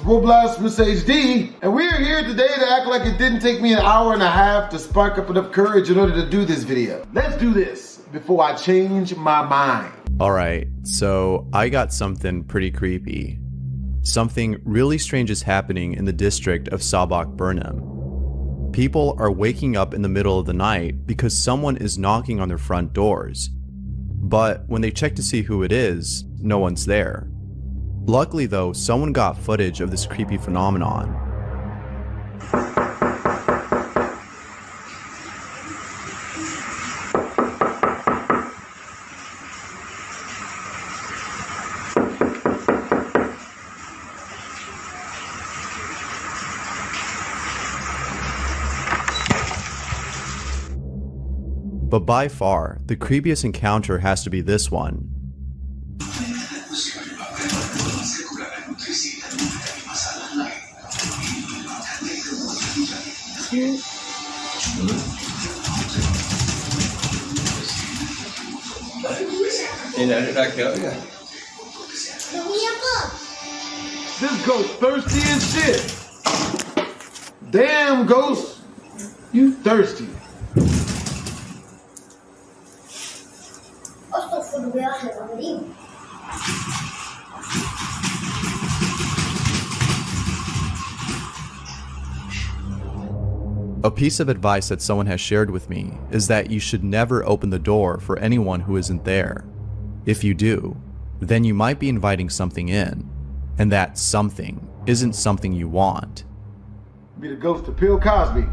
Full Blast Miss HD, and we are here today to act like it didn't take me an hour and a half to spark up enough courage in order to do this video. Let's do this before I change my mind. Alright, so I got something pretty creepy. Something really strange is happening in the district of Sabak Burnham. People are waking up in the middle of the night because someone is knocking on their front doors. But when they check to see who it is, no one's there. Luckily though, someone got footage of this creepy phenomenon. But by far, the creepiest encounter has to be this one. This ghost thirsty as shit. Damn ghost, you thirsty. A piece of advice that someone has shared with me is that you should never open the door for anyone who isn't there. If you do, then you might be inviting something in, and that something isn't something you want. Be the ghost of Bill Cosby,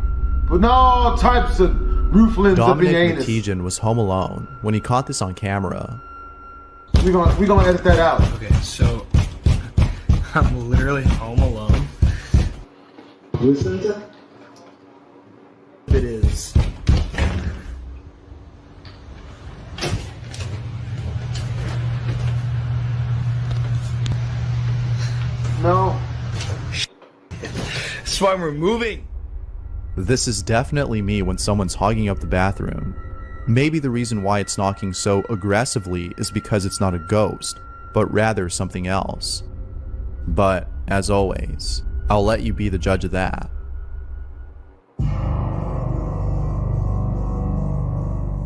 putting all types of rooflings up in your Dominic anus. Matijan was home alone when he caught this on camera. We gonna edit that out. Okay, so I'm literally home alone. Listen to It is. No. That's why we're moving. This is definitely me when someone's hogging up the bathroom. Maybe the reason why it's knocking so aggressively is because it's not a ghost, but rather something else. But, as always, I'll let you be the judge of that.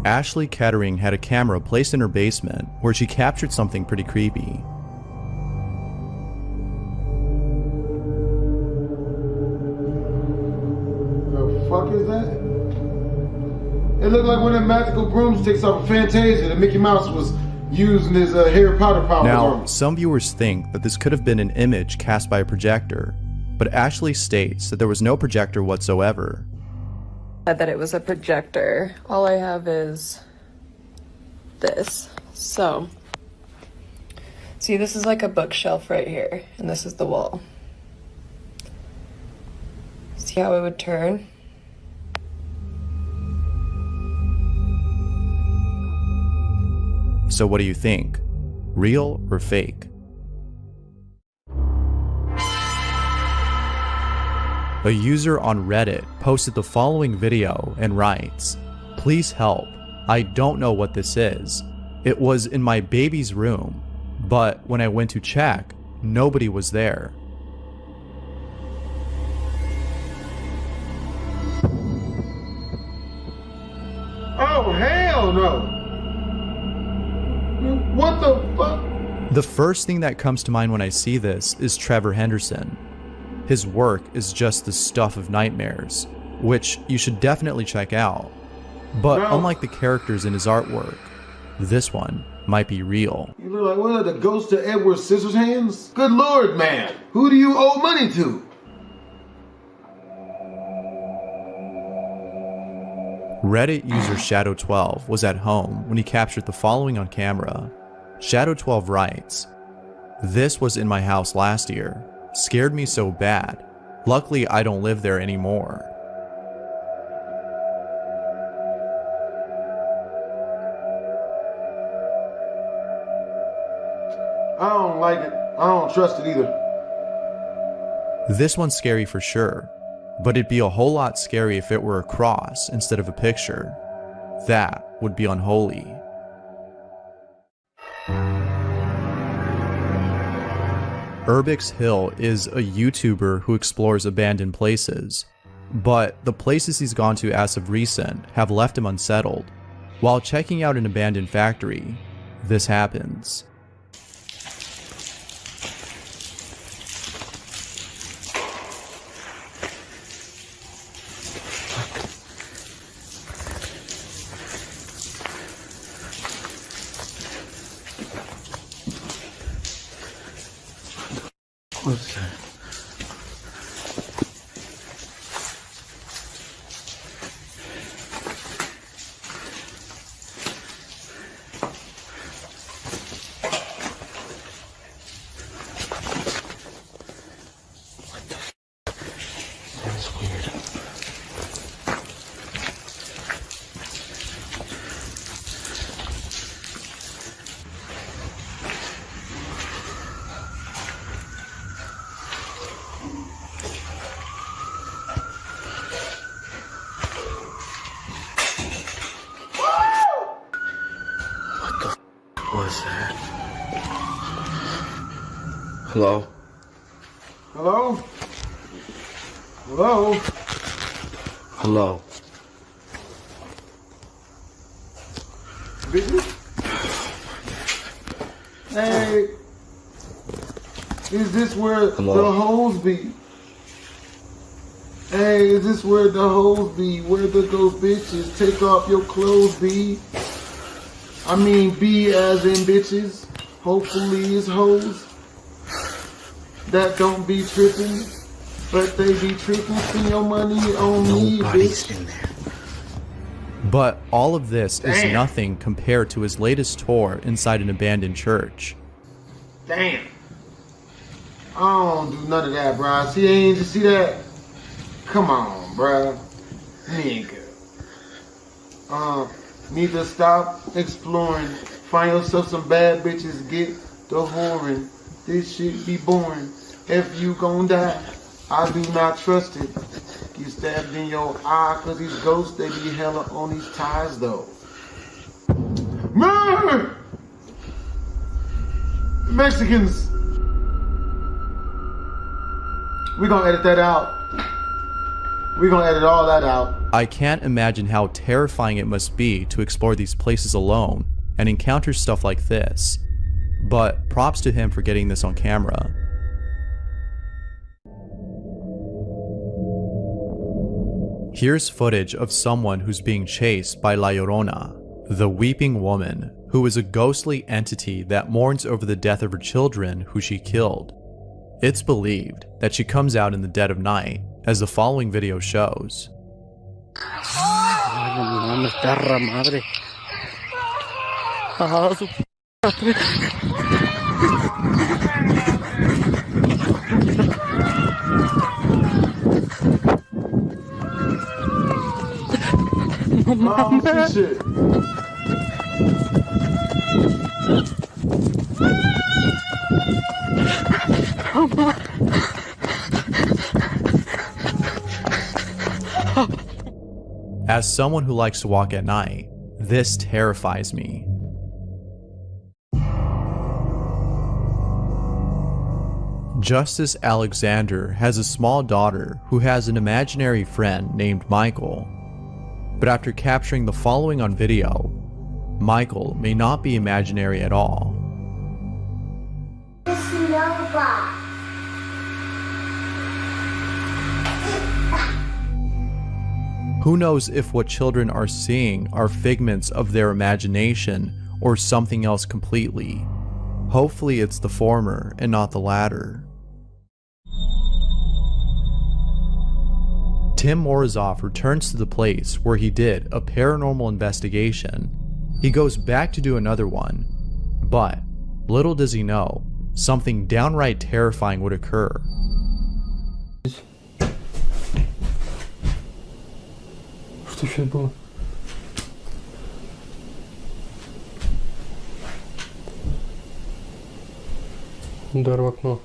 Ashley Kettering had a camera placed in her basement where she captured something pretty creepy. The fuck is that? It looked like one of the magical broomsticks off of Fantasia that Mickey Mouse was using his Harry Potter powers Now, on. some viewers think that this could have been an image cast by a projector, but Ashley states that there was no projector whatsoever. That it was a projector. All I have is this. So, see, this is like a bookshelf right here, and this is the wall. See how it would turn? So what do you think? Real or fake? A user on Reddit posted the following video and writes, "Please help. I don't know what this is. It was in my baby's room, but when I went to check, nobody was there." Oh, hell no. What the fuck? The first thing that comes to mind when I see this is Trevor Henderson. His work is just the stuff of nightmares, which you should definitely check out. But unlike the characters in his artwork, this one might be real. You look like one of the ghosts of Edward Scissorhands? Good lord, man. Who do you owe money to? Reddit user Shadow12 was at home when he captured the following on camera. Shadow12 writes, "This was in my house last year. Scared me so bad. Luckily, I don't live there anymore." I don't like it. I don't trust it either. This one's scary for sure, but it'd be a whole lot scary if it were a cross instead of a picture. That would be unholy. Urbix Hill is a YouTuber who explores abandoned places, but the places he's gone to as of recent have left him unsettled. While checking out an abandoned factory, this happens. What's that? That's weird. Was that? Hello? Hello? Hello? Hello? Bitches? Hey, is this where Hello? the hoes be? Hey, is this where the hoes be? Where those bitches take off your clothes be? I mean, be as in bitches. Hopefully it's hoes that don't be tripping, but they be tripping. Spend your money on me, Nobody's bitch. in there. But all of this is Damn. nothing compared to his latest tour inside an abandoned church. Damn. I don't do none of that, bruh. See, ain't you see that? Come on, bruh. Nigga. Need to stop exploring. Find yourself some bad bitches. Get the whoring. This shit be boring. If you gon' die, I do not trust it. Get stabbed in your eye, cause these ghosts, they be hella on these ties though. Man! Mexicans. We gonna edit that out. We gonna edit all that out. I can't imagine how terrifying it must be to explore these places alone and encounter stuff like this. But props to him for getting this on camera. Here's footage of someone who's being chased by La Llorona, the weeping woman, who is a ghostly entity that mourns over the death of her children who she killed. It's believed that she comes out in the dead of night, as the following video shows. Ay, no mames, perra madre. Ah, su madre. No mames. Oh, shit. As someone who likes to walk at night, this terrifies me. Justice Alexander has a small daughter who has an imaginary friend named Michael. But after capturing the following on video, Michael may not be imaginary at all. Who knows if what children are seeing are figments of their imagination or something else completely. Hopefully it's the former and not the latter. Tim Morozov returns to the place where he did a paranormal investigation. He goes back to do another one, but little does he know, something downright terrifying would occur. Что сейчас было? Удар в окно.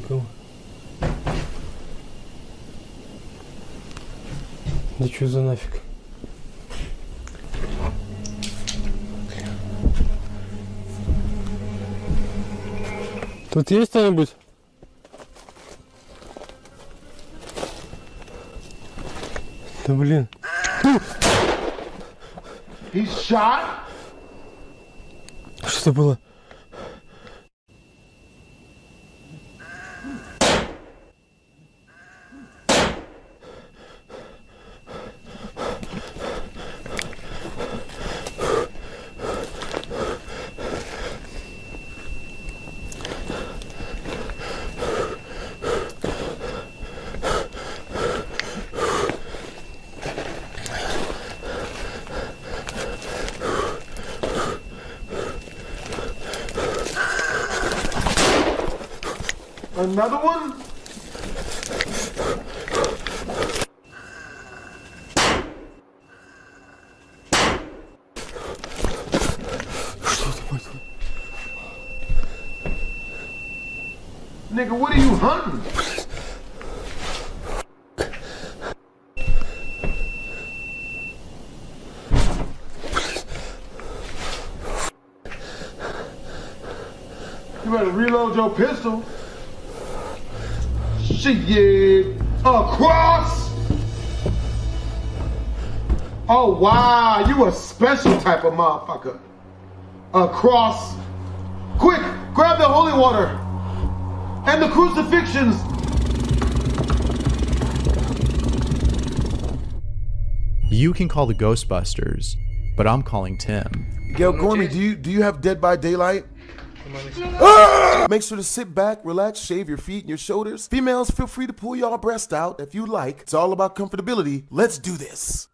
Было. Да чё за нафиг? Тут есть кто-нибудь? Да блин. He's shot. Что было? Another one? Nigga, what are you hunting? You better reload your pistol. Shit, across. Oh wow, you a special type of motherfucker. Across. Quick, grab the holy water and the crucifixions. You can call the Ghostbusters, but I'm calling Tim. Yo, Gormy, do you have Dead by Daylight? Ah! Make sure to sit back, relax, shave your feet and your shoulders. Females, feel free to pull your breast out if you like. It's all about comfortability. Let's do this.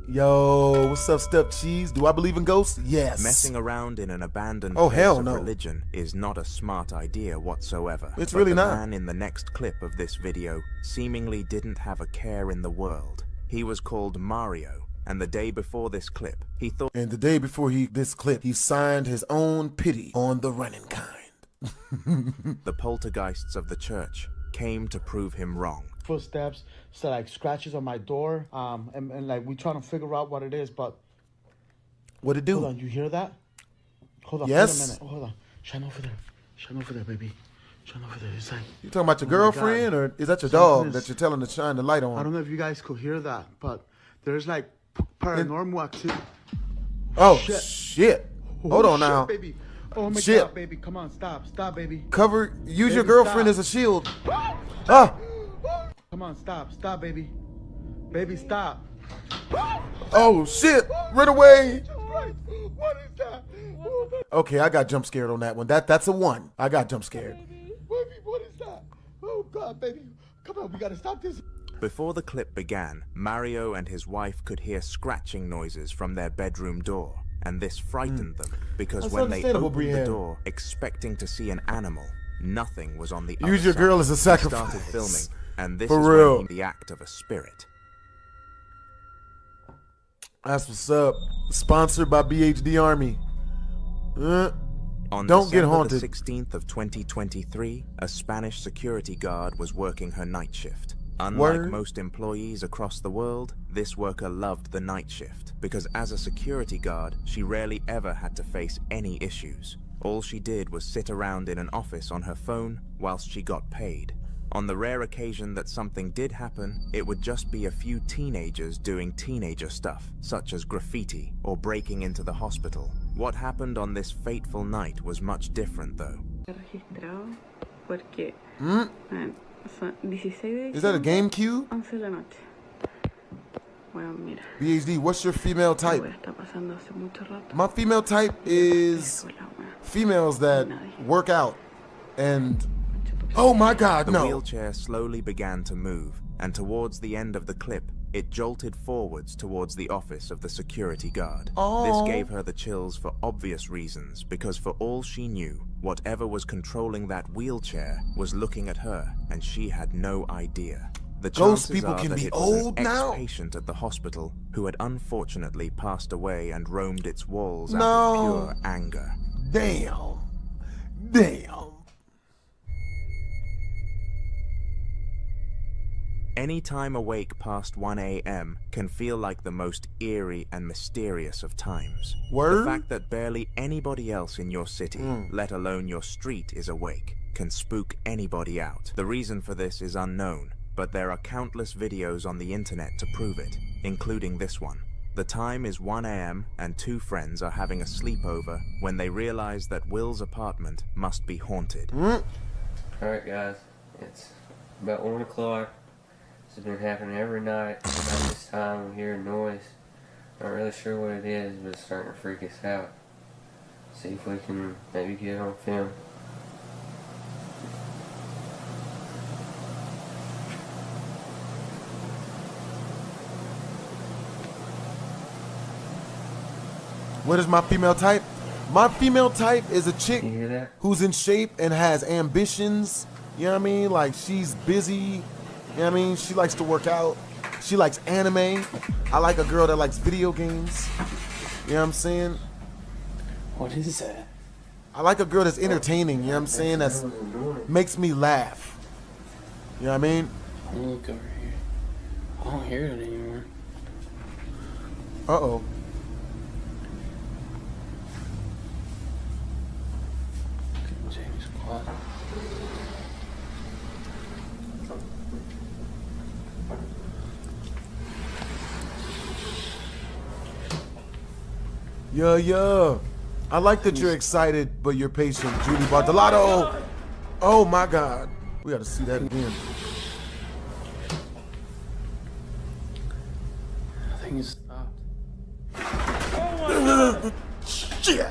Yo, what's up, Stuffed Cheese? Do I believe in ghosts? Yes. Messing around in an abandoned Oh, place hell of no. religion is not a smart idea whatsoever. It's But really the not. man in the next clip of this video seemingly didn't have a care in the world. He was called Mario, and the day before this clip, he thought And the day before this clip, he signed his own pity on the running kind. the poltergeists of the church came to prove him wrong. Footsteps, so like scratches on my door, and like we trying to figure out what it is, but What'd it do? hold on, you hear that? Hold on, Yes. wait a minute. Oh, hold on, shine over there, baby, shine over there. It's like You talking about your Oh my girlfriend, God. or is that your Something dog is- that you're telling to shine the light on? I don't know if you guys could hear that, but there's like paranormal activity. Oh shit. shit! Hold Oh, on shit, now. baby. Oh my Shit. God, baby, come on, stop, baby. Cover. Use your Baby, girlfriend stop. as a shield. Ah! Come on, stop, baby, stop. Oh shit! Run away! Right. What is that? Oh, baby, Okay, I got jump scared on that one. That's a 1. I got jump scared. baby, what is that? Oh God, baby, come on, we gotta stop this. Before the clip began, Mario and his wife could hear scratching noises from their bedroom door, and this frightened them because That's when they understandable, opened the Brienne. door, expecting to see an animal, nothing was on the Use other your side. girl as a He sacrifice. started filming, and this For is real. when the act of a spirit. That's what's up. Sponsored by BHD Army. On Don't get December haunted. the 16th of 2023, a Spanish security guard was working her night shift. Unlike Word. most employees across the world, this worker loved the night shift because as a security guard, she rarely ever had to face any issues. All she did was sit around in an office on her phone whilst she got paid. On the rare occasion that something did happen, it would just be a few teenagers doing teenager stuff, such as graffiti or breaking into the hospital. What happened on this fateful night was much different though. registrado porque Mm? son 16 de Is that a diciembre, GameCube? 11 de la noche. Bueno, mira, BHD, what's your female esta type? wea está pasando hace mucho rato. My female type is Sola, wea. females that work out and oh my God, The no. wheelchair slowly began to move, and towards the end of the clip, it jolted forwards towards the office of the security guard. Oh. This gave her the chills for obvious reasons, because for all she knew, whatever was controlling that wheelchair was looking at her, and she had no idea. The Ghost chances people are can that be it was old an now. ex-patient at the hospital who had unfortunately passed away and roamed its walls out No. of pure anger. Damn. Damn. Any time awake past 1 a.m. can feel like the most eerie and mysterious of times. Word? The fact that barely anybody else in your city, let alone your street, is awake can spook anybody out. The reason for this is unknown, but there are countless videos on the internet to prove it, including this one. The time is 1 a.m. and two friends are having a sleepover when they realize that Will's apartment must be haunted. Alright guys, it's about 1 o'clock. This has been happening every night. About this time we hear a noise. Not really sure what it is, but it's starting to freak us out. See if we can maybe get it on film. What is my female type? My female type is a chick You hear that? who's in shape and has ambitions. You know what I mean? Like, she's busy. You know what I mean? She likes to work out. She likes anime. I like a girl that likes video games. You know what I'm saying? What is that? I like a girl that's entertaining. You know what I'm saying? That's makes me laugh. You know what I mean? I'll look over here. I don't hear it anymore. Uh-oh. James Quad. Yeah. I like that you're excited, but you're patient. Judy Bartolotto. Oh my God. We gotta see that again. I think it's stopped. Shit.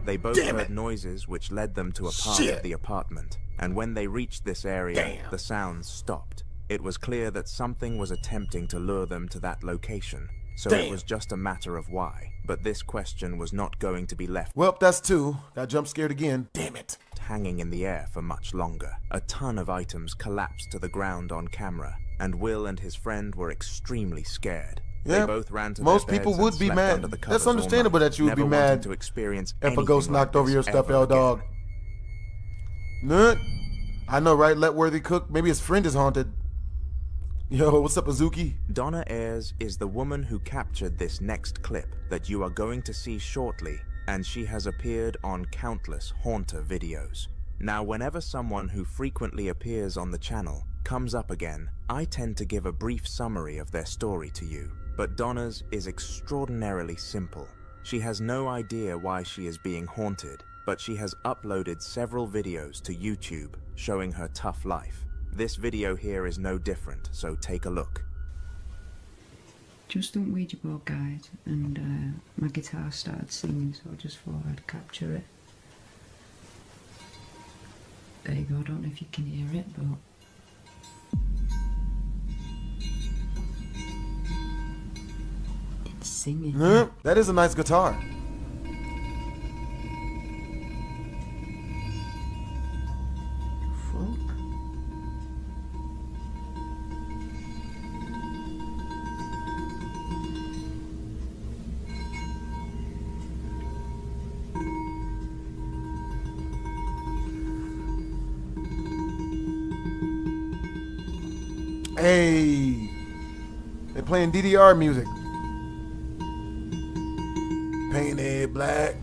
They both heard noises which led them to a part of the apartment, and when they reached this area, the sounds stopped. It was clear that something was attempting to lure them to that location, so it was just a matter of why. But this question was not going to be left Well, that's two. Got jump scared again. Damn it. hanging in the air for much longer. A ton of items collapsed to the ground on camera, and Will and his friend were extremely scared. Yeah, They both ran to most their people beds and would be slept mad. under the covers That's all understandable night, that you would be never wanting mad to experience if a anything ghost knocked like over your this stuff, ever L again. dog. Nut. I know, right? Let Worthy cook. Maybe his friend is haunted. Yo, what's up, Azuki? Donna Ayres is the woman who captured this next clip that you are going to see shortly, and she has appeared on countless haunter videos. Now, whenever someone who frequently appears on the channel comes up again, I tend to give a brief summary of their story to you, but Donna's is extraordinarily simple. She has no idea why she is being haunted, but she has uploaded several videos to YouTube showing her tough life. This video here is no different, so take a look. Just on Ouija board guide, and my guitar started singing, so I just thought I'd capture it. There you go, I don't know if you can hear it, but... it's singing. That is a nice guitar. Fuck. Hey, they're playing DDR music. Painted black.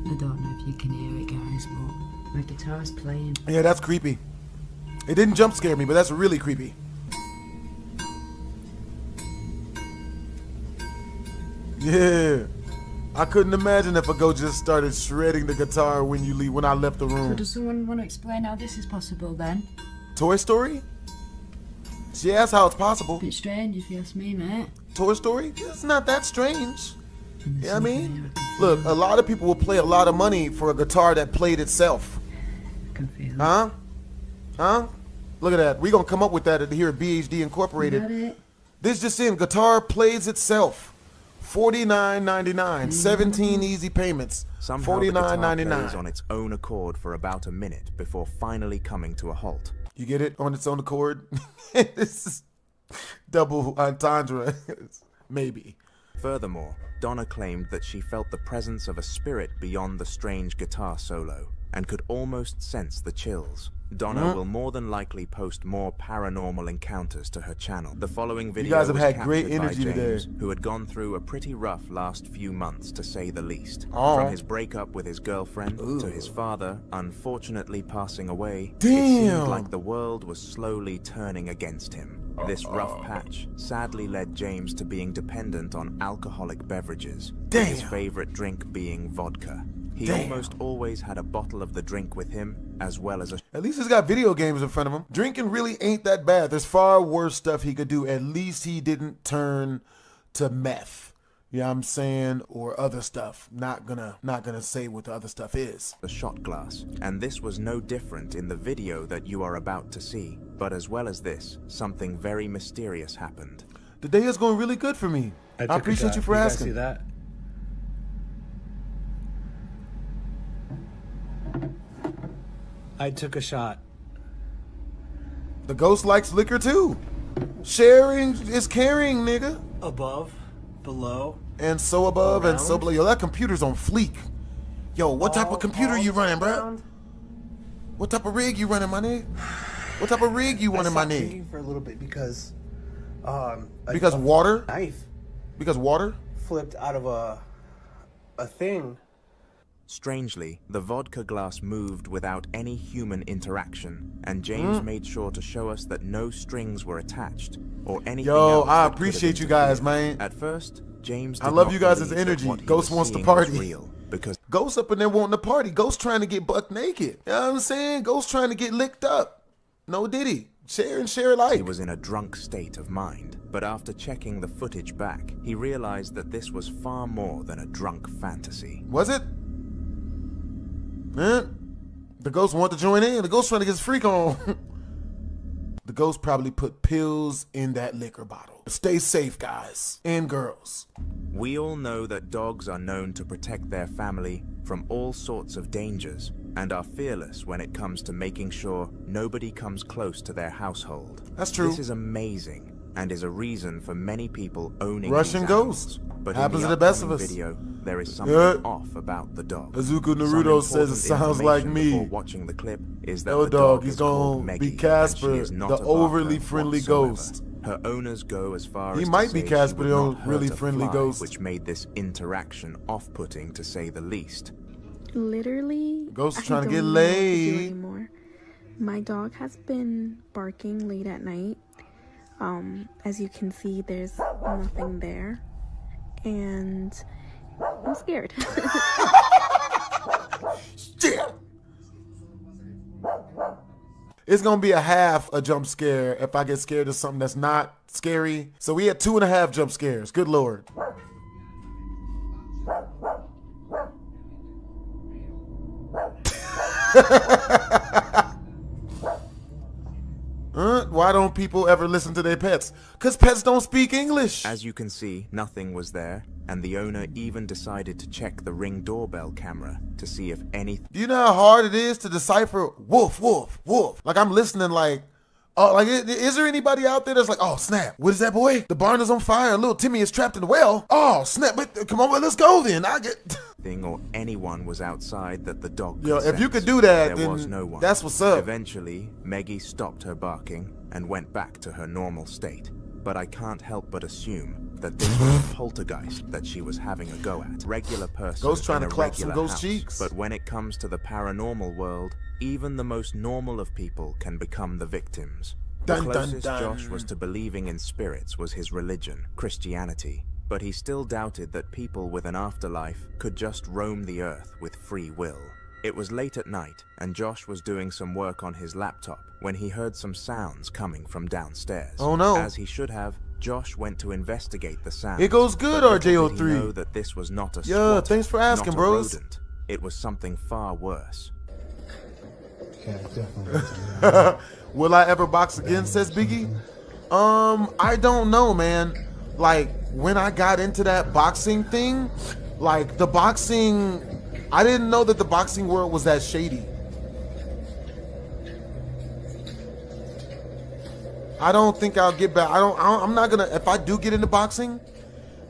I don't know if you can hear it, guys, but my guitar's playing. Yeah, that's creepy. It didn't jump scare me, but that's really creepy. Yeah. I couldn't imagine if a ghost just started shredding the guitar when you leave. When I left the So room. does someone want to explain how this is possible then? Toy Story? She asked how it's possible. Bit strange if you ask me, mate. Toy Story? It's not that strange. You know what I mean? Look, a lot of people will play a lot of money for a guitar that played itself. I can feel it. Huh? Huh? Look at that. We're going to come up with that here at BHD Incorporated. Got it? This just in, guitar plays itself. $49.99, 17 easy payments. Somehow the guitar plays $49.99. on its own accord for about a minute before finally coming to a halt. You get it? On its own accord? This is double entendre. Maybe. Furthermore, Donna claimed that she felt the presence of a spirit beyond the strange guitar solo, and could almost sense the chills. Donna will more than likely post more paranormal encounters to her channel. The following video guys have was had captured great by energy James, today. who had gone through a pretty rough last few months, to say the least. Oh. From his breakup with his girlfriend to his father unfortunately passing away, Damn. it seemed like the world was slowly turning against him. This rough patch sadly led James to being dependent on alcoholic beverages, with his favorite drink being vodka. He almost always had a bottle of the drink with him, as well as a... At least he's got video games in front of him. Drinking really ain't that bad. There's far worse stuff he could do. At least he didn't turn to meth. You know what I'm saying? Or other stuff. Not gonna say what the other stuff is. a shot glass, and this was no different in the video that you are about to see. But as well as this, something very mysterious happened. The day is going really good for me. I appreciate you for asking. See that? I took a shot. The ghost likes liquor too. Sharing is caring, nigga. Above, below, And so above and so below. Yo, that computer's on fleek. Yo, what type of computer you running, bro? What type of rig you running, my nigga? What type of rig you running, my nigga? Thinking for a little bit because, Because water? knife Because water? flipped out of a thing. Strangely, the vodka glass moved without any human interaction, and James made sure to show us that no strings were attached or anything Yo, else I that could have appreciate you guys, interfered. man. At first, James I did love not you guys' believe that energy. what he Ghost was wants to seeing was party. real, because Ghost up in there wanting to party. Ghost trying to get buck naked. You know what I'm saying? Ghost trying to get licked up. No diddy. Share and share alike. he was in a drunk state of mind. But after checking the footage back, he realized that this was far more than a drunk fantasy. Was it? Man, the ghost want to join in. The ghost trying to get his freak on. The ghost probably put pills in that liquor bottle. Stay safe, guys and girls. We all know that dogs are known to protect their family from all sorts of dangers and are fearless when it comes to making sure nobody comes close to their household. That's true. This is amazing and is a reason for many people owning Russian these ghosts. animals. But Happens in to the best of upcoming us. video, there is something off about the dog. Azuka Some Naruto says it important sounds like information me. before watching the clip is that No the dog, dog he's is called gonna Meggie, be Casper, and she is not the a barker overly friendly whatsoever. ghost. Her owners go as far He as might to be say Casper, she the would not really hurt a friendly fly, ghost. which made this interaction off-putting, to say the least. Literally, Ghost I trying to don't get know what to do laid. anymore. My dog has been barking late at night. As you can see, there's nothing there, and I'm scared. Shit. It's gonna be a jump scare if I get scared of something that's not scary. So we had 2.5 jump scares. Good Lord. Why don't people ever listen to their pets? Because pets don't speak English. As you can see, nothing was there, and the owner even decided to check the Ring doorbell camera to see if anything... Do you know how hard it is to decipher wolf, wolf, wolf? Like I'm listening like, oh, like is there anybody out there that's like, oh snap, what is that, boy? The barn is on fire, little Timmy is trapped in the well. Oh snap, but come on, well, let's go then. I get... or anyone was outside that the dog could Yo, if you sense. could do that, there then was no one. that's what's up. Eventually, Meggie stopped her barking and went back to her normal state. But I can't help but assume that this was a poltergeist that she was having a go at. Regular person Ghost trying in to a clap some regular ghost house. cheeks. But when it comes to the paranormal world, even the most normal of people can become the victims. The Dun, dun, closest dun. Josh was to believing in spirits was his religion, Christianity. But he still doubted that people with an afterlife could just roam the earth with free will. It was late at night, and Josh was doing some work on his laptop when he heard some sounds coming from downstairs. Oh no. As he should have, Josh went to investigate the sounds. It goes good, but little did he RJ03. know that this was not a Yeah, squat, thanks for asking, not a bros. rodent. It was something far worse. Yeah, definitely. Will I ever box again, says Biggie? I don't know, man. Like, when I got into that boxing thing, like, the boxing, I didn't know that the boxing world was that shady. I don't think I'll get back. I'm not gonna, if I do get into boxing,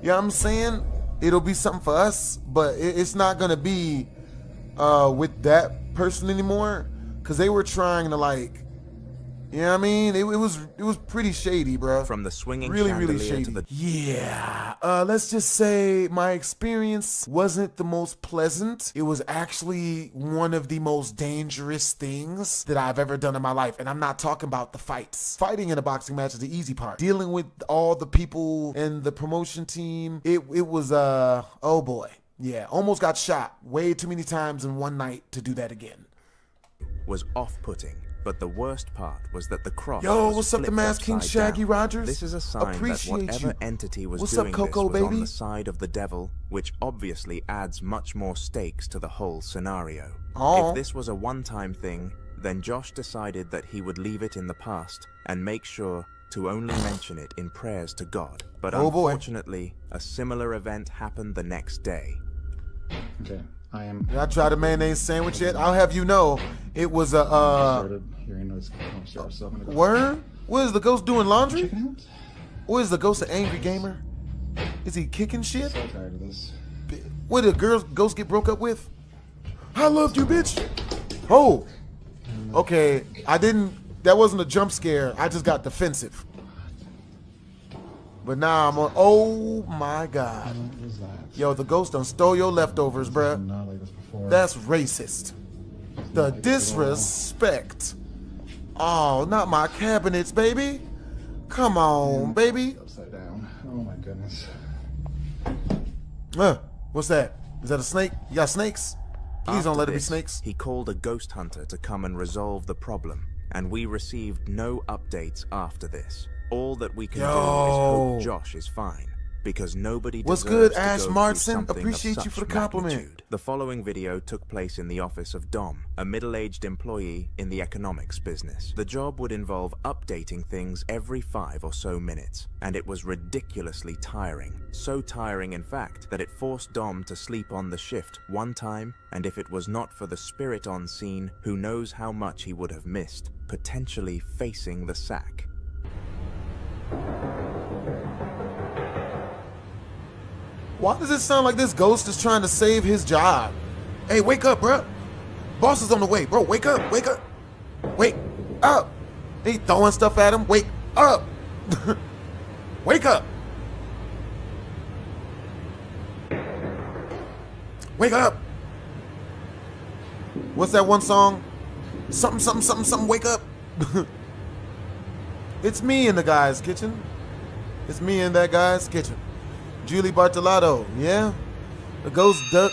you know what I'm saying? It'll be something for us, but it's not gonna be with that person anymore, because they were trying to like, you know what I mean? It was pretty shady, bro. From the swinging really chandelier shady. to the... Yeah. Let's just say my experience wasn't the most pleasant. It was actually one of the most dangerous things that I've ever done in my life. And I'm not talking about the fights. Fighting in a boxing match is the easy part. Dealing with all the people and the promotion team, it was, oh boy. Yeah, almost got shot way too many times in one night to do that again. was off-putting. But the worst part was that the cross Yo, was what's up, the flipped Masked King upside Shaggy down. Rogers? This is a sign Appreciate that whatever you. entity was What's doing up, Coco, this was baby? on the side of the devil, which obviously adds much more stakes to the whole scenario. Oh. If this was a one-time thing, then Josh decided that he would leave it in the past and make sure to only mention it in prayers to God. But unfortunately, a similar event happened the next day. Okay, I tried a mayonnaise sandwich yet? I'll have you know, it was a started hearing noise coming upstairs, so I'm gonna go. Word? What is the ghost doing laundry? What is the ghost an angry gamer? Is he kicking shit? So tired of this. What did ghost get broke up with? I loved you, bitch. Oh. Okay, that wasn't a jump scare. I just got defensive. But now I'm on, oh my God. What was that? Yo, the ghost done stole your leftovers, bruh. Not like this before. That's racist. The disrespect. Oh, not my cabinets, baby. Come on, baby. Upside down. Oh my goodness. What's that? Is that a snake? You got snakes? Please don't let it be After this, snakes. He called a ghost hunter to come and resolve the problem, and we received no updates after this. All that we can do is hope Josh is fine, because nobody What's deserves good, to Ash go through Martin? something of Appreciate you such for the compliment. magnitude. The following video took place in the office of Dom, a middle-aged employee in the economics business. The job would involve updating things every 5 or so minutes, and it was ridiculously tiring. So tiring, in fact, that it forced Dom to sleep on the shift one time, and if it was not for the spirit on scene, who knows how much he would have missed, potentially facing the sack. Why does it sound like this ghost is trying to save his job? Hey, wake up, bro. Boss is on the way, bro. Wake up, wake up. Wake up. He throwing stuff at him. Wake up. Wake up. Wake up. What's that one song? Something, something, something, something, wake up. It's me in the guy's kitchen. It's me in that guy's kitchen. Julie Bartolotto, yeah? The ghost duck.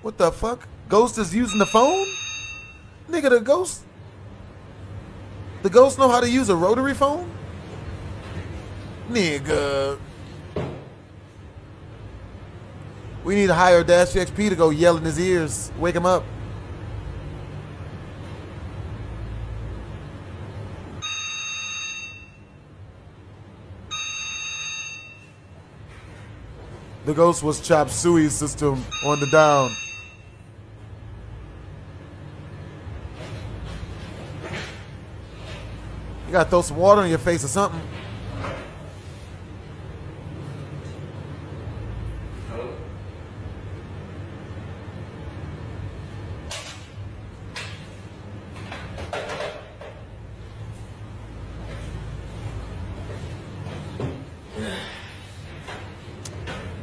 What the fuck? Ghost is using the phone? Nigga, the ghost know how to use a rotary phone? Nigga. We need to hire Dash XP to go yell in his ears. Wake him up. The ghost was Chop Suey's system on the down. You gotta throw some water in your face or something.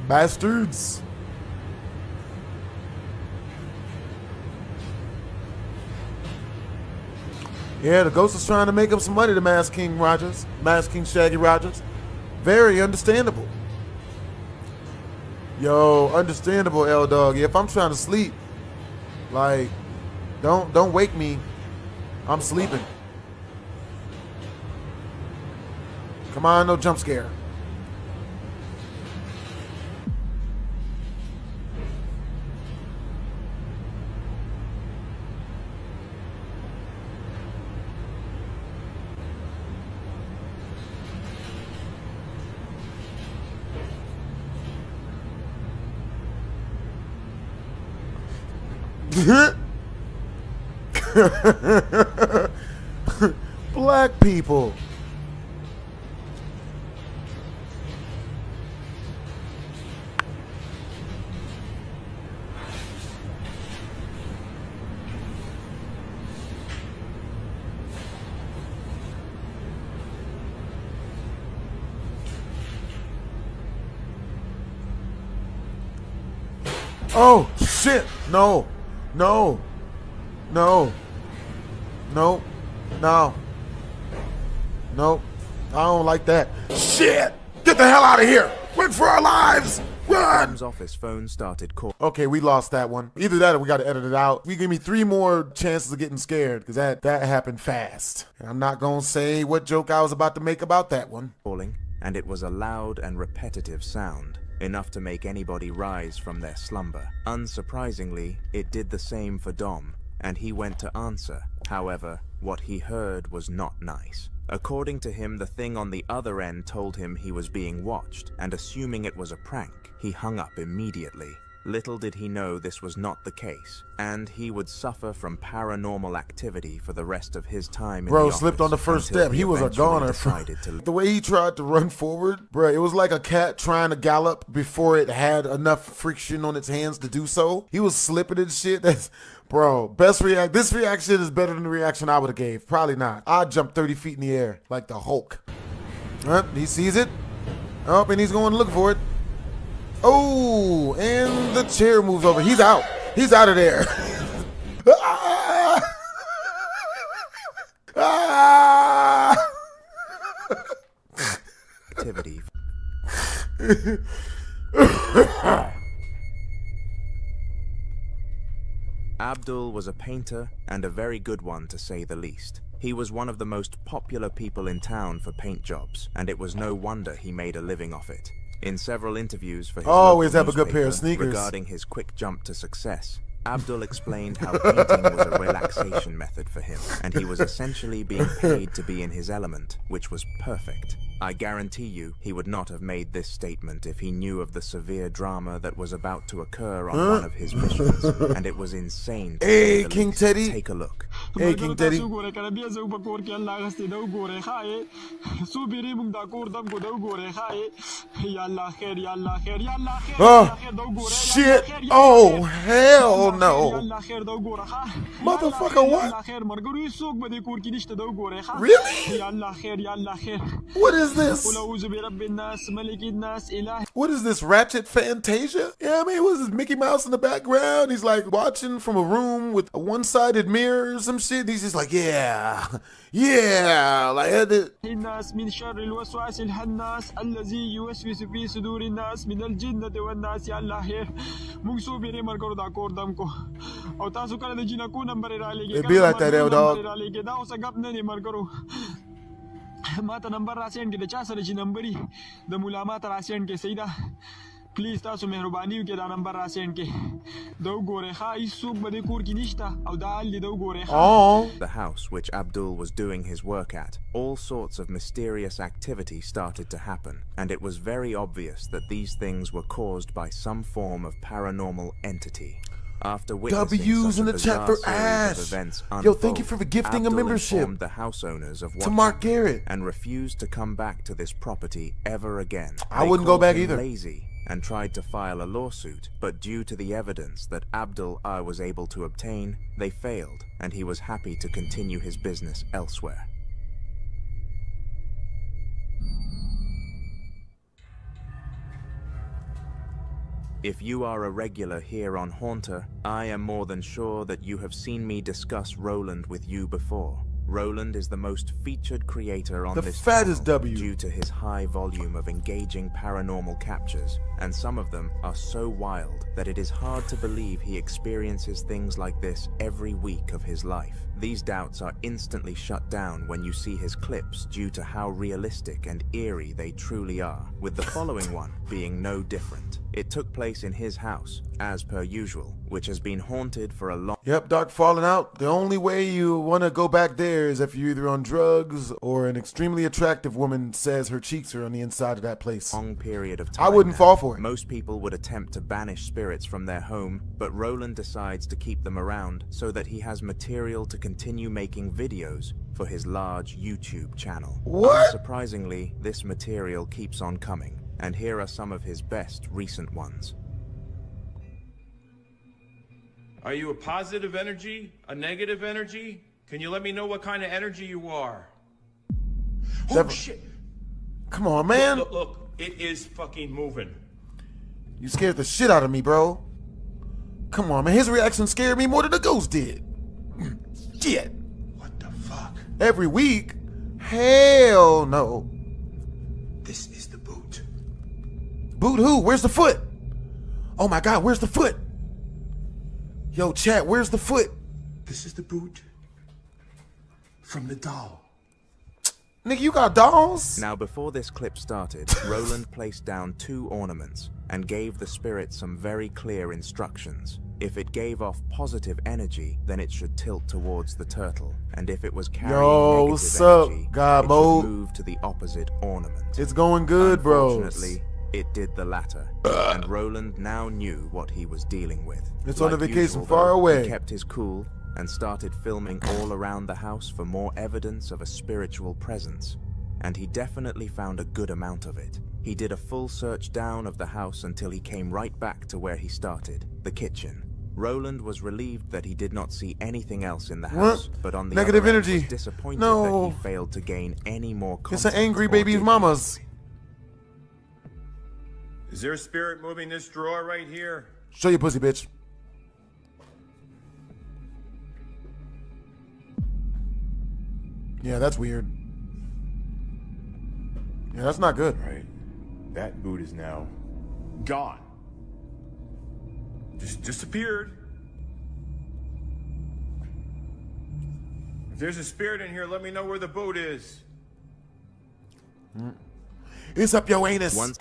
Bastards. Yeah, the ghost is trying to make up some money to Masked King Rogers. Masked King Shaggy Rogers. Very understandable. Yo, understandable, L-Dog. If I'm trying to sleep, like, don't wake me. I'm sleeping. Come on, no jump scare. Black people. Oh, shit. No. No. No. No. No. No. I don't like that. Shit! Get the hell out of here! Run for our lives! Run! Dom's office phone started calling. Okay, we lost that one. Either that or we gotta edit it out. You give me 3 more chances of getting scared, because that happened fast. And I'm not gonna say what joke I was about to make about that one. And it was a loud and repetitive sound, enough to make anybody rise from their slumber. Unsurprisingly, it did the same for Dom, and he went to answer. However, what he heard was not nice. According to him, the thing on the other end told him he was being watched, and assuming it was a prank, he hung up immediately. Little did he know this was not the case, and he would suffer from paranormal activity for the rest of his time in the office. Bro slipped on the first step. He was a goner. The way he tried to run forward, bro, it was like a cat trying to gallop before it had enough friction on its hands to do so. He was slipping and shit. That's, bro, this reaction is better than the reaction I would have gave. Probably not. I'd jump 30 feet in the air like the Hulk. He sees it. Oh, and he's going to look for it. Oh, and the chair moves over. He's out. He's out of there. Activity. Abdul was a painter, and a very good one to say the least. He was one of the most popular people in town for paint jobs, and it was no wonder he made a living off it. In several interviews for his always have a good pair of sneakers regarding his quick jump to success, Abdul explained how painting was a relaxation method for him, and he was essentially being paid to be in his element, which was perfect. I guarantee you he would not have made this statement if he knew of the severe drama that was about to occur on one of his missions, and it was insane to Hey, King Teddy. Take a look. Hey, King Teddy. Oh, shit. Oh, hell no. Motherfucker, what? Really? What is this? What is this, Ratchet Fantasia? Yeah, I mean, what is this, Mickey Mouse in the background? He's like watching from a room with a one-sided mirror or some shit. He's just like, yeah, yeah, like that. It be like that, dog. माता number रासेंड के चा sir जी नंबरी the मुलामात रासेंड के Saeeda please तासु मेहरबानी के दा number रासेंड के दो गोरे खा इस सूक बदे कोर की निश्ता औ दाल ली दो गोरे खा. The house which Abdul was doing his work at, all sorts of mysterious activity started to happen, and it was very obvious that these things were caused by some form of paranormal entity. After witnessing W's such in a the chat bizarre for series Ash. of events Yo, thank you for gifting Abdul a membership. informed the house owners of what To Mark happened Garrett. and refused to come back to this property ever again. I wouldn't go back him either. Lazy and tried to file a lawsuit, but due to the evidence that Abdul was able to obtain, they failed, and he was happy to continue his business elsewhere. If you are a regular here on Haunter, I am more than sure that you have seen me discuss Roland with you before. Roland is the most featured creator on this channel due to his high volume of engaging paranormal captures, and some of them are so wild that it is hard to believe he experiences things like this every week of his life. These doubts are instantly shut down when you see his clips due to how realistic and eerie they truly are, with the following one being no different. It took place in his house, as per usual, which has been haunted for a long... Yep, Doc falling out. The only way you want to go back there is if you're either on drugs or an extremely attractive woman says her cheeks are on the inside of that place. Long period of time. I wouldn't fall for it. Most people would attempt to banish spirits from their home, but Roland decides to keep them around so that he has material to continue making videos for his large YouTube channel. What? Surprisingly, this material keeps on coming, and here are some of his best recent ones. Are you a positive energy? A negative energy? Can you let me know what kind of energy you are? Oh, shit. Come on, man. Look, it is fucking moving. You scared the shit out of me, bro. Come on, man. His reaction scared me more than the ghost did. Shit. What the fuck? Every week? Hell no. This is the boot. Boot who? Where's the foot? Oh my God, where's the foot? Yo, chat, where's the foot? This is the boot from the doll. Nigga, you got dolls? Now, before this clip started, Roland placed down 2 ornaments and gave the spirit some very clear instructions. If it gave off positive energy, then it should tilt towards the turtle, and if it was carrying Yo, negative what's up, energy, God it mode? should move to the opposite ornament. It's going good, bros. Unfortunately, it did the latter, and Roland now knew what he was dealing with. It's on a vacation usual, far though, away. He kept his cool and started filming all around the house for more evidence of a spiritual presence. And he definitely found a good amount of it. He did a full search down of the house until he came right back to where he started, the kitchen. Roland was relieved that he did not see anything else in the house, but on the Negative other end energy. was disappointed No. that he failed to gain any more It's an contact angry or baby's dig mama's. Is there a spirit moving this drawer right here? Show your pussy, bitch. Yeah, that's weird. Yeah, that's not good. Right. That boot is now gone. Just disappeared. If there's a spirit in here, let me know where the boot is. It's up your anus.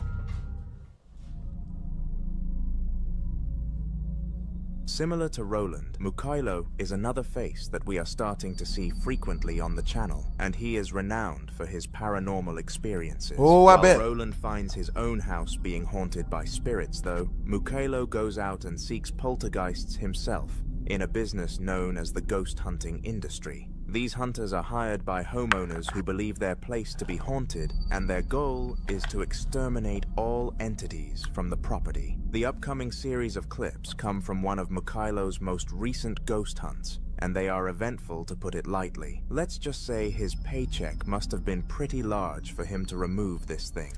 Similar to Roland, Muko is another face that we are starting to see frequently on the channel, and he is renowned for his paranormal experiences. Oh, I While bet. Roland finds his own house being haunted by spirits, though, Muko goes out and seeks poltergeists himself in a business known as the ghost hunting industry. These hunters are hired by homeowners who believe their place to be haunted, and their goal is to exterminate all entities from the property. The upcoming series of clips come from one of Muko's most recent ghost hunts, and they are eventful to put it lightly. Let's just say his paycheck must have been pretty large for him to remove this thing.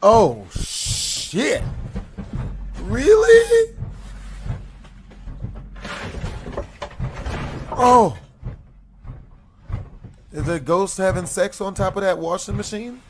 Oh, shit. Really? Oh. Is the ghost having sex on top of that washing machine?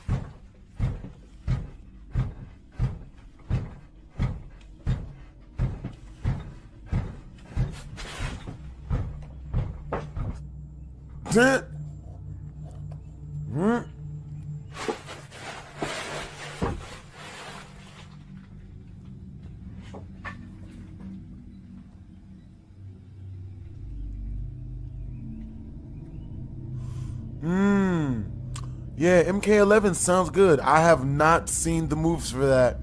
Yeah, MK11 sounds good. I have not seen the moves for that.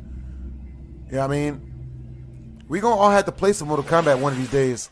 Yeah, I mean, we gonna all have to play some Mortal Kombat one of these days.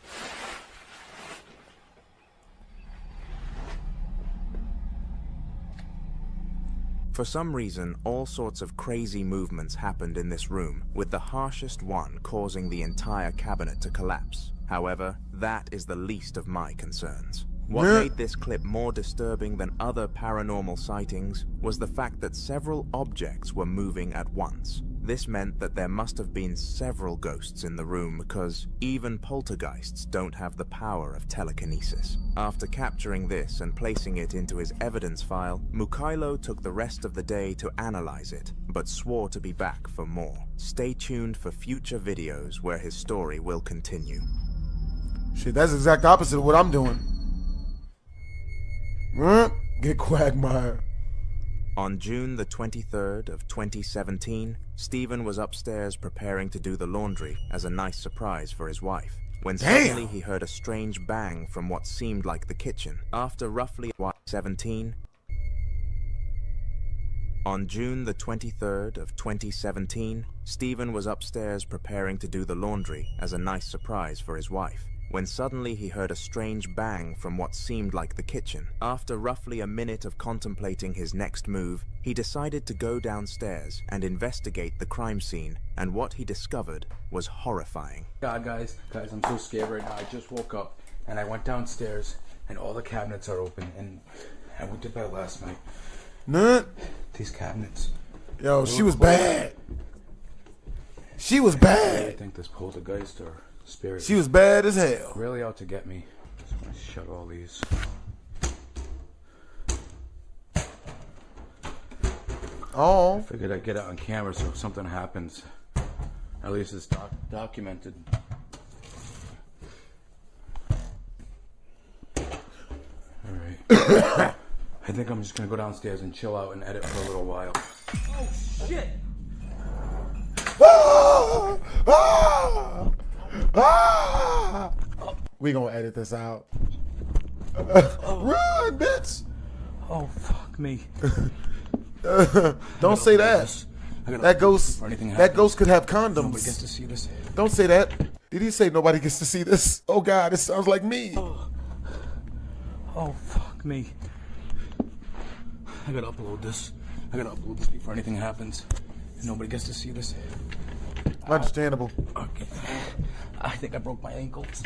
For some reason, all sorts of crazy movements happened in this room, with the harshest one causing the entire cabinet to collapse. However, that is the least of my concerns. What made this clip more disturbing than other paranormal sightings was the fact that several objects were moving at once. This meant that there must have been several ghosts in the room because even poltergeists don't have the power of telekinesis. After capturing this and placing it into his evidence file, Muko took the rest of the day to analyze it, but swore to be back for more. Stay tuned for future videos where his story will continue. Shit, that's the exact opposite of what I'm doing. Get Quagmire. On June the 23rd of 2017, Stephen was upstairs preparing to do the laundry as a nice surprise for his wife, when suddenly he heard a strange bang from what seemed like the kitchen. After roughly 17, on June the 23rd of 2017, Stephen was upstairs preparing to do the laundry as a nice surprise for his wife, when suddenly he heard a strange bang from what seemed like the kitchen. After roughly a minute of contemplating his next move, he decided to go downstairs and investigate the crime scene, and what he discovered was horrifying. God, guys, I'm so scared right now. I just woke up and I went downstairs and all the cabinets are open, and I went to bed last night. These cabinets. Yo, she was bad. She was I bad. think this poltergeist or spirit. She was bad as hell. Really out to get me. Just want to shut all these. Oh. I figured I'd get it on camera so if something happens, at least it's documented. Alright. I think I'm just gonna go downstairs and chill out and edit for a little while. Oh shit! Ah! Ah! Ah! We gonna edit this out. Run, bitch! Oh fuck me. Don't say that. That ghost could have condoms. Nobody gets to see this. Don't say that. Did he say nobody gets to see this? Oh God, this sounds like me. Oh fuck me. I gotta upload this. I gotta upload this before anything happens. And nobody gets to see this. Understandable. Okay. I think I broke my ankles.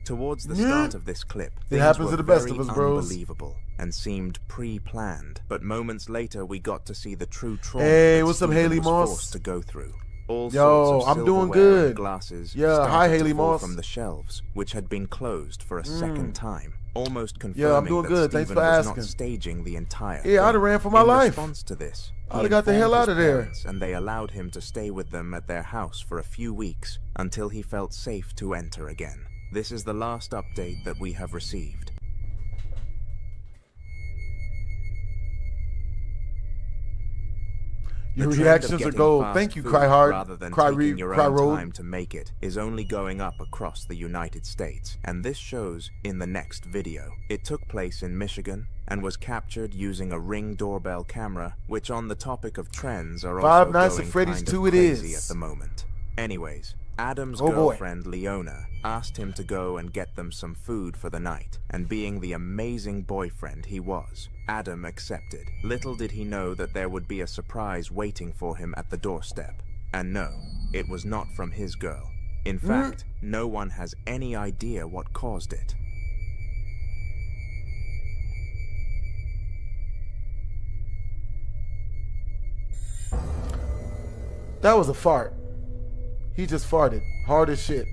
Towards the start of this clip, it happens to the best of us, bros. Unbelievable and seemed pre-planned, but moments later we got to see the true trauma. Hey, what's up, Haley was Moss? forced to go through. All Yo, sorts of I'm doing silverware good. and glasses Yeah, started hi, to Haley fall Moss. from the shelves, which had been closed for a second time, almost confirming Yeah, I'm doing that good. Thanks Stephen for was asking. not staging the entire Yeah, I'd have ran for my In life. response to this, I'd he have got the hell informed out of his there. parents, and they allowed him to stay with them at their house for a few weeks until he felt safe to enter again. This is the last update that we have received. Your The trend of reactions are getting gold. fast Thank you, food Cry Hard, rather than Cry taking Reed, your Cry own Road. time to make it is only going up across the United States, and this shows in the next video. It took place in Michigan and was captured using a Ring doorbell camera, which on the topic of trends are Five also Nights at going Freddy's kind of 2 it crazy is. at the moment. Anyways, Adam's Oh boy. girlfriend Leona asked him to go and get them some food for the night, and being the amazing boyfriend he was, Adam accepted. Little did he know that there would be a surprise waiting for him at the doorstep. And no, it was not from his girl. In fact, no one has any idea what caused it. That was a fart. He just farted. Hard as shit.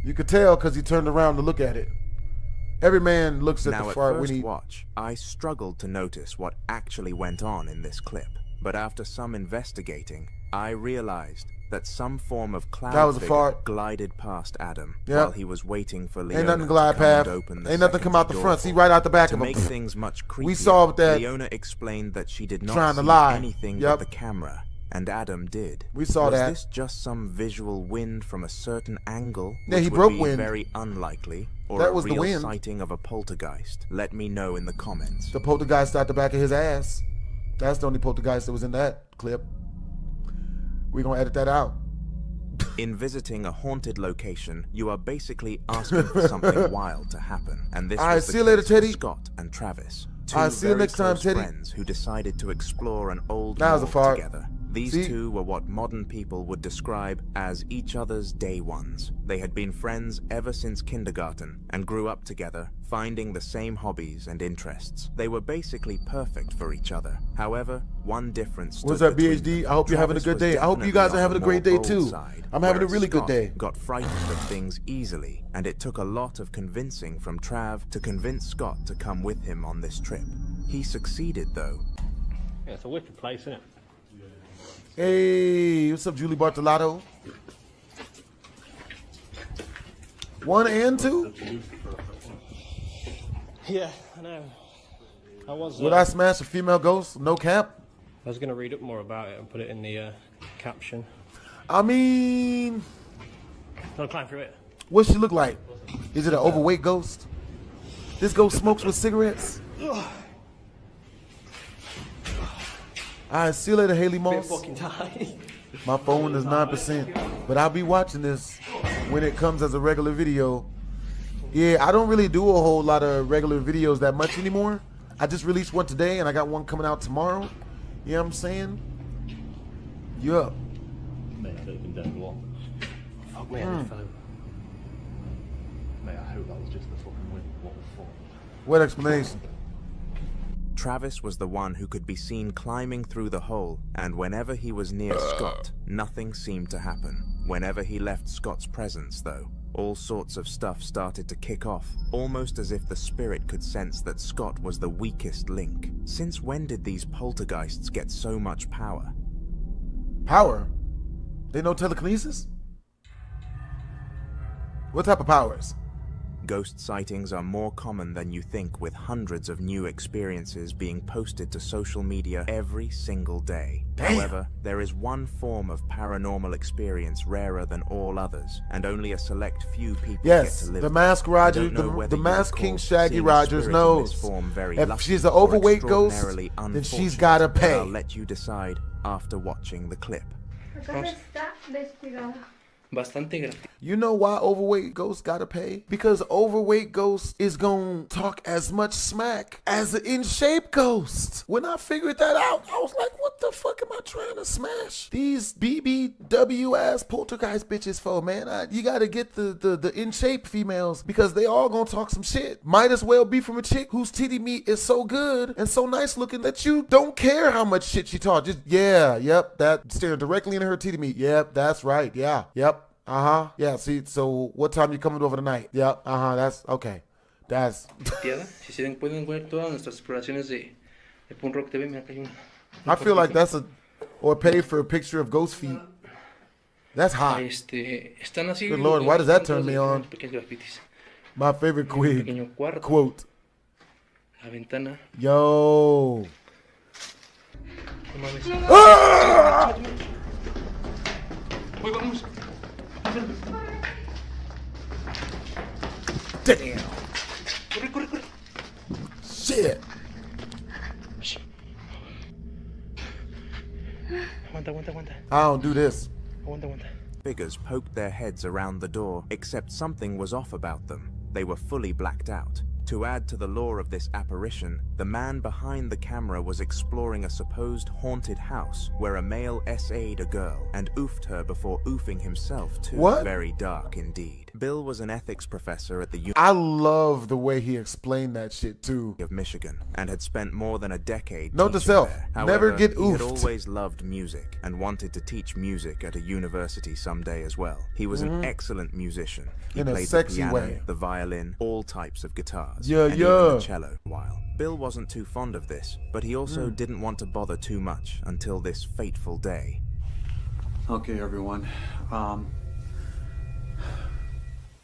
You could tell because he turned around to look at it. Every man looks at Now, the at fart first when he... watch, I struggled to notice what actually went on in this clip. But after some investigating, I realized that some form of cloud That was a figure fart. glided past Adam Yep. while he was waiting for Leona Ain't nothing to glide come and path. open the Ain't nothing come out the second front. door See for right out the back to of him. make things much creepier, We saw that. Leona explained that she did not Trying to see lie. anything Yep. but the camera, and Adam did. We saw was that. this just some visual wind from a certain angle? Yeah, which he would broke be wind. very unlikely, or That a was the real wind. sighting of a poltergeist? Let me know in the comments. The poltergeist out the back of his ass. That's the only poltergeist that was in that clip. We're going to edit that out. In visiting a haunted location, you are basically asking for something wild to happen, and this All right, was the see you later, case for Teddy. Scott and Travis, two All right, see you very next time, close Teddy. friends who decided to explore an old That was a mall fart. together. These See? two were what modern people would describe as each other's day ones. They had been friends ever since kindergarten and grew up together, finding the same hobbies and interests. They were basically perfect for each other. However, one difference stood What's up, between BHD? them. I hope you're having a Travis good was day. I hope you definitely guys are on having the a great more day bold too. side, I'm having a whereas really good Scott day. got frightened of things easily, and it took a lot of convincing from Trav to convince Scott to come with him on this trip. He succeeded, though. Yeah, it's a wicked place, isn't it? Hey, what's up, Julie Bartolato? 1 and 2? Yeah, I know. I was. Would I smash a female ghost? No cap? I was going to read up more about it and put it in the caption. I mean, Want to climb through it? what's she look like? Is it an overweight ghost? This ghost smokes with cigarettes? Alright, see you later, Haley Moss. Fucking tight. My phone is 9%, but I'll be watching this when it comes as a regular video. Yeah, I don't really do a whole lot of regular videos that much anymore. I just released one today, and I got one coming out tomorrow. You know what I'm saying? Yup. Mate, I don't even know what. Fuck me, I phone. Mate, I hope that was just the fucking wind. What the fuck? What explanation? Travis was the one who could be seen climbing through the hole, and whenever he was near Scott, nothing seemed to happen. Whenever he left Scott's presence, though, all sorts of stuff started to kick off, almost as if the spirit could sense that Scott was the weakest link. Since when did these poltergeists get so much power? Power? They know telekinesis? What type of powers? Ghost sightings are more common than you think, with hundreds of new experiences being posted to social media every single day. Damn. However, there is one form of paranormal experience rarer than all others, and only a select few people Yes, get to live the it. Masked I Roger, don't know whether the you Masked recall King Shaggy seeing a Rogers spirit in knows. this form very If lucky she's an or overweight ghost, extraordinarily then she's unfortunate, gotta but pay. I'll let you decide after watching the clip. You know why overweight ghosts gotta pay? Because overweight ghost is gonna talk as much smack as an in-shape ghost. When I figured that out, I was like, what the fuck am I trying to smash these BBW ass poltergeist bitches for, man? You gotta get the in-shape females, because they all gonna talk some shit. Might as well be from a chick whose titty meat is so good and so nice looking that you don't care how much shit she talk. Just, yeah, yep, that staring directly into her titty meat. Yep, that's right, yeah, yep. Yeah, see, so what time you coming over tonight? Yeah, that's okay. That's. Si se pueden ver todas nuestras exploraciones de Punk Rock TV, mira que hay I feel like that's or pay for a picture of ghost feet. That's hot. Están así. Good Lord, why does that turn me on? My favorite quote. La ventana. Yo. Ah! Hoy vamos. Damn. Corre. Shit. Aguanta. I don't do this. Aguanta. Figures poked their heads around the door, except something was off about them. They were fully blacked out. To add to the lore of this apparition, the man behind the camera was exploring a supposed haunted house where a male SA'd a girl and oofed her before oofing himself too. What? Very dark indeed. Bill was an ethics professor at the I love the way he explained that shit too. of Michigan and had spent more than a decade Note to teaching self, there. never However, get he had oofed. always loved music and wanted to teach music at a university someday as well. He was an excellent musician. He In a played sexy the piano, way. the violin, all types of guitars, Yeah, and yeah. even the cello. While Bill wasn't too fond of this, but he also didn't want to bother too much until this fateful day. Okay, everyone.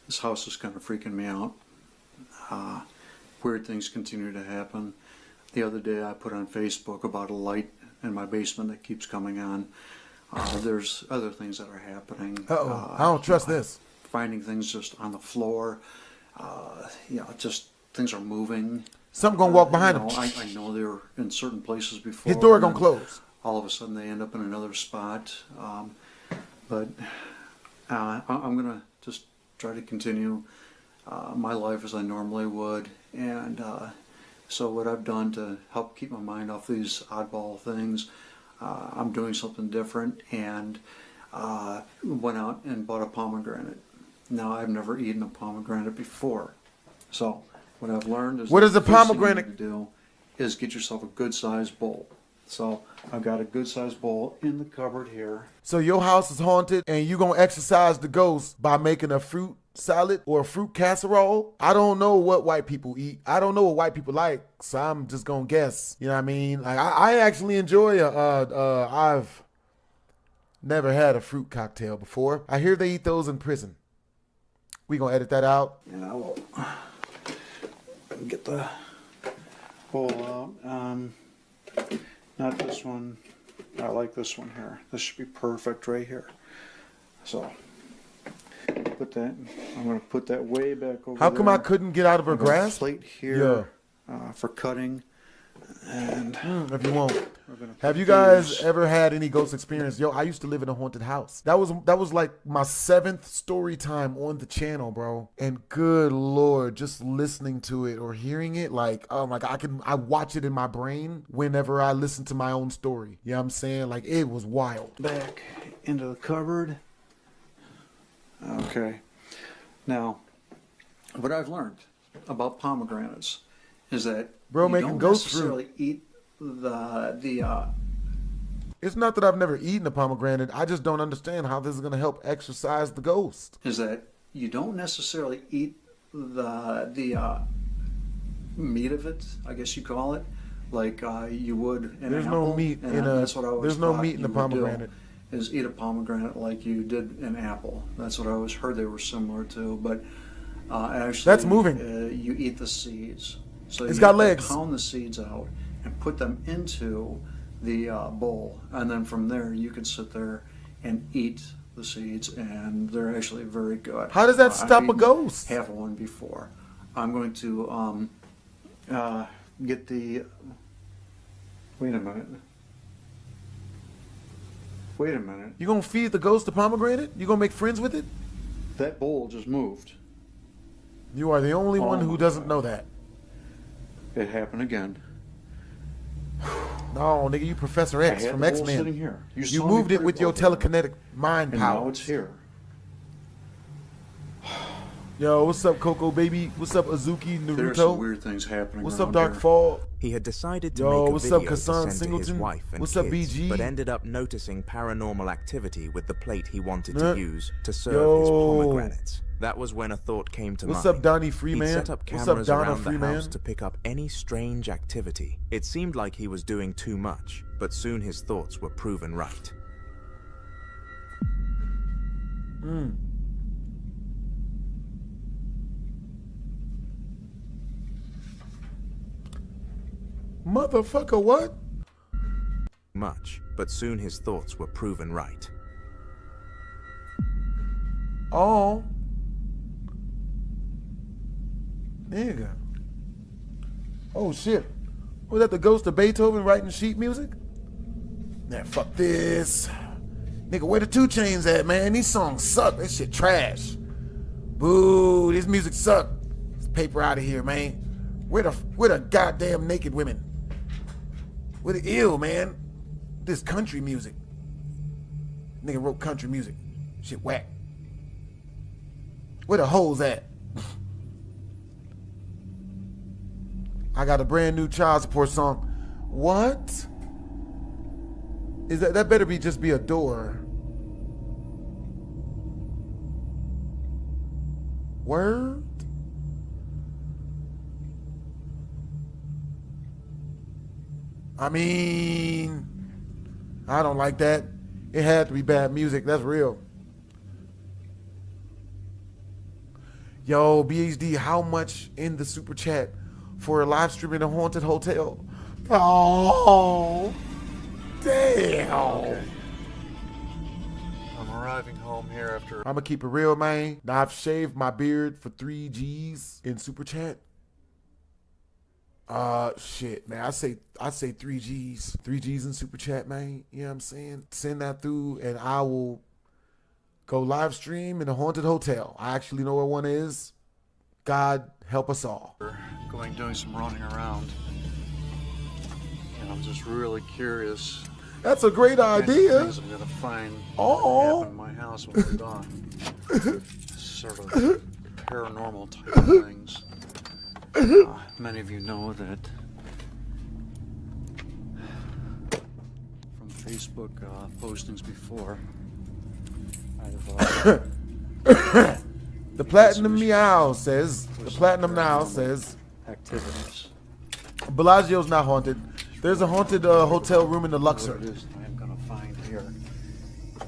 This house is kind of freaking me out. Weird things continue to happen. The other day I put on Facebook about a light in my basement that keeps coming on. There's other things that are happening. I don't trust this. Finding things just on the floor. Just things are moving. Something gonna walk behind him. I know they were in certain places before. His door and gonna then close. All of a sudden they end up in another spot. But I'm gonna just try to continue my life as I normally would. And so what I've done to help keep my mind off these oddball things, I'm doing something different, and went out and bought a pomegranate. Now, I've never eaten a pomegranate before. So what I've learned is What is a the first thing you pomegranate? need to do is get yourself a good sized bowl. So I've got a good sized bowl in the cupboard here. So your house is haunted and you gonna exorcise the ghost by making a fruit salad or a fruit casserole? I don't know what white people eat. I don't know what white people like, so I'm just gonna guess. You know what I mean? Like I actually enjoy I've never had a fruit cocktail before. I hear they eat those in prison. We gonna edit that out. Yeah, well, get the bowl out. Not this one. I like this one here. This should be perfect right here. So put that. I'm going to put that way back over. How come there. I couldn't get out of her I've got a grasp? plate here for cutting. And if you won't. we're gonna Have put you guys these- ever had any ghost experience? Yo, I used to live in a haunted house. That was like my 7th story time on the channel, bro. And good Lord, just listening to it or hearing it, like, oh my God, I watch it in my brain whenever I listen to my own story. You know what I'm saying? Like, it was wild. back into the cupboard. Okay. Now, what I've learned about pomegranates is that Bro, you making don't ghost fruit. necessarily eat the It's not that I've never eaten a pomegranate. I just don't understand how this is going to help exorcise the ghost. is that you don't necessarily eat the meat of it, I guess you call it, like you would in There's an no apple. meat And in a. that's what I always There's no thought meat in you a would do, pomegranate. is eat a pomegranate like you did an apple. That's what I always heard they were similar to, but actually That's moving. You eat the seeds. So It's you got have to legs. pound the seeds out and put them into the bowl, and then from there you can sit there and eat the seeds, and they're actually very good. How does that I've stop a eaten ghost? Half of one before. I'm going to get the. Wait a minute. Wait a minute. You gonna feed the ghost a pomegranate? You gonna make friends with it? That bowl just moved. You are the only one Oh who my doesn't know that. It happened again. No, nigga, you Professor I X had from the bowl X-Men. sitting here. You You saw me moved put it with your over there, telekinetic mind and power. now it's here. Yo, what's up, Coco baby? What's up, Azuki There's some Naruto? weird things happening. What's around up, Dark here. Fall? He had decided to Yo, make a what's video up, Kassan to send to his Singleton? wife and What's kids, up, BG? but ended up noticing paranormal activity with the plate he wanted Huh? to use to serve Yo. his pomegranates. That was when a thought came to What's mind. up, Donnie He Freeman? set up What's cameras up, Donna around the Freeman? house to pick up any strange activity. It seemed like he was doing too much, but soon his thoughts were proven right. Motherfucker, what? Much, but soon his thoughts were proven right. Oh. Nigga. Oh, shit. Was that the ghost of Beethoven writing sheet music? Nah, fuck this. Nigga, where the 2 Chainz at, man? These songs suck. That shit trash. Boo, this music suck. This paper out of here, man. Where the goddamn naked women? Where the ill, man? This country music. Nigga wrote country music. Shit whack. Where the hoes at? I got a brand new child support song. What? Is that better be just be a door? Word? I mean, I don't like that. It had to be bad music. That's real. Yo, BHD, how much in the super chat for a live stream in a haunted hotel? Oh, damn. Okay. I'm arriving home here after. I'ma keep it real, man. Now I've shaved my beard for 3 G's in super chat. Shit, man. I say 3 G's. 3 G's in super chat, man. You know what I'm saying? Send that through and I will go live stream in a haunted hotel. I actually know where one is. God help us all. Doing some running around. And I'm just really curious. That's a great idea. Things I'm gonna find Oh. happen in my house when we're done. Sort of paranormal type of things. Many of you know that from Facebook postings before. I've The Platinum Meow says, the Platinum Now says, activities. Bellagio's not haunted. There's a haunted hotel room in the Luxor. What it is I'm gonna find here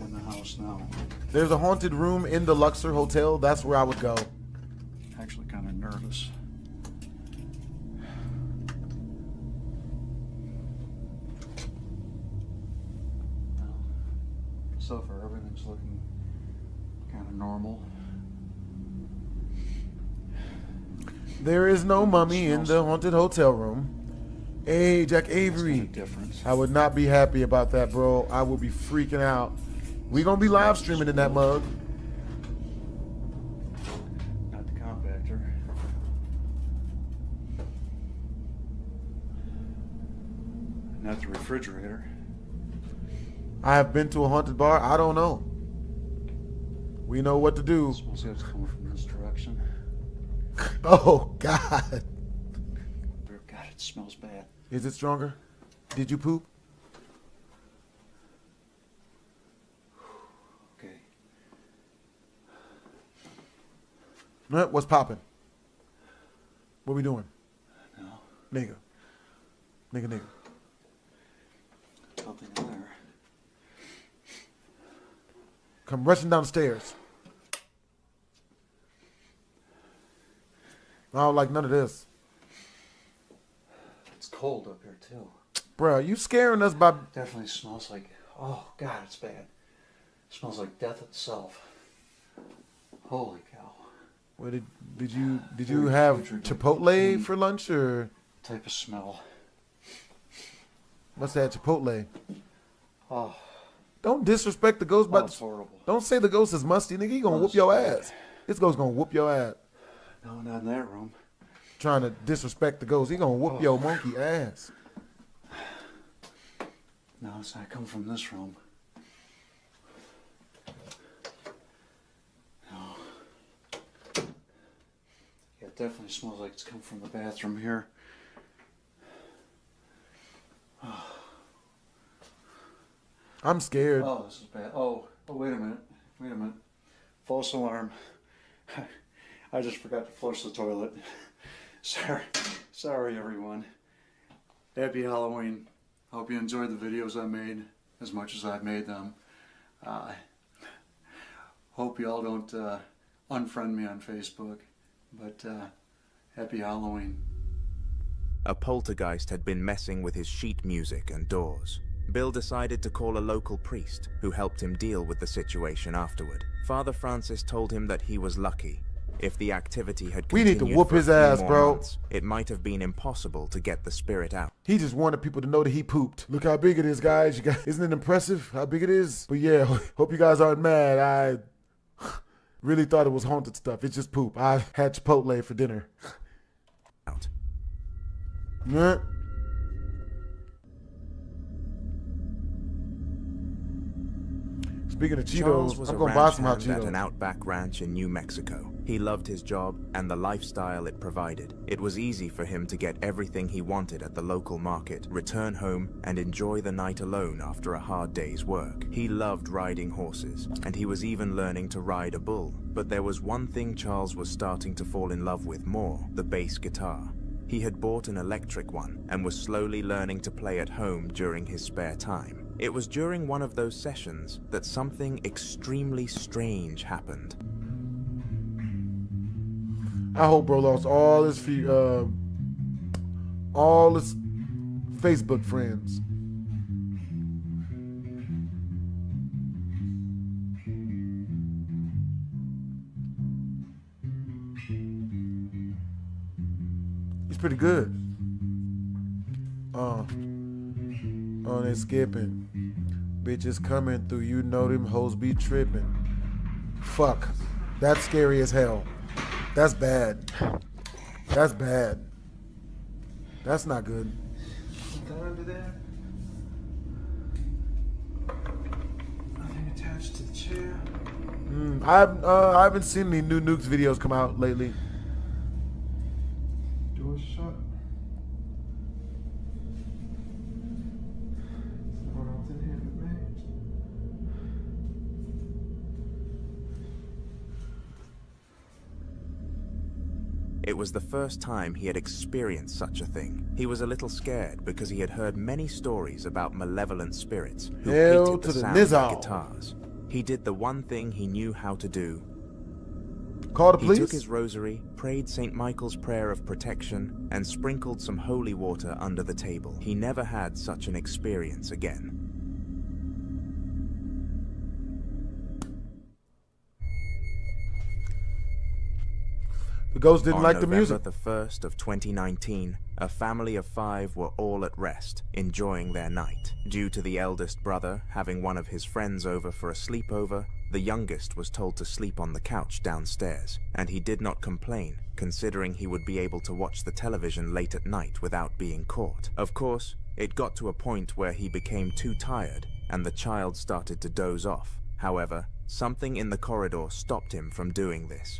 in the house now. There's a haunted room in the Luxor Hotel. That's where I would go. Actually kind of nervous. So far, everything's looking kind of normal. There is no mummy in the haunted hotel room. Hey, Jack Avery. I would not be happy about that, bro. I will be freaking out. We gonna be live streaming in that mug. Not the compactor. Not the refrigerator. I have been to a haunted bar. I don't know. We know what to do. Suppose it's coming from this direction. Oh, God. Very it smells bad. Is it stronger? Did you poop? Okay. What's popping? What we doing? No. Nigga. Nigga. Nothing in there. Come rushing down the stairs. I don't like none of this. It's cold up here too. Bruh, you scaring us by... Definitely smells like, oh God, it's bad. It smells like death itself. Holy cow. What did you have Chipotle for lunch or... Type of smell. What's that, Chipotle? Oh. Don't disrespect the ghost. Oh, it's horrible. Don't say the ghost is musty, nigga. He gonna whoop your ass. This ghost gonna whoop your ass. No, not in that room. Trying to disrespect the ghost. He gonna whoop your monkey ass. No, it's not coming from this room. No. Yeah, it definitely smells like it's come from the bathroom here. I'm scared. Oh, this is bad. Oh, wait a minute. False alarm. I just forgot to flush the toilet. Sorry everyone. Happy Halloween. Hope you enjoyed the videos I made as much as I've made them. Hope you all don't unfriend me on Facebook, but happy Halloween. A poltergeist had been messing with his sheet music and doors. Bill decided to call a local priest, who helped him deal with the situation afterward. Father Francis told him that he was lucky. If the activity had We need to continued whoop for a his few ass, more bro. months, it might have been impossible to get the spirit out. He just wanted people to know that he pooped. Look how big it is, guys. Isn't it impressive how big it is? But yeah, hope you guys aren't mad. I really thought it was haunted stuff. It's just poop. I had Chipotle for dinner. Out. Yeah. Speaking of Charles Cheetos, was I'm a gonna buy ranch some hot hand at Cheetos. an outback ranch in New Mexico. He loved his job and the lifestyle it provided. It was easy for him to get everything he wanted at the local market, return home, and enjoy the night alone after a hard day's work. He loved riding horses, and he was even learning to ride a bull. But there was one thing Charles was starting to fall in love with more: the bass guitar. He had bought an electric one and was slowly learning to play at home during his spare time. It was during one of those sessions that something extremely strange happened. I hope bro lost all his Facebook friends. He's pretty good. Oh, they skipping. Bitches coming through, you know them hoes be tripping. Fuck. That's scary as hell. That's bad. That's bad. That's not good. Got under there? Nothing attached to the chair. I haven't seen any new Nukes videos come out lately. Door shut. Someone else in here with me? It was the first time he had experienced such a thing. He was a little scared because he had heard many stories about malevolent spirits who Hail hated to the the sound of Nizam. guitars. He did the one thing he knew how to do. Call the He police? took his rosary, prayed St. Michael's prayer of protection, and sprinkled some holy water under the table. He never had such an experience again. The ghost didn't On like the November music. the 1st of 2019, a family of 5 were all at rest, enjoying their night. Due to the eldest brother having one of his friends over for a sleepover, the youngest was told to sleep on the couch downstairs, and he did not complain, considering he would be able to watch the television late at night without being caught. Of course, it got to a point where he became too tired, and the child started to doze off. However, something in the corridor stopped him from doing this.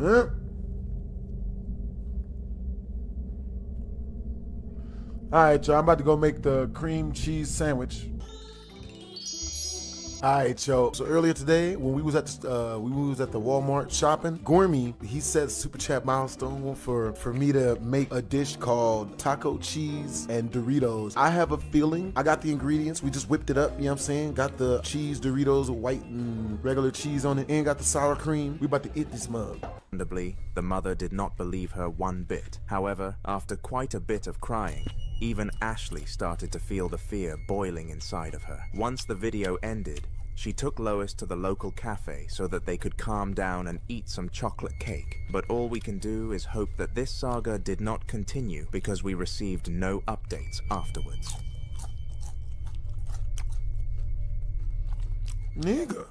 Huh? Alright, y'all, I'm about to go make the cream cheese sandwich. Alright, yo. So earlier today, when we was at the Walmart shopping, Gormy, he set a super chat milestone for me to make a dish called taco cheese and Doritos. I have a feeling I got the ingredients. We just whipped it up, you know what I'm saying? Got the cheese Doritos with white and regular cheese on it, and got the sour cream. We about to eat this mug. Understandably, the mother did not believe her one bit. However, after quite a bit of crying, even Ashley started to feel the fear boiling inside of her. Once the video ended, she took Lois to the local cafe so that they could calm down and eat some chocolate cake. But all we can do is hope that this saga did not continue because we received no updates afterwards. Nigga.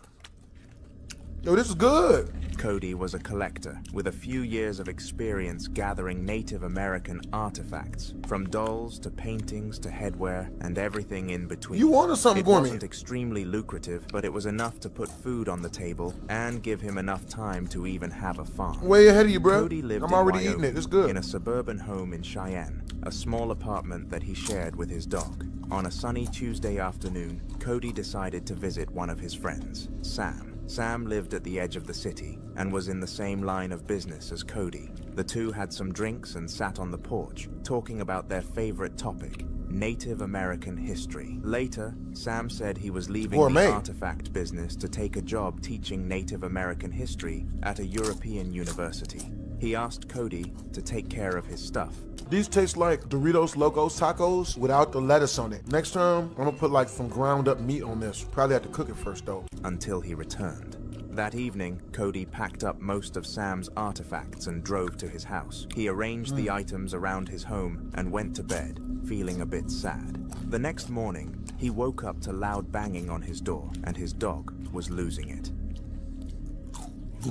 Yo, this is good. Cody was a collector with a few years of experience gathering Native American artifacts, from dolls to paintings to headwear and everything in between. You wanted something, It Gormy. wasn't extremely lucrative, but it was enough to put food on the table and give him enough time to even have a farm. Way ahead of you, bro. Cody lived I'm already in eating Wyoming, it. It's good. in a suburban home in Cheyenne, a small apartment that he shared with his dog. On a sunny Tuesday afternoon, Cody decided to visit one of his friends, Sam. Sam lived at the edge of the city and was in the same line of business as Cody. The two had some drinks and sat on the porch, talking about their favorite topic, Native American history. Later, Sam said he was leaving the artifact business to take a job teaching Native American history at a European university. He asked Cody to take care of his stuff. These taste like Doritos Locos Tacos without the lettuce on it. Next time, I'm gonna put like some ground up meat on this. Probably have to cook it first though. Until he returned. That evening, Cody packed up most of Sam's artifacts and drove to his house. He arranged the items around his home and went to bed, feeling a bit sad. The next morning, he woke up to loud banging on his door, and his dog was losing it.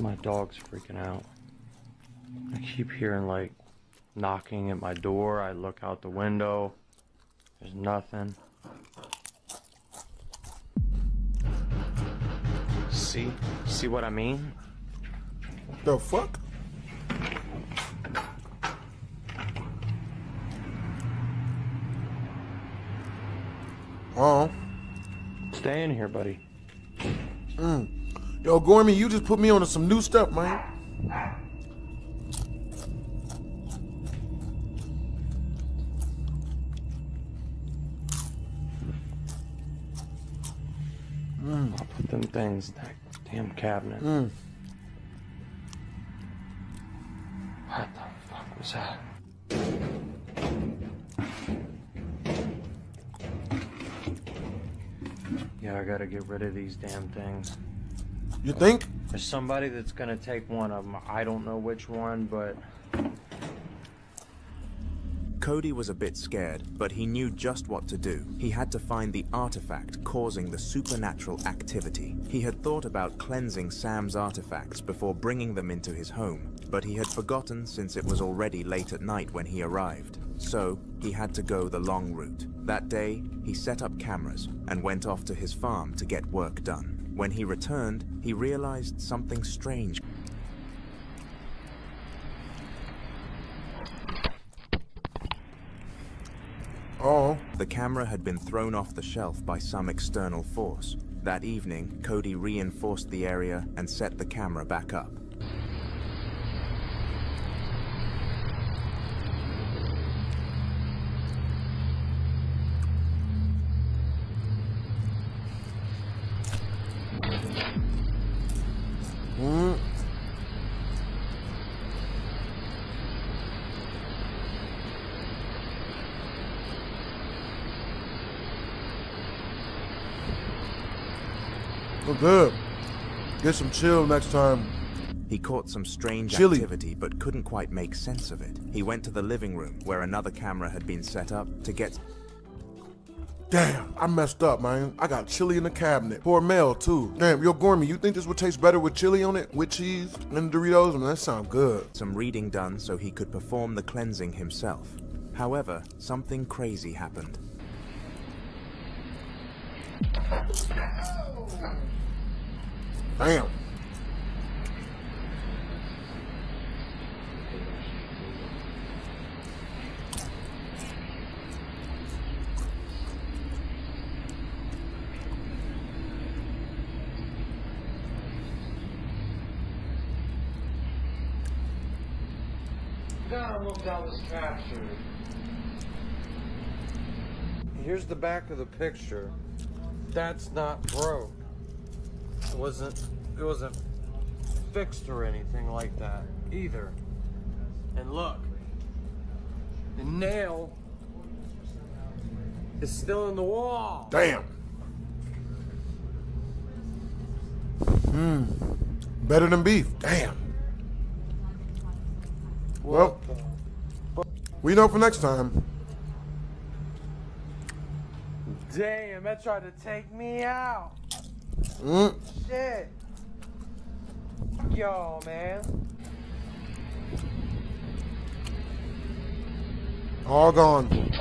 My dog's freaking out. I keep hearing like knocking at my door. I look out the window. There's nothing. See what I mean? The fuck? Oh. Stay in here, buddy. Yo, Gormy, you just put me on to some new stuff, man. I'll put them things in that damn cabinet. What the fuck was that? Yeah, I gotta get rid of these damn things. You think? There's somebody that's gonna take one of them. I don't know which one, but... Cody was a bit scared, but he knew just what to do. He had to find the artifact causing the supernatural activity. He had thought about cleansing Sam's artifacts before bringing them into his home, but he had forgotten since it was already late at night when he arrived. So, he had to go the long route. That day, he set up cameras and went off to his farm to get work done. When he returned, he realized something strange. Oh. The camera had been thrown off the shelf by some external force. That evening, Cody reinforced the area and set the camera back up. We're good. Get some chill next time. He caught some strange Chilly. activity but couldn't quite make sense of it. He went to the living room where another camera had been set up to get... Damn, I messed up, man. I got chili in the cabinet. Poor Mel, too. Damn, yo, Gormy, you think this would taste better with chili on it? With cheese and Doritos? I mean, that sounds good. some reading done so he could perform the cleansing himself. However, something crazy happened. Damn. God, look, that was captured. Here's the back of the picture. That's not broke. It wasn't fixed or anything like that either. And look, the nail is still in the wall. Damn. Better than beef. Damn. Well, we know for next time. Damn, that tried to take me out. Shit. Yo, man. All gone.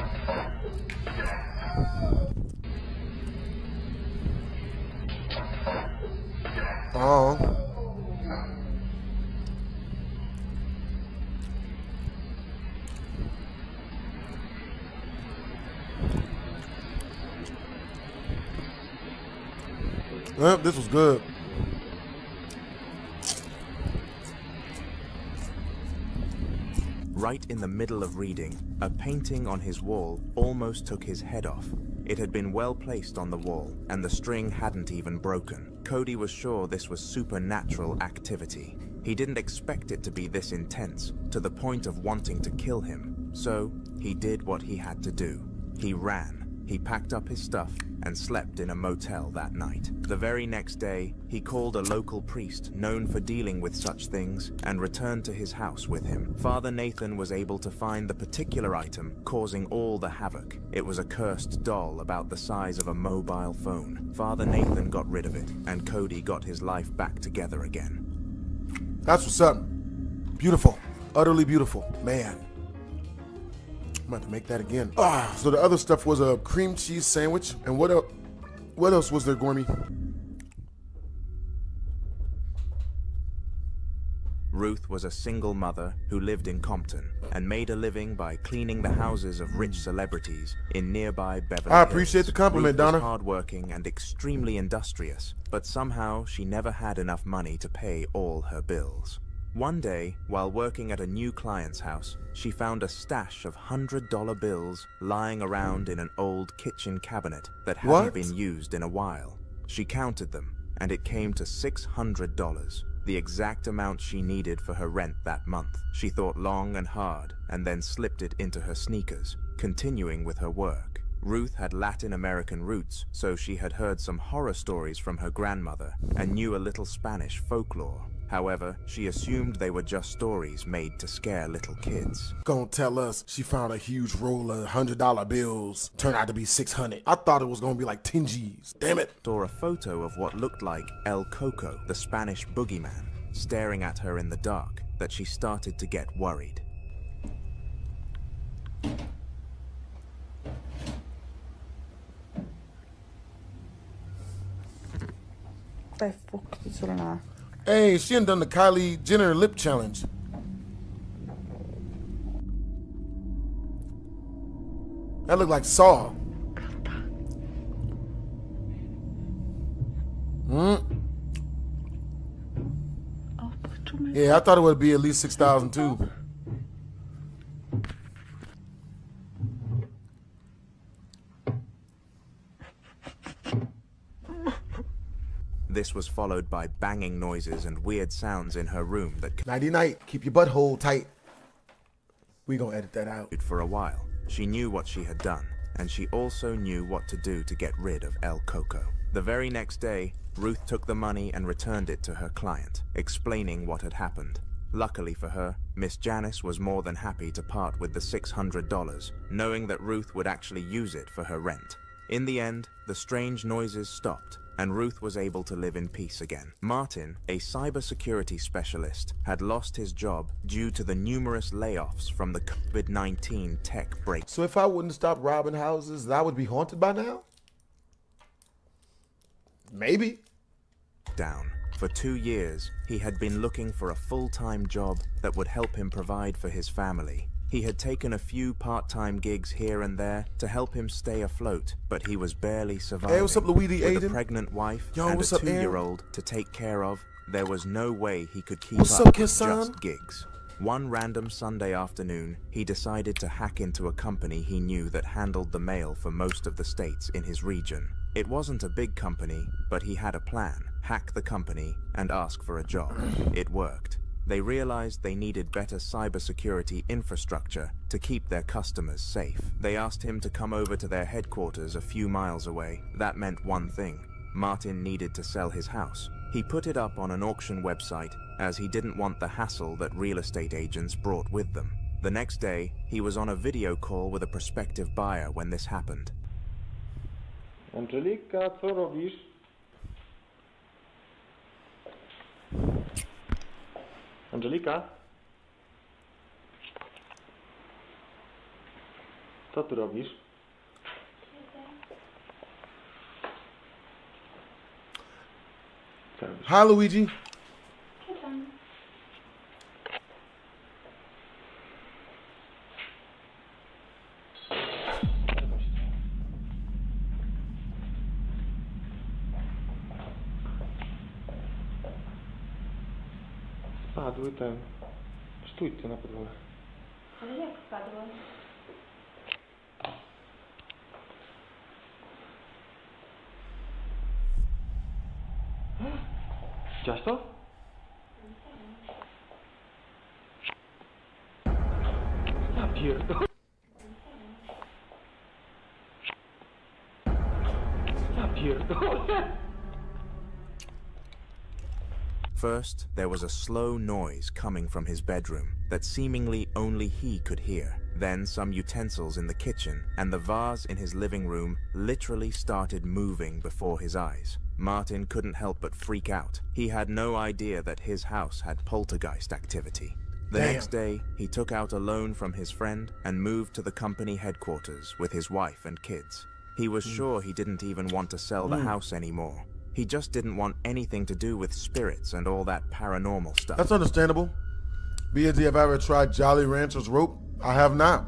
Oh. Well, this was good. Right in the middle of reading, a painting on his wall almost took his head off. It had been well placed on the wall, and the string hadn't even broken. Cody was sure this was supernatural activity. He didn't expect it to be this intense, to the point of wanting to kill him. So, he did what he had to do. He ran. He packed up his stuff and slept in a motel that night. The very next day, he called a local priest known for dealing with such things and returned to his house with him. Father Nathan was able to find the particular item causing all the havoc. It was a cursed doll about the size of a mobile phone. Father Nathan got rid of it, and Cody got his life back together again. That's what's up. Beautiful. Utterly beautiful. Man. I'm about to make that again. So the other stuff was a cream cheese sandwich. And what else was there, Gormy? Ruth was a single mother who lived in Compton and made a living by cleaning the houses of rich celebrities in nearby Beverly I Hills. appreciate the compliment, Ruth was Donna. hardworking and extremely industrious, but somehow she never had enough money to pay all her bills. One day, while working at a new client's house, she found a stash of $100 bills lying around in an old kitchen cabinet that hadn't been used in a while. She counted them, and it came to $600, the exact amount she needed for her rent that month. She thought long and hard, and then slipped it into her sneakers, continuing with her work. Ruth had Latin American roots, so she had heard some horror stories from her grandmother and knew a little Spanish folklore. However, she assumed they were just stories made to scare little kids. Gonna tell us she found a huge roll of $100 bills. Turned out to be 600. I thought it was gonna be like 10 G's. Damn it. Saw a photo of what looked like El Coco, the Spanish boogeyman, staring at her in the dark, that she started to get worried. Hey, she done the Kylie Jenner lip challenge. That looked like Saw. Yeah, I thought it would be at least 6,000 too. This was followed by banging noises and weird sounds in her room that Nighty-night. Keep your butthole tight. We gonna edit that out. For a while. She knew what she had done, and she also knew what to do to get rid of El Coco. The very next day, Ruth took the money and returned it to her client, explaining what had happened. Luckily for her, Miss Janice was more than happy to part with the $600, knowing that Ruth would actually use it for her rent. In the end, the strange noises stopped, and Ruth was able to live in peace again. Martin, a cybersecurity specialist, had lost his job due to the numerous layoffs from the COVID-19 tech break. So if I wouldn't stop robbing houses, I would be haunted by now? Maybe. Down. For 2 years, he had been looking for a full-time job that would help him provide for his family. He had taken a few part-time gigs here and there to help him stay afloat, but he was barely surviving. Hey, what's up, Luigi With Aiden? a pregnant wife Yo, and what's a up, Aaron? 2-year-old to take care of, there was no way he could keep What's up up, with Kissan? just gigs. One random Sunday afternoon, he decided to hack into a company he knew that handled the mail for most of the states in his region. It wasn't a big company, but he had a plan: hack the company and ask for a job. It worked. They realized they needed better cybersecurity infrastructure to keep their customers safe. They asked him to come over to their headquarters a few miles away. That meant one thing: Martin needed to sell his house. He put it up on an auction website, as he didn't want the hassle that real estate agents brought with them. The next day, he was on a video call with a prospective buyer when this happened. Angelika, co robisz? Angelika? Co tu robisz? Hi, Luigi. Spadły ten. Stój ty na podłogę. Ale jak spadło? Widziałaś to? Ja pierdolę. Ja pierdolę. First, there was a slow noise coming from his bedroom that seemingly only he could hear. Then some utensils in the kitchen and the vase in his living room literally started moving before his eyes. Martin couldn't help but freak out. He had no idea that his house had poltergeist activity. The next day, he took out a loan from his friend and moved to the company headquarters with his wife and kids. He was sure he didn't even want to sell the house anymore. He just didn't want anything to do with spirits and all that paranormal stuff. That's understandable. B&D, have I ever tried Jolly Rancher's rope? I have not.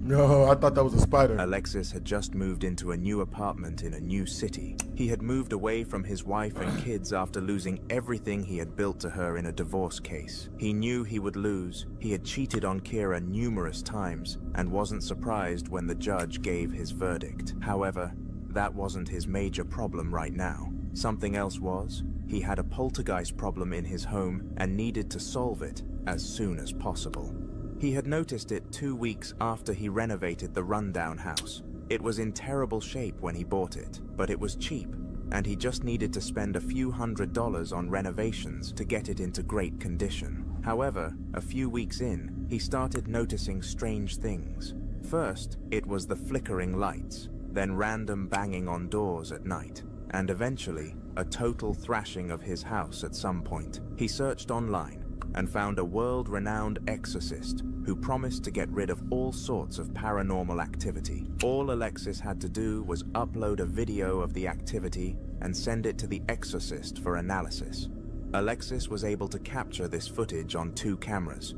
No, I thought that was a spider. Alexis had just moved into a new apartment in a new city. He had moved away from his wife and kids after losing everything he had built to her in a divorce case. He knew he would lose. He had cheated on Kira numerous times and wasn't surprised when the judge gave his verdict. However, that wasn't his major problem right now. Something else was. He had a poltergeist problem in his home and needed to solve it as soon as possible. He had noticed it 2 weeks after he renovated the rundown house. It was in terrible shape when he bought it, but it was cheap, and he just needed to spend a few $100s on renovations to get it into great condition. However, a few weeks in, he started noticing strange things. First, it was the flickering lights, then random banging on doors at night, and eventually, a total thrashing of his house at some point. He searched online and found a world-renowned exorcist who promised to get rid of all sorts of paranormal activity. All Alexis had to do was upload a video of the activity and send it to the exorcist for analysis. Alexis was able to capture this footage on 2 cameras.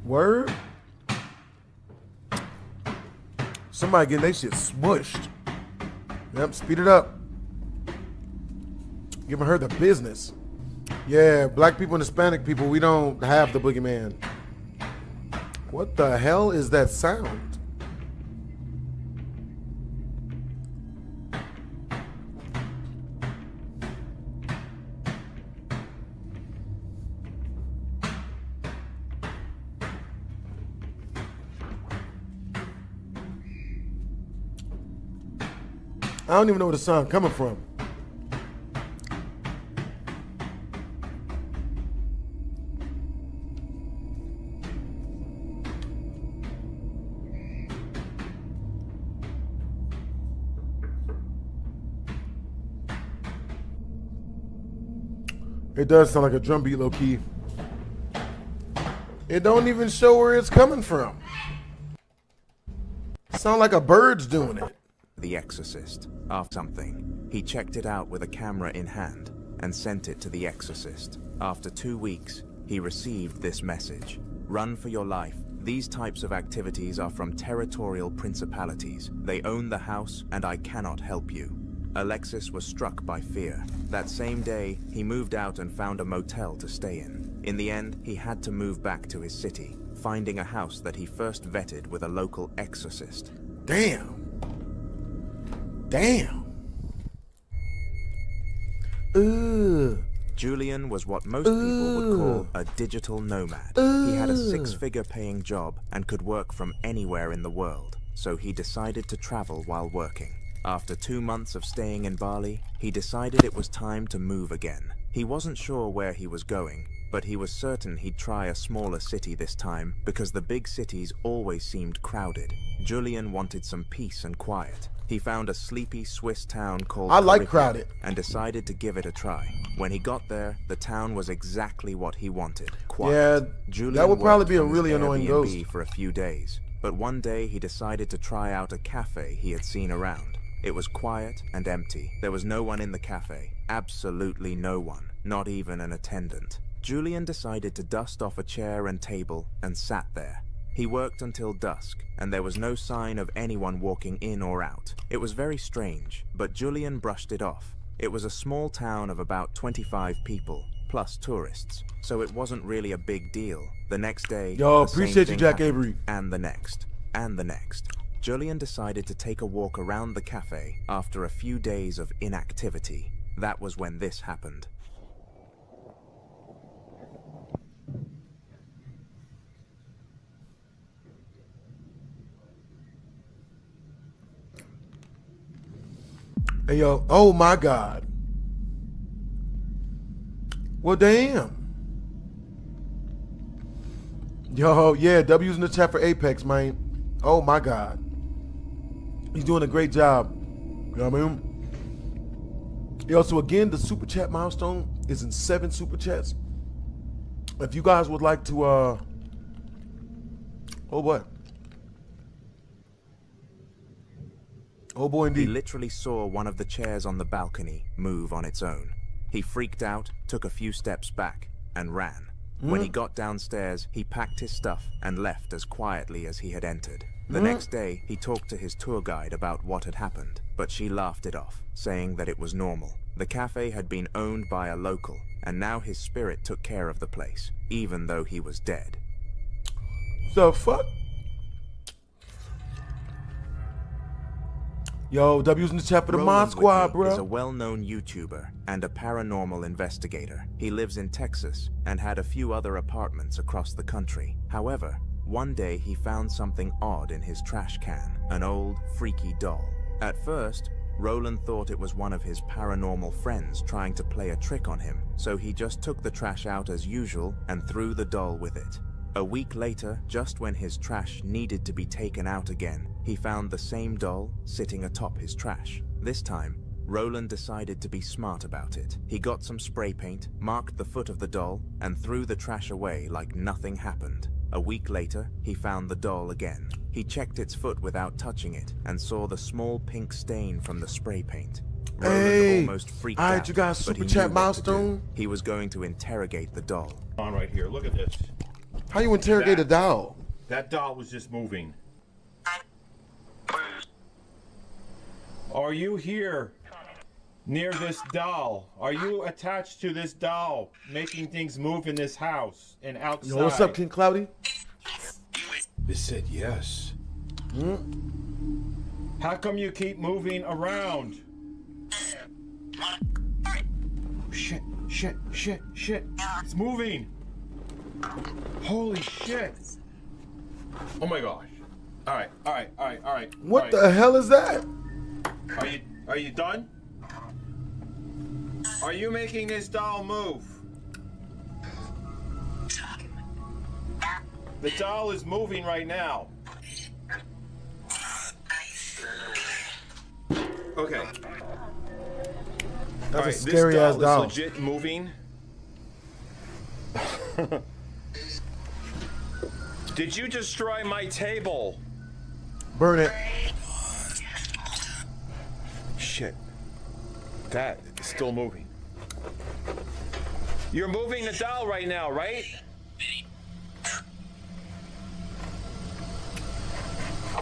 Word? Somebody getting their shit smushed. Yep, speed it up. Giving her the business. Yeah, black people and Hispanic people, we don't have the boogeyman. What the hell is that sound? I don't even know where the sound coming from. It does sound like a drum beat, low key. It don't even show where it's coming from. Sound like a bird's doing it. The Exorcist. After something, he checked it out with a camera in hand and sent it to the Exorcist. After 2 weeks, he received this message. Run for your life. These types of activities are from territorial principalities. They own the house, and I cannot help you. Alexis was struck by fear. That same day, he moved out and found a motel to stay in. In the end, he had to move back to his city, finding a house that he first vetted with a local exorcist. Damn. Damn. Ugh. Julian was what most people would call a digital nomad. He had a 6-figure paying job and could work from anywhere in the world, so he decided to travel while working. After 2 months of staying in Bali, he decided it was time to move again. He wasn't sure where he was going, but he was certain he'd try a smaller city this time because the big cities always seemed crowded. Julian wanted some peace and quiet. He found a sleepy Swiss town called crowded and decided to give it a try. When he got there, the town was exactly what he wanted. Quiet. Yeah, Julian that would probably be a worked really from his annoying Airbnb ghost. for a few days, but one day he decided to try out a cafe he had seen around. It was quiet and empty. There was no one in the cafe. Absolutely no one. Not even an attendant. Julian decided to dust off a chair and table and sat there. He worked until dusk, and there was no sign of anyone walking in or out. It was very strange, but Julian brushed it off. It was a small town of about 25 people, plus tourists, so it wasn't really a big deal. The next day, yo, the same appreciate you, thing Jack happened, Avery. and the next, and the next. Julian decided to take a walk around the cafe after a few days of inactivity. That was when this happened. Hey, yo, oh my God. Well, damn. Yo, yeah, W's in the chat for Apex, man. Oh my God. He's doing a great job. You know what I mean? Yo, so again, the super chat milestone is in 7 super chats. If you guys would like to, oh, what? Oh boy, indeed. He literally saw one of the chairs on the balcony move on its own. He freaked out, took a few steps back, and ran. When he got downstairs, he packed his stuff and left as quietly as he had entered. The next day, he talked to his tour guide about what had happened, but she laughed it off, saying that it was normal. The cafe had been owned by a local, and now his spirit took care of the place, even though he was dead. The fuck? Yo, W's in the chat for the Mod Squad, bro. Is a well-known YouTuber and a paranormal investigator. He lives in Texas and had a few other apartments across the country. However, one day he found something odd in his trash can, an old, freaky doll. At first, Roland thought it was one of his paranormal friends trying to play a trick on him, so he just took the trash out as usual and threw the doll with it. A week later, just when his trash needed to be taken out again, he found the same doll sitting atop his trash. This time, Roland decided to be smart about it. He got some spray paint, marked the foot of the doll, and threw the trash away like nothing happened. A week later, he found the doll again. He checked its foot without touching it and saw the small pink stain from the spray paint. Roland almost freaked out, you guys, but he super chat knew what to do. milestone. He was going to interrogate the doll. On right here, look at this. How you interrogate a doll? That doll was just moving. Are you here near this doll? Are you attached to this doll, making things move in this house and outside? Yo, what's up, King Cloudy? They said yes. How come you keep moving around? Shit, shit, shit, shit. It's moving. Holy shit. Oh my gosh. All right. What the hell is that? Are you done? Are you making this doll move? The doll is moving right now. Okay. That's a scary ass doll. Is legit moving. Did you destroy my table? Burn it. Shit. That is still moving. You're moving the doll right now, right?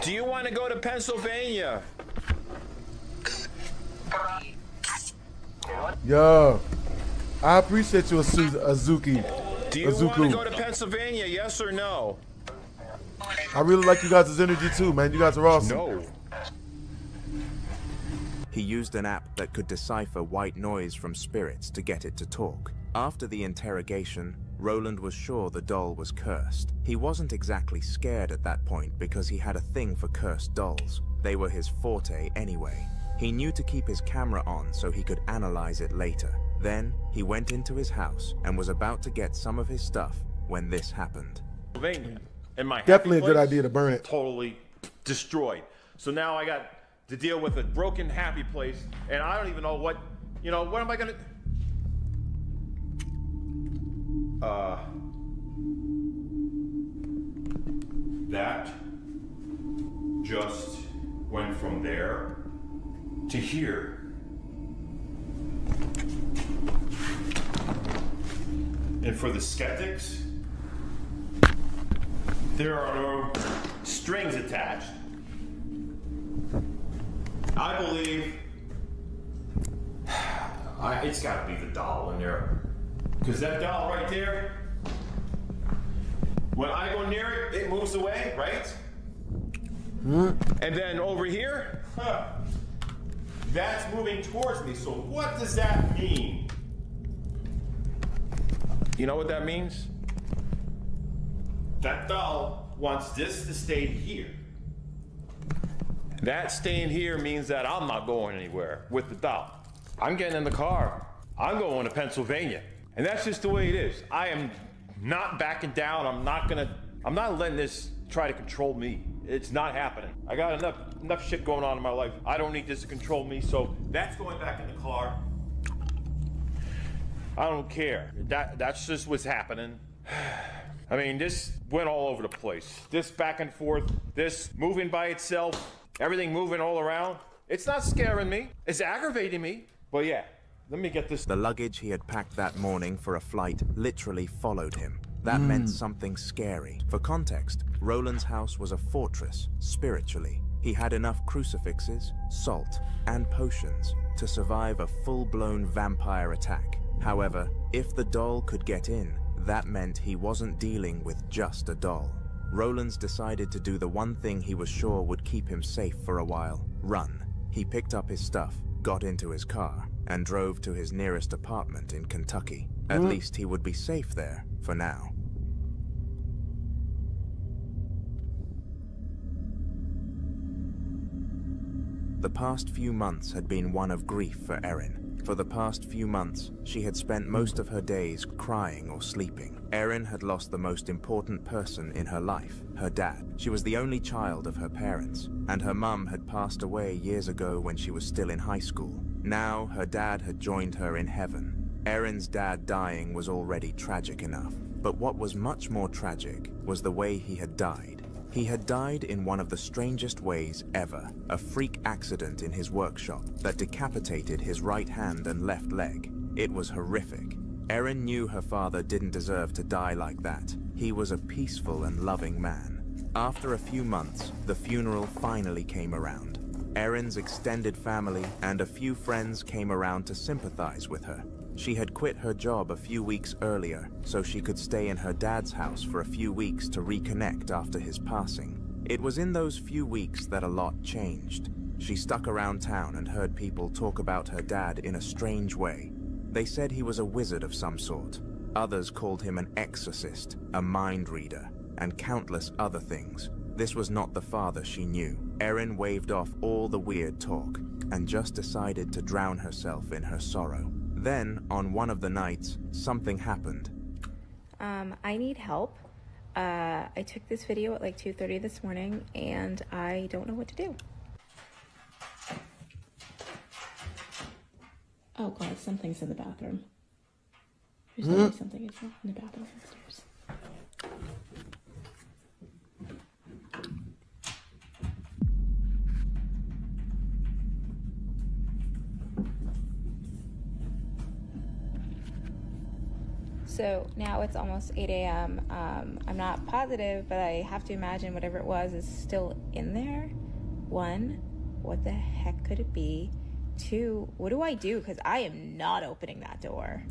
Do you want to go to Pennsylvania? Yo, I appreciate you, Azuki. Do you want to go to Pennsylvania, yes or no? I really like you guys' energy too, man. You guys are awesome. No. He used an app that could decipher white noise from spirits to get it to talk. After the interrogation, Roland was sure the doll was cursed. He wasn't exactly scared at that point because he had a thing for cursed dolls. They were his forte anyway. He knew to keep his camera on so he could analyze it later. Then, he went into his house and was about to get some of his stuff when this happened. And my Definitely a happy good place, idea to burn it. Totally destroyed. So now I got to deal with a broken happy place, and I don't even know what, what am I gonna... That just went from there to here. And for the skeptics, there are no strings attached. I believe it's got to be the doll in there. Because that doll right there, when I go near it, it moves away, right? And then over here, that's moving towards me. So what does that mean? You know what that means? That doll wants this to stay here. That staying here means that I'm not going anywhere with the doll. I'm getting in the car. I'm going to Pennsylvania. And that's just the way it is. I am not backing down. I'm not letting this try to control me. It's not happening. I got enough shit going on in my life. I don't need this to control me, so that's going back in the car. I don't care. That's just what's happening. I mean, this went all over the place. This back and forth, this moving by itself, everything moving all around. It's not scaring me. It's aggravating me. But yeah, let me get this. The luggage he had packed that morning for a flight literally followed him. That meant something scary. For context, Roland's house was a fortress, spiritually. He had enough crucifixes, salt, and potions to survive a full-blown vampire attack. However, if the doll could get in, that meant he wasn't dealing with just a doll. Roland's decided to do the one thing he was sure would keep him safe for a while: run. He picked up his stuff, got into his car, and drove to his nearest apartment in Kentucky. At least he would be safe there, for now. The past few months had been one of grief for Erin. For the past few months, she had spent most of her days crying or sleeping. Erin had lost the most important person in her life, her dad. She was the only child of her parents, and her mum had passed away years ago when she was still in high school. Now, her dad had joined her in heaven. Erin's dad dying was already tragic enough, but what was much more tragic was the way he had died. He had died in one of the strangest ways ever, a freak accident in his workshop that decapitated his right hand and left leg. It was horrific. Erin knew her father didn't deserve to die like that. He was a peaceful and loving man. After a few months, the funeral finally came around. Erin's extended family and a few friends came around to sympathize with her. She had quit her job a few weeks earlier, so she could stay in her dad's house for a few weeks to reconnect after his passing. It was in those few weeks that a lot changed. She stuck around town and heard people talk about her dad in a strange way. They said he was a wizard of some sort. Others called him an exorcist, a mind reader, and countless other things. This was not the father she knew. Erin waved off all the weird talk and just decided to drown herself in her sorrow. Then, on one of the nights, something happened. I need help. I took this video at like 2:30 this morning, and I don't know what to do. Oh God, something's in the bathroom. There's always something in the bathroom upstairs. So now it's almost 8 a.m. I'm not positive, but I have to imagine whatever it was is still in there. 1, what the heck could it be? 2, what do I do? Because I am not opening that door.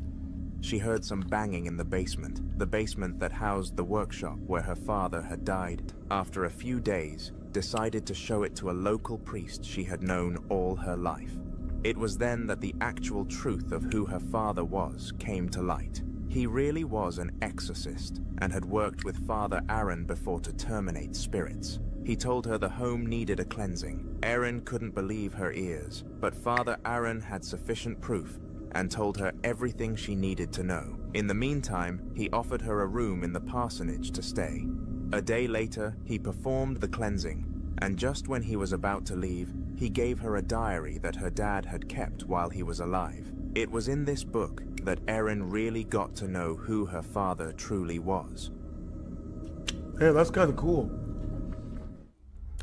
She heard some banging in the basement that housed the workshop where her father had died. After a few days, decided to show it to a local priest she had known all her life. It was then that the actual truth of who her father was came to light. He really was an exorcist and had worked with Father Aaron before to terminate spirits. He told her the home needed a cleansing. Erin couldn't believe her ears, but Father Aaron had sufficient proof and told her everything she needed to know. In the meantime, he offered her a room in the parsonage to stay. A day later, he performed the cleansing, and just when he was about to leave, he gave her a diary that her dad had kept while he was alive. It was in this book that Erin really got to know who her father truly was. Yeah, that's kind of cool.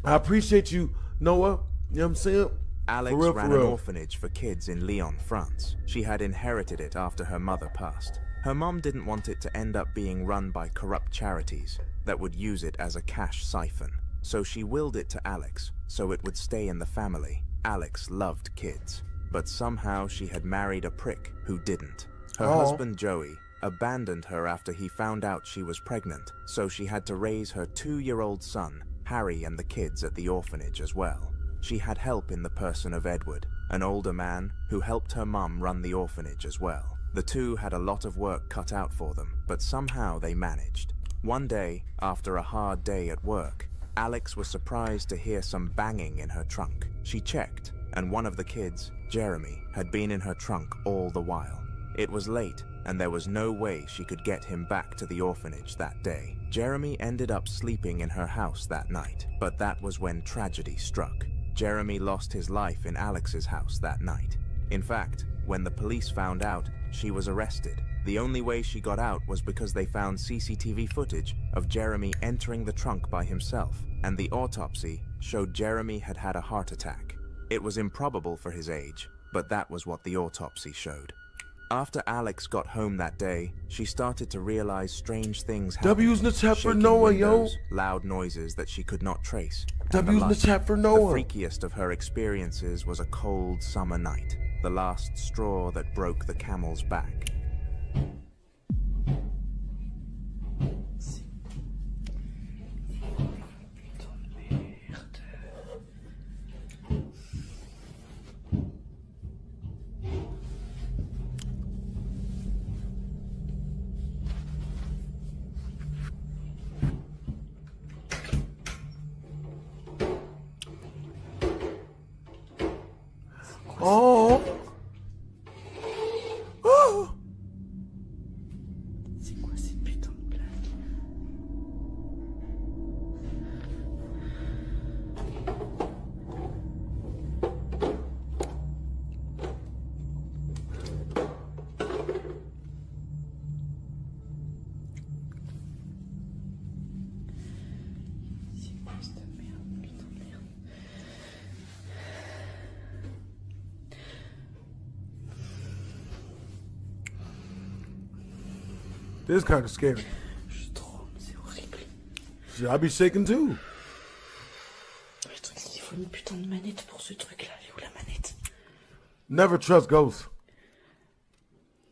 I appreciate you, Noah. You know what I'm saying? Alex ran an orphanage for kids in Lyon, France. She had inherited it after her mother passed. Her mom didn't want it to end up being run by corrupt charities that would use it as a cash siphon. So she willed it to Alex, so it would stay in the family. Alex loved kids, but somehow she had married a prick who didn't. Her husband, Joey, abandoned her after he found out she was pregnant, so she had to raise her 2-year-old son, Harry, and the kids at the orphanage as well. She had help in the person of Edward, an older man who helped her mum run the orphanage as well. The two had a lot of work cut out for them, but somehow they managed. One day, after a hard day at work, Alex was surprised to hear some banging in her trunk. She checked, and one of the kids, Jeremy, had been in her trunk all the while. It was late, and there was no way she could get him back to the orphanage that day. Jeremy ended up sleeping in her house that night, but that was when tragedy struck. Jeremy lost his life in Alex's house that night. In fact, when the police found out, she was arrested. The only way she got out was because they found CCTV footage of Jeremy entering the trunk by himself, and the autopsy showed Jeremy had had a heart attack. It was improbable for his age, but that was what the autopsy showed. After Alex got home that day, she started to realize strange things happened. W's in the chat for Shaking Noah, windows, yo. loud noises that she could not trace. and W's in the like. chat for Noah. The freakiest of her experiences was a cold summer night, the last straw that broke the camel's back. Oh. Oh. C'est quoi cette putain de blague? C'est quoi cette merde, putain de merde? This is kind of scary. C'est horrible. Shit, I'd be shaking too. Le truc, c'est qu'il faut une putain de manette pour ce truc-là. Elle est où la manette? Never trust ghosts.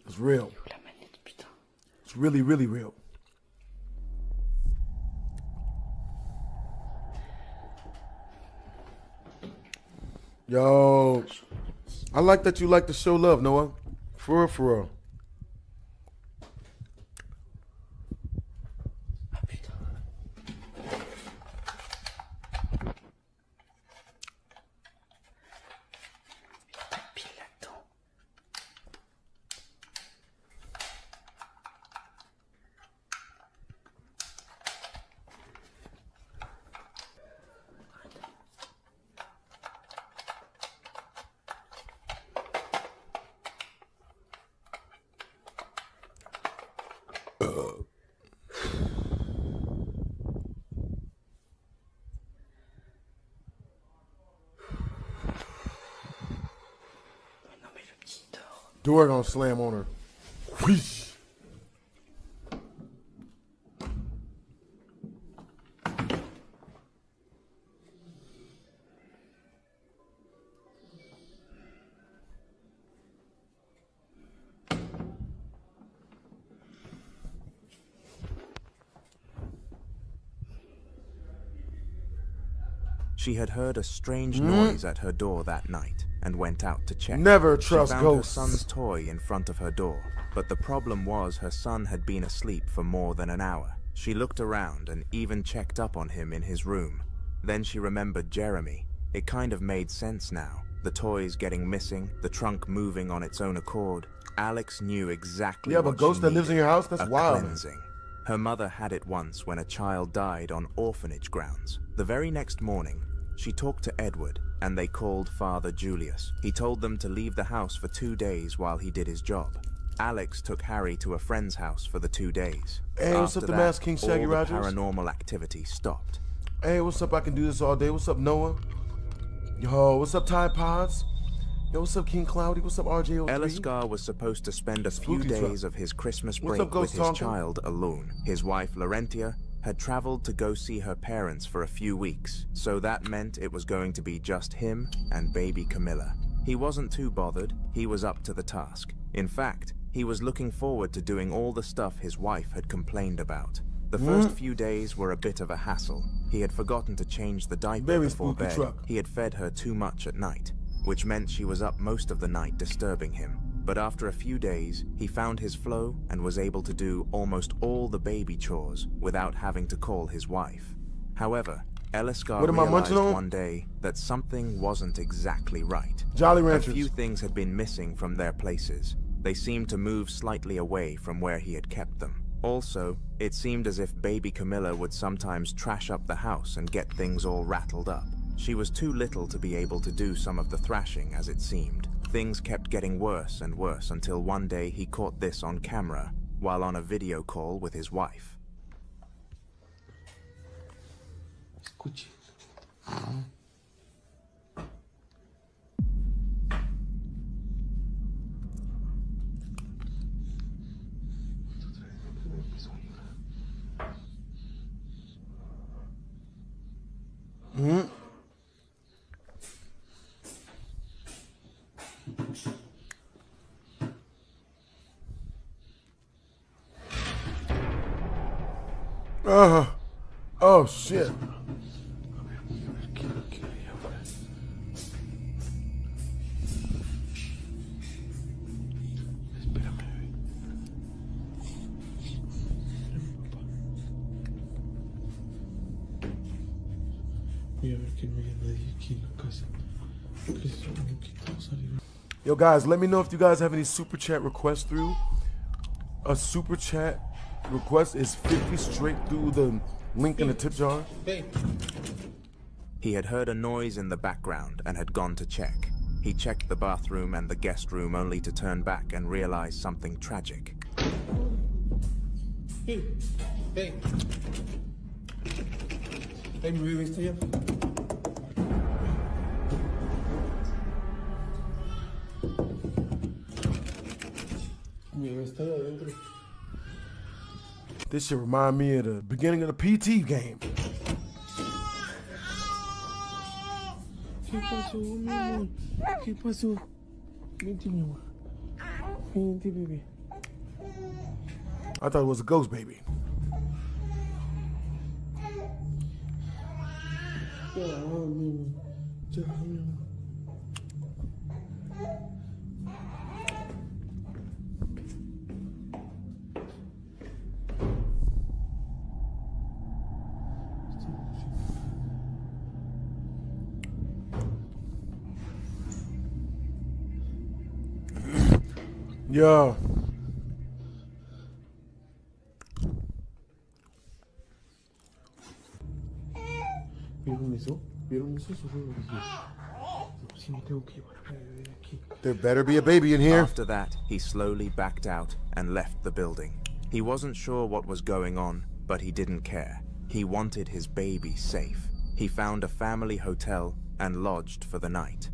It's real. Elle est où la manette, putain? It's really, really real. Yo, I like that you like to show love, Noah. For real, for real. Door gonna slam on her. Whoosh. She had heard a strange noise at her door that night and went out to check. Never trust she found ghosts. her son's toy in front of her door, but the problem was her son had been asleep for more than an hour. She looked around and even checked up on him in his room. Then she remembered Jeremy. It kind of made sense now. The toys getting missing, the trunk moving on its own accord. Alex knew exactly You have a what ghost she that lives in your house? That's a wild. cleansing. Her mother had it once when a child died on orphanage grounds. The very next morning, she talked to Edward, and they called Father Julius. He told them to leave the house for 2 days while he did his job. Alex took Harry to a friend's house for the 2 days. Hey, what's up, After the that, Masked King Shaggy all the Rogers? paranormal activity stopped. Hey, what's up? I can do this all day. What's up, Noah? Yo, what's up, Tide Pods? Yo, what's up, King Cloudy? What's up, RJ03? Elliscar was supposed to spend a few Spooky days truck. of his Christmas What's break up, Ghost with his Tonkin? child alone. His wife, Laurentia, had traveled to go see her parents for a few weeks, so that meant it was going to be just him and baby Camilla. He wasn't too bothered. He was up to the task. In fact, he was looking forward to doing all the stuff his wife had complained about. The first few days were a bit of a hassle. He had forgotten to change the diaper Very before spooky bed. truck. He had fed her too much at night, which meant she was up most of the night disturbing him. But after a few days, he found his flow and was able to do almost all the baby chores without having to call his wife. However, Elliscar What am I realized munching on? one day that something wasn't exactly right. Jolly A Ranchers. few things had been missing from their places. They seemed to move slightly away from where he had kept them. Also, it seemed as if baby Camilla would sometimes trash up the house and get things all rattled up. She was too little to be able to do some of the thrashing, as it seemed. Things kept getting worse and worse until one day he caught this on camera while on a video call with his wife. Escuche. Oh shit. Voy a ver que no haya nadie aquí en la casa. Que solo un poquito salir. Yo, guys, let me know if you guys have any super chat requests through. A super chat request is 50 straight through the link in the tip jar. He had heard a noise in the background and had gone to check. He checked the bathroom and the guest room only to turn back and realize something tragic. Hey, hey. Hey, mi bebé está allá. Mi bebé está allá adentro. This should remind me of the beginning of the PT game. ¿Qué pasó, mi amor? ¿Qué pasó? Vente, mi amor. Vente, bebé. I thought it was a ghost baby. Ya, mi amor. Ya, mi amor. Yo. ¿Vieron eso? ¿Vieron eso? Eso fue lo que sí me tengo que llevar a mi bebé aquí. There better be a baby in here. After that, he slowly backed out and left the building. He wasn't sure what was going on, but he didn't care. He wanted his baby safe. He found a family hotel and lodged for the night.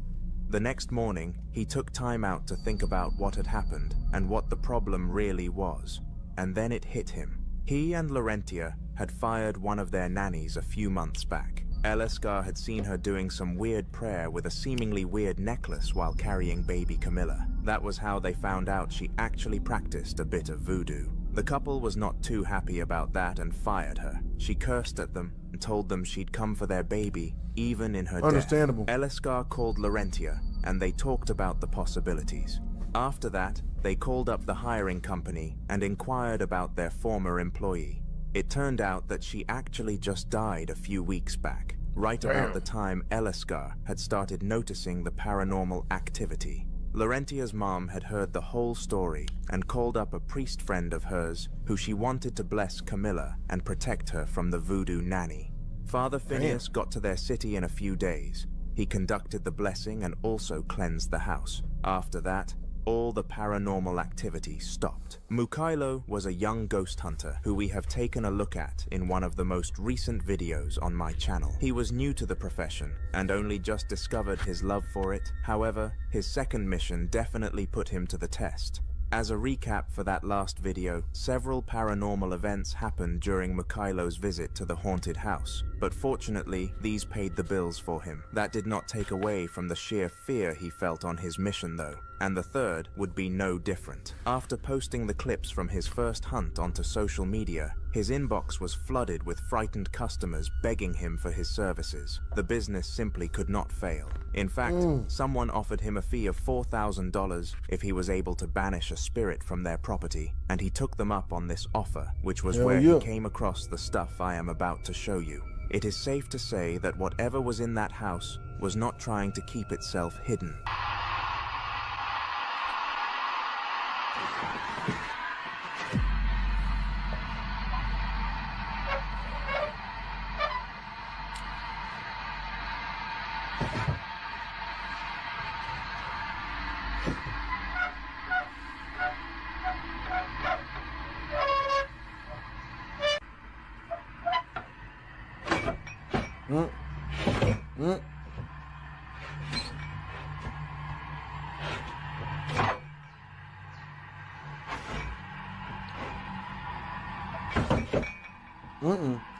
The next morning, he took time out to think about what had happened and what the problem really was. And then it hit him. He and Laurentia had fired one of their nannies a few months back. Elescar had seen her doing some weird prayer with a seemingly weird necklace while carrying baby Camilla. That was how they found out she actually practiced a bit of voodoo. The couple was not too happy about that and fired her. She cursed at them and told them she'd come for their baby, even in her Understandable. death. Elescar called Laurentia, and they talked about the possibilities. After that, they called up the hiring company and inquired about their former employee. It turned out that she actually just died a few weeks back, right about the time Elescar had started noticing the paranormal activity. Laurentia's mom had heard the whole story and called up a priest friend of hers who she wanted to bless Camilla and protect her from the voodoo nanny. Father Phineas got to their city in a few days. He conducted the blessing and also cleansed the house. After that, all the paranormal activity stopped. Mukailo was a young ghost hunter who we have taken a look at in one of the most recent videos on my channel. He was new to the profession and only just discovered his love for it. However, his second mission definitely put him to the test. As a recap for that last video, several paranormal events happened during Mukailo's visit to the haunted house, but fortunately, these paid the bills for him. That did not take away from the sheer fear he felt on his mission though, and the third would be no different. After posting the clips from his first hunt onto social media, his inbox was flooded with frightened customers begging him for his services. The business simply could not fail. In fact, someone offered him a fee of $4,000 if he was able to banish a spirit from their property, and he took them up on this offer, which was where he came across the stuff I am about to show you. It is safe to say that whatever was in that house was not trying to keep itself hidden.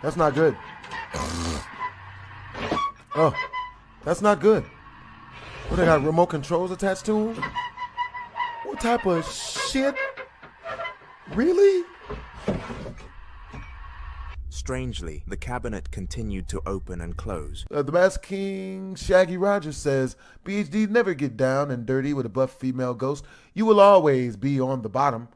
That's not good. Oh, that's not good. What, they got remote controls attached to them? What type of shit? Really? Strangely, the cabinet continued to open and close. The Masked King Shaggy Rogers says, BHD, never get down and dirty with a buff female ghost. You will always be on the bottom.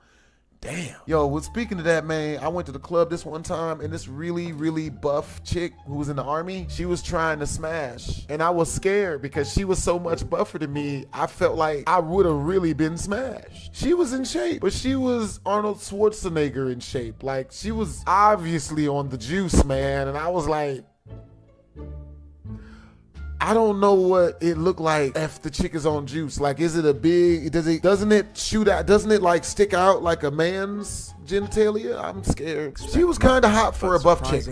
Damn. Yo, well, speaking of that, man, I went to the club this one time, and this really, really buff chick who was in the army, she was trying to smash. And I was scared because she was so much buffer than me, I felt like I would have really been smashed. She was in shape, but she was Arnold Schwarzenegger in shape. Like, she was obviously on the juice, man. And I was like, I don't know what it looked like if the chick is on juice. Like, is it a big, doesn't it shoot out, doesn't it like stick out like a man's genitalia? I'm scared. She was kind of hot for a buff chick.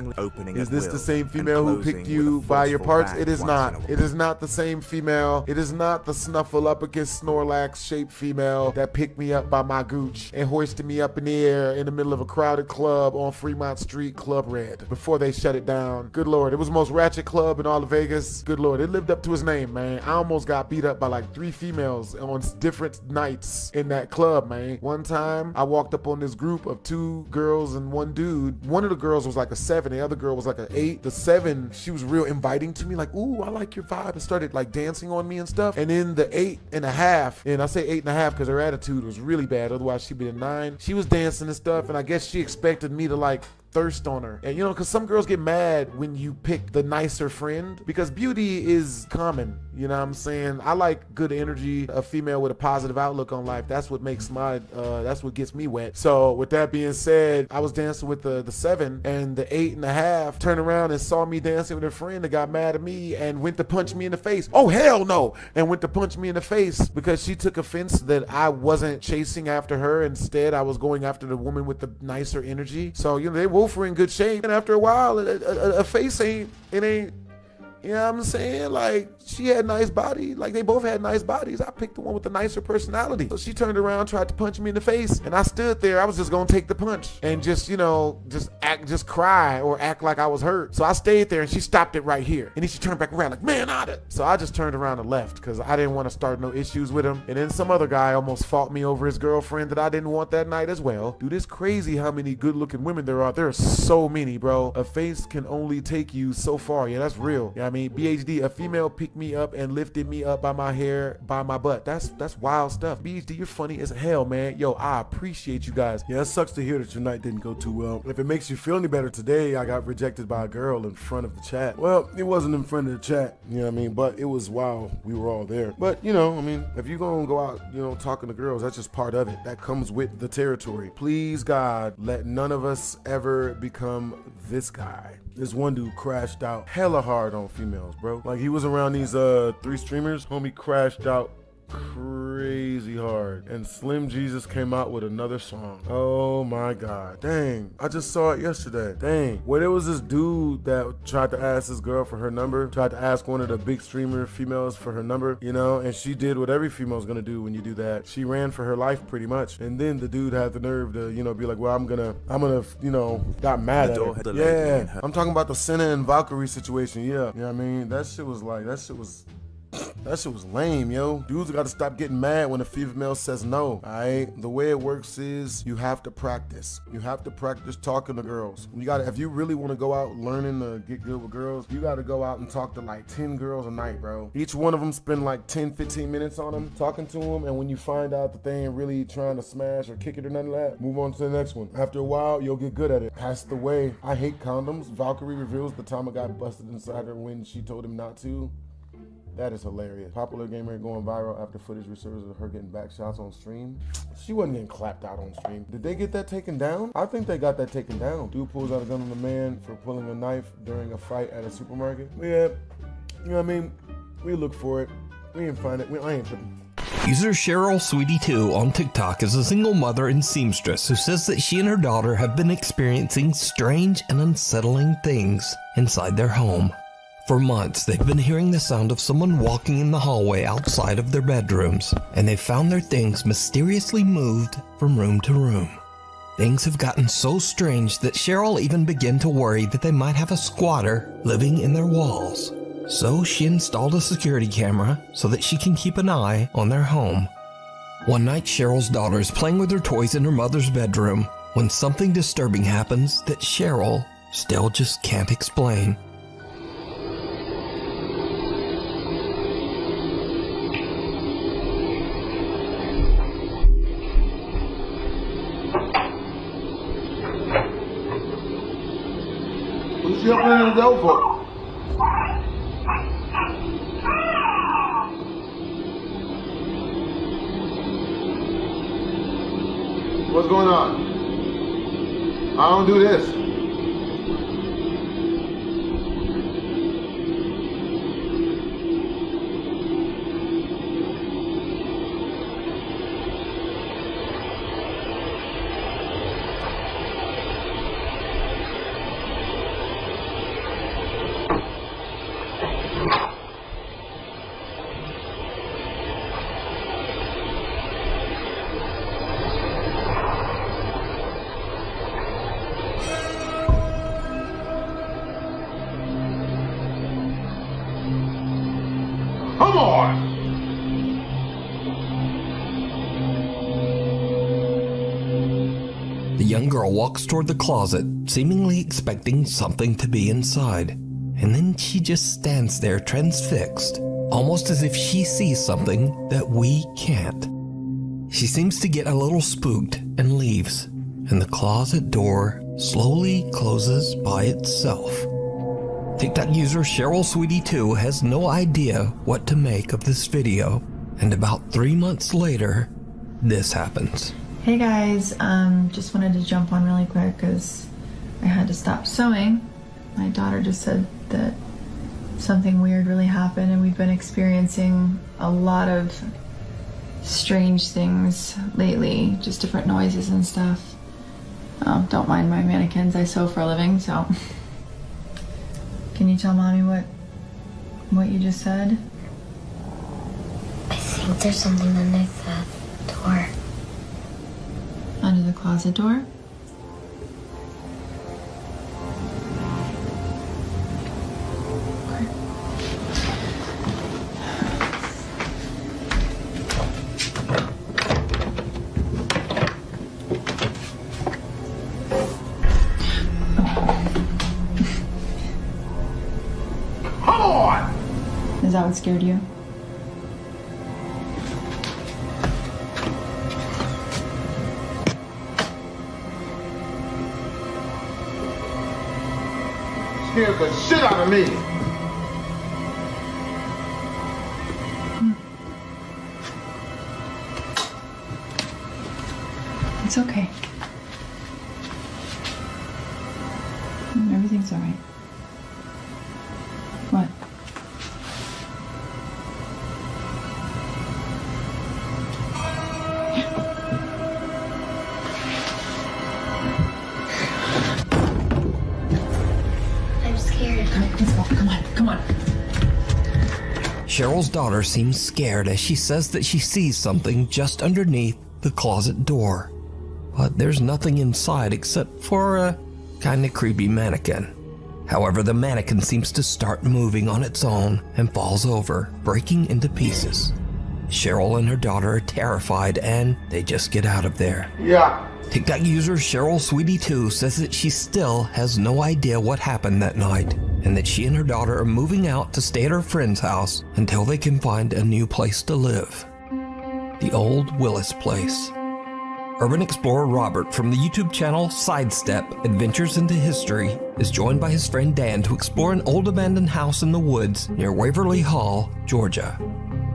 Is this the same female who picked you by your parts? It is not. It is not the same female. It is not the Snuffleupagus Snorlax shaped female that picked me up by my gooch and hoisted me up in the air in the middle of a crowded club on Fremont Street, Club Red, before they shut it down. Good Lord. It was the most ratchet club in all of Vegas. Good Lord. It lived up to his name, man. I almost got beat up by like 3 females on different nights in that club, man. One time, I walked up on this group of 2 girls and 1 dude. One of the girls was like a 7, the other girl was like an 8. The 7, she was real inviting to me, like, ooh, I like your vibe, and started like dancing on me and stuff. And then the 8.5, and I say 8.5 because her attitude was really bad, otherwise she'd be a 9. She was dancing and stuff, and I guess she expected me to like thirst on her. And you know, because some girls get mad when you pick the nicer friend, because beauty is common. You know what I'm saying? I like good energy, a female with a positive outlook on life. That's what makes that's what gets me wet. So with that being said, I was dancing with the 7, and the 8.5 turned around and saw me dancing with a friend that got mad at me and went to punch me in the face. Oh, hell no. And went to punch me in the face because she took offense that I wasn't chasing after her. Instead, I was going after the woman with the nicer energy. So, you know, they both were in good shape. And after a while, a face ain't, you know what I'm saying? Like, she had nice body. Like, they both had nice bodies. I picked the one with the nicer personality. So she turned around, tried to punch me in the face. And I stood there. I was just going to take the punch and just, you know, just cry or act like I was hurt. So I stayed there, and she stopped it right here. And then she turned back around like, man, out it. So I just turned around and left because I didn't want to start no issues with him. And then some other guy almost fought me over his girlfriend that I didn't want that night as well. Dude, it's crazy how many good-looking women there are. There are so many, bro. A face can only take you so far. Yeah, that's real. Yeah, I mean, BHD, a female picked me up and lifted me up by my hair, by my butt. That's wild stuff. BHD, you're funny as hell, man. Yo, I appreciate you guys. Yeah, it sucks to hear that your night didn't go too well. If it makes you feel any better, today I got rejected by a girl in front of the chat. Well, it wasn't in front of the chat, you know what I mean? But it was while we were all there. But, you know, I mean, if you're gonna go out, you know, talking to girls, that's just part of it. That comes with the territory. Please, God, let none of us ever become this guy. This one dude crashed out hella hard on females, bro. Like, he was around these 3 streamers. Homie crashed out crazy hard, and Slim Jesus came out with another song. Oh my God, dang, I just saw it yesterday. Dang, well, there was this dude that tried to ask this girl for her number, tried to ask one of the big streamer females for her number, you know, and she did what every female's gonna do when you do that. She ran for her life pretty much, and then the dude had the nerve to, you know, be like, well, I'm gonna, you know, got mad at her. Yeah, I'm talking about the Senna and Valkyrie situation. Yeah, you know what I mean? That shit was lame, yo. Dudes gotta stop getting mad when a female says no, alright? The way it works is you have to practice. You have to practice talking to girls. You gotta, if you really wanna go out learning to get good with girls, you gotta go out and talk to like 10 girls a night, bro. Each one of them spend like 10, 15 minutes on them, talking to them, and when you find out that they ain't really trying to smash or kick it or nothing like that, move on to the next one. After a while, you'll get good at it. That's the way. I hate condoms. Valkyrie reveals the time a guy busted inside her when she told him not to. That is hilarious. Popular gamer going viral after footage resurfaced of her getting back shots on stream. She wasn't getting clapped out on stream. Did they get that taken down? I think they got that taken down. Dude pulls out a gun on the man for pulling a knife during a fight at a supermarket. Yeah, you know what I mean? We look for it. We didn't find it. I ain't putting. User Cheryl Sweetie2 on TikTok is a single mother and seamstress who says that she and her daughter have been experiencing strange and unsettling things inside their home. For months, they've been hearing the sound of someone walking in the hallway outside of their bedrooms, and they've found their things mysteriously moved from room to room. Things have gotten so strange that Cheryl even began to worry that they might have a squatter living in their walls. So she installed a security camera so that she can keep an eye on their home. One night, Cheryl's daughter is playing with her toys in her mother's bedroom when something disturbing happens that Cheryl still just can't explain. What's you opening the door for? What's going on? I don't do this. Come on! The young girl walks toward the closet, seemingly expecting something to be inside. And then she just stands there transfixed, almost as if she sees something that we can't. She seems to get a little spooked and leaves, and the closet door slowly closes by itself. TikTok user Cheryl Sweetie 2 has no idea what to make of this video, and about 3 months later, this happens. Hey guys, just wanted to jump on really quick because I had to stop sewing. My daughter just said that something weird really happened, and we've been experiencing a lot of strange things lately, just different noises and stuff. Don't mind my mannequins, I sew for a living, so. Can you tell Mommy what you just said? I think there's something underneath the door. Under the closet door? Is that what scared you? Scared the shit out of me. It's okay. Everything's all right. What? I'm scared. Let's go. Come on. Cheryl's daughter seems scared as she says that she sees something just underneath the closet door. But there's nothing inside except for a kinda creepy mannequin. However, the mannequin seems to start moving on its own and falls over, breaking into pieces. Cheryl and her daughter are terrified and they just get out of there. Yeah. TikTok user Cheryl Sweetie 2 says that she still has no idea what happened that night and that she and her daughter are moving out to stay at her friend's house until they can find a new place to live. The old Willis place. Urban explorer Robert from the YouTube channel Sidestep Adventures into History is joined by his friend Dan to explore an old abandoned house in the woods near Waverly Hall, Georgia.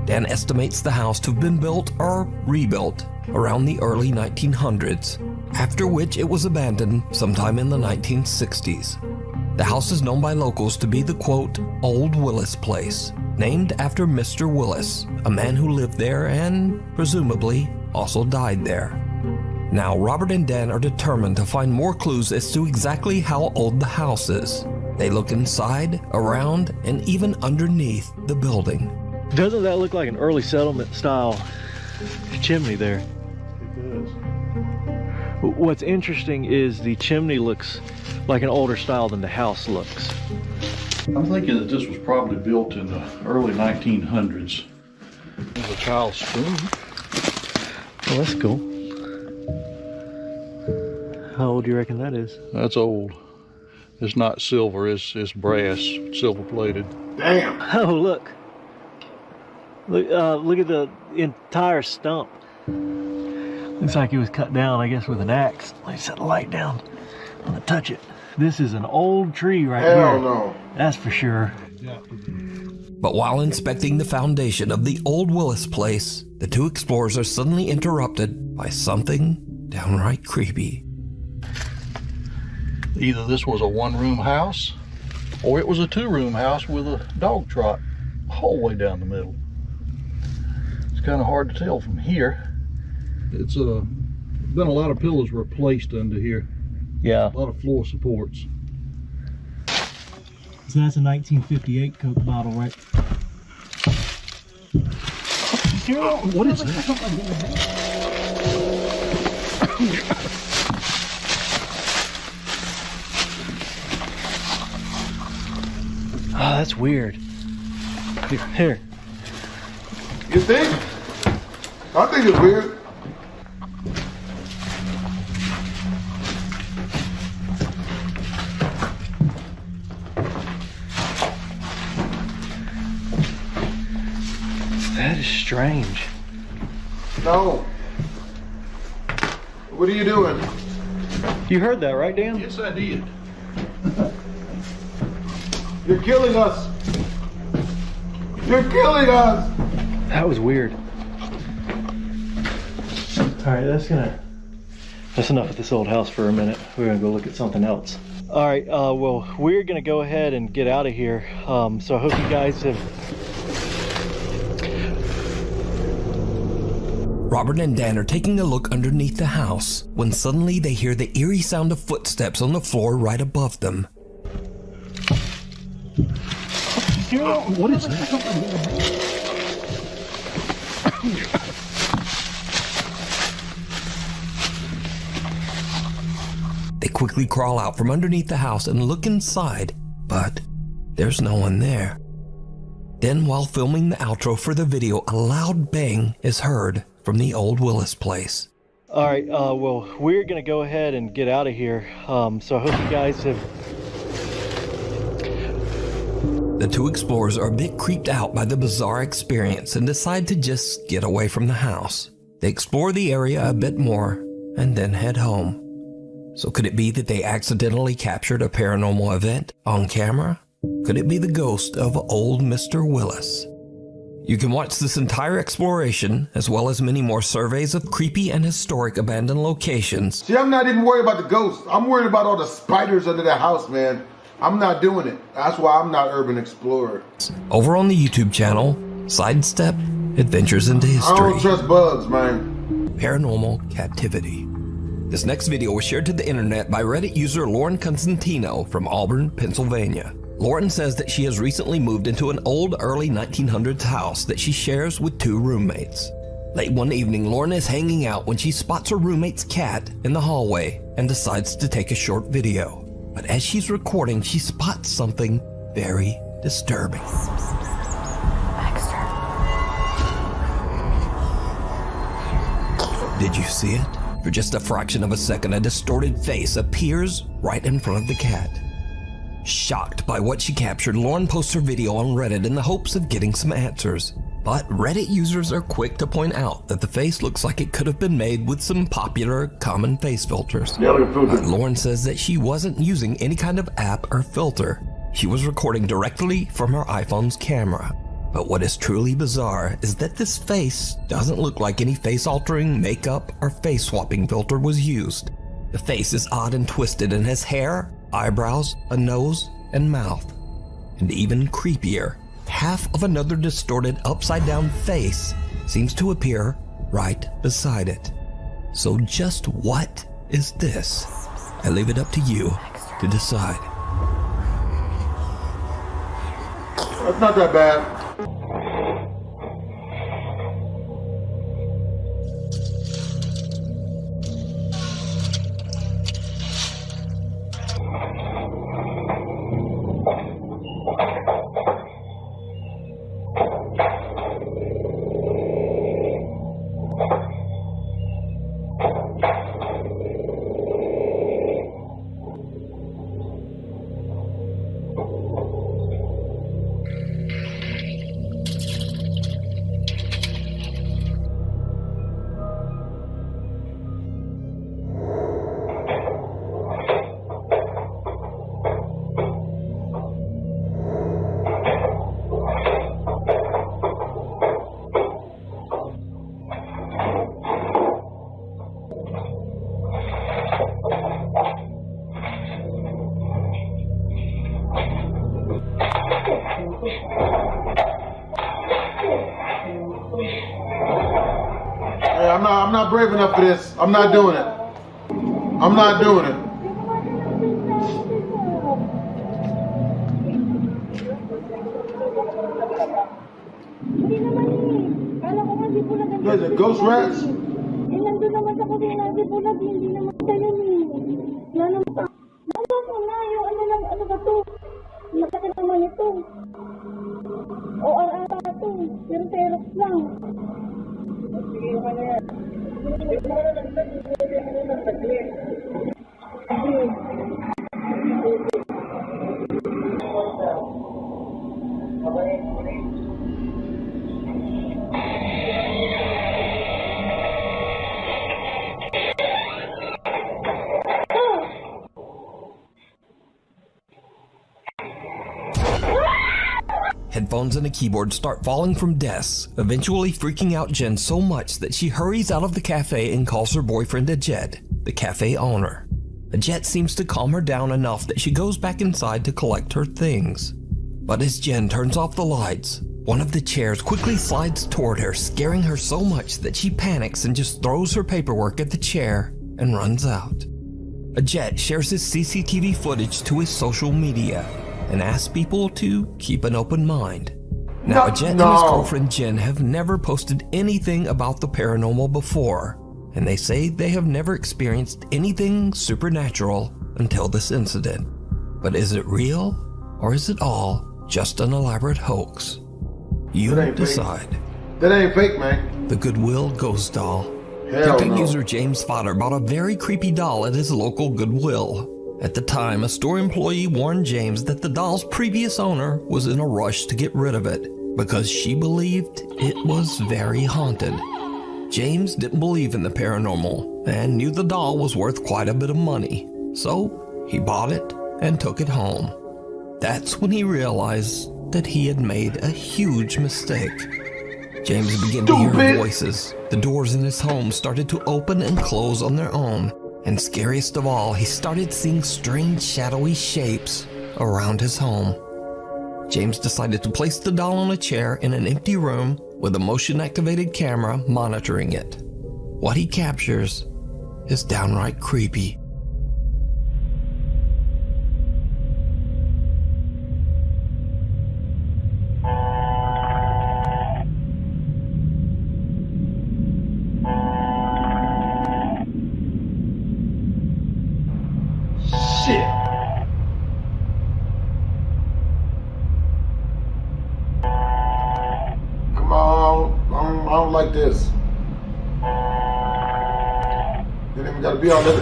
Dan estimates the house to have been built or rebuilt around the early 1900s, after which it was abandoned sometime in the 1960s. The house is known by locals to be the quote, Old Willis Place, named after Mr. Willis, a man who lived there and, presumably, also died there. Now, Robert and Dan are determined to find more clues as to exactly how old the house is. They look inside, around, and even underneath the building. Doesn't that look like an early settlement style chimney there? It does. What's interesting is the chimney looks like an older style than the house looks. I'm thinking that this was probably built in the early 1900s. There's a child's spoon. Oh, that's cool. How old do you reckon that is? That's old. It's not silver, it's brass, silver plated. Damn. Oh, look. Look at the entire stump. Looks like it was cut down, I guess, with an axe. Let me set the light down. I'm gonna touch it. This is an old tree right here. Hell no. That's for sure. But while inspecting the foundation of the old Willis place, the two explorers are suddenly interrupted by something downright creepy. Either this was a one-room house, or it was a two-room house with a dog trot the whole way down the middle. It's kind of hard to tell from here. It's been a lot of pillows replaced under here. Yeah. A lot of floor supports. So that's a 1958 Coke bottle, right? What is that? Oh, that's weird. Here. You think? I think it's weird. That is strange. No. What are you doing? You heard that, right, Dan? Yes, I did. You're killing us. You're killing us. That was weird. All right, that's enough of this old house for a minute. We're gonna go look at something else. All right, well, we're gonna go ahead and get out of here. So I hope you guys have... Robert and Dan are taking a look underneath the house when suddenly they hear the eerie sound of footsteps on the floor right above them. What is that? They quickly crawl out from underneath the house and look inside, but there's no one there. Then, while filming the outro for the video, a loud bang is heard from the old Willis place. All right, well, we're gonna go ahead and get out of here. So I hope you guys have... The two explorers are a bit creeped out by the bizarre experience and decide to just get away from the house. They explore the area a bit more and then head home. So could it be that they accidentally captured a paranormal event on camera? Could it be the ghost of old Mr. Willis? You can watch this entire exploration, as well as many more surveys of creepy and historic abandoned locations. See, I'm not even worried about the ghosts. I'm worried about all the spiders under the house, man. I'm not doing it. That's why I'm not Urban Explorer. Over on the YouTube channel, Sidestep Adventures into History. I don't trust bugs, man. Paranormal Captivity. This next video was shared to the internet by Reddit user Lauren Constantino from Auburn, Pennsylvania. Lauren says that she has recently moved into an old early 1900s house that she shares with two roommates. Late one evening, Lauren is hanging out when she spots her roommate's cat in the hallway and decides to take a short video. But as she's recording, she spots something very disturbing. Did you see it? For just a fraction of a second, a distorted face appears right in front of the cat. Shocked by what she captured, Lauren posts her video on Reddit in the hopes of getting some answers. But Reddit users are quick to point out that the face looks like it could have been made with some popular common face filters. But Lauren says that she wasn't using any kind of app or filter. She was recording directly from her iPhone's camera. But what is truly bizarre is that this face doesn't look like any face-altering makeup or face-swapping filter was used. The face is odd and twisted and has hair, eyebrows, a nose, and mouth. And even creepier, half of another distorted upside-down face seems to appear right beside it. So just what is this? I leave it up to you to decide. That's not that bad. I'm not brave enough for this. I'm not doing it. I'm not doing it. There's a ghost rats? microphones and a keyboard start falling from desks, eventually freaking out Jen so much that she hurries out of the cafe and calls her boyfriend Ajit, the cafe owner. Ajit seems to calm her down enough that she goes back inside to collect her things. But as Jen turns off the lights, one of the chairs quickly slides toward her, scaring her so much that she panics and just throws her paperwork at the chair and runs out. Ajit shares his CCTV footage to his social media and asks people to keep an open mind. Now, Ajit and his girlfriend Jen have never posted anything about the paranormal before, and they say they have never experienced anything supernatural until this incident. But is it real, or is it all just an elaborate hoax? You decide. That ain't fake, man. The Goodwill ghost doll. Hell TikTok no. user James Fodder bought a very creepy doll at his local Goodwill. At the time, a store employee warned James that the doll's previous owner was in a rush to get rid of it because she believed it was very haunted. James didn't believe in the paranormal and knew the doll was worth quite a bit of money, so he bought it and took it home. That's when he realized that he had made a huge mistake. James began to hear voices. The doors in his home started to open and close on their own. And scariest of all, he started seeing strange shadowy shapes around his home. James decided to place the doll on a chair in an empty room with a motion-activated camera monitoring it. What he captures is downright creepy. Like this. You ain't even gotta be all over.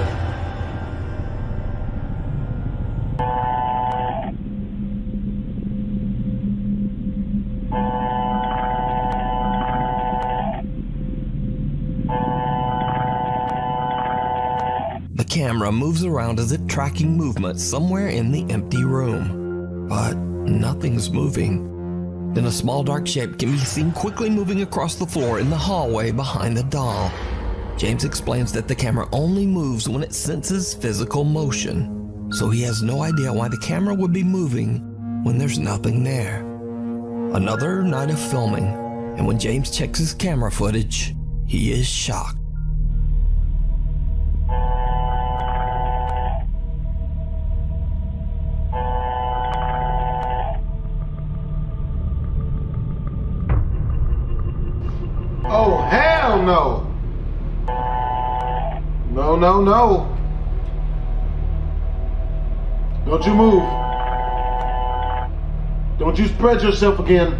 The camera moves around as if tracking movement somewhere in the empty room, but nothing's moving. Then a small dark shape can be seen quickly moving across the floor in the hallway behind the doll. James explains that the camera only moves when it senses physical motion, so he has no idea why the camera would be moving when there's nothing there. Another night of filming, and when James checks his camera footage, he is shocked. Oh, hell no. No, no, no. Don't you move. Don't you spread yourself again.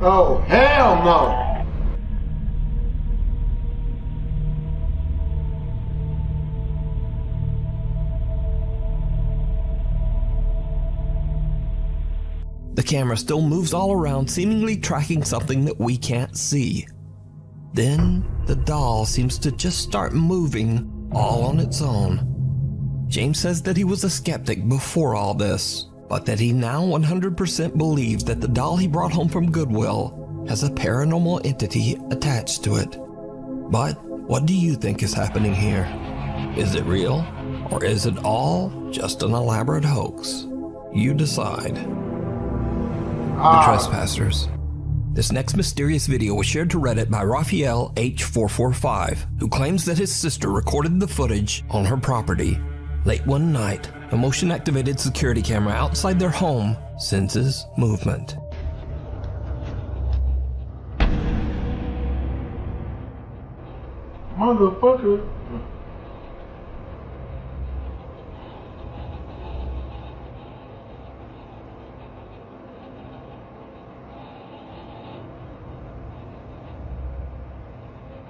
Oh, hell no. The camera still moves all around, seemingly tracking something that we can't see. Then, the doll seems to just start moving all on its own. James says that he was a skeptic before all this, but that he now 100% believes that the doll he brought home from Goodwill has a paranormal entity attached to it. But what do you think is happening here? Is it real, or is it all just an elaborate hoax? You decide. The Trespassers. This next mysterious video was shared to Reddit by Raphael H445, who claims that his sister recorded the footage on her property. Late one night, a motion-activated security camera outside their home senses movement. Motherfucker.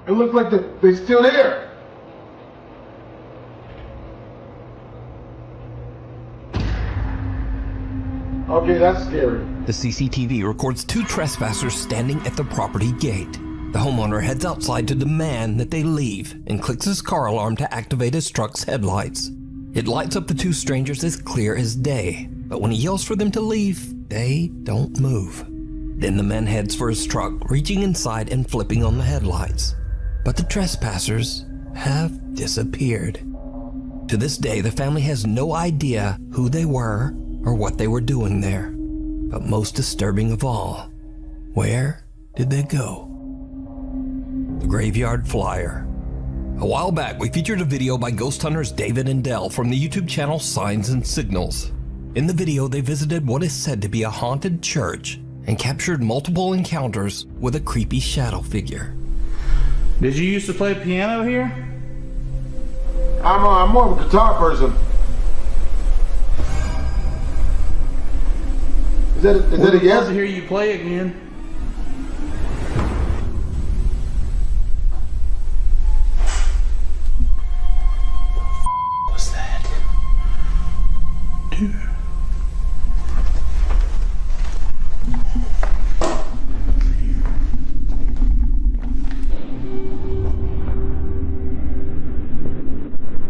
It looks like they're still there. Okay, that's scary. The CCTV records 2 trespassers standing at the property gate. The homeowner heads outside to demand that they leave and clicks his car alarm to activate his truck's headlights. It lights up the 2 strangers as clear as day, but when he yells for them to leave, they don't move. Then the man heads for his truck, reaching inside and flipping on the headlights. But the trespassers have disappeared. To this day, the family has no idea who they were or what they were doing there. But most disturbing of all, where did they go? The Graveyard Flyer. A while back, we featured a video by ghost hunters David and Dell from the YouTube channel Signs and Signals. In the video, they visited what is said to be a haunted church and captured multiple encounters with a creepy shadow figure. Did you used to play piano here? I'm more of a guitar person. Is that a yes? Love to hear you play again. What's that? Dude.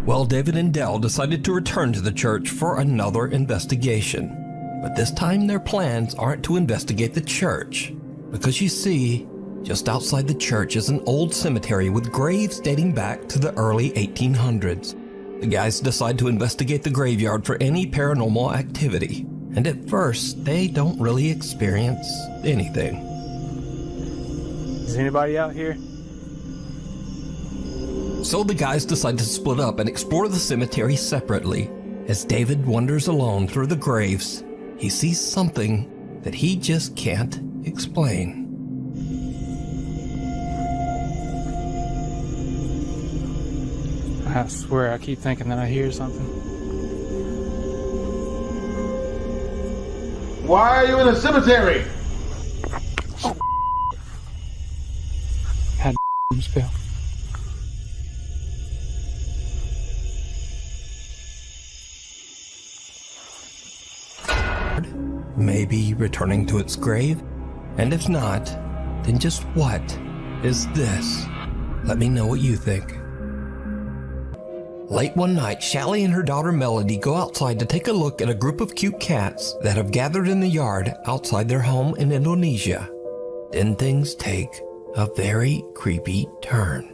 Well, David and Dell decided to return to the church for another investigation. But this time their plans aren't to investigate the church, because you see, just outside the church is an old cemetery with graves dating back to the early 1800s. The guys decide to investigate the graveyard for any paranormal activity, and at first they don't really experience anything. Is anybody out here? So the guys decide to split up and explore the cemetery separately. As David wanders alone through the graves, he sees something that he just can't explain. I swear, I keep thinking that I hear something. Why are you in a cemetery? Had spell. Maybe returning to its grave? And if not, then just what is this? Let me know what you think. Late one night, Shelly and her daughter Melody go outside to take a look at a group of cute cats that have gathered in the yard outside their home in Indonesia. Then things take a very creepy turn.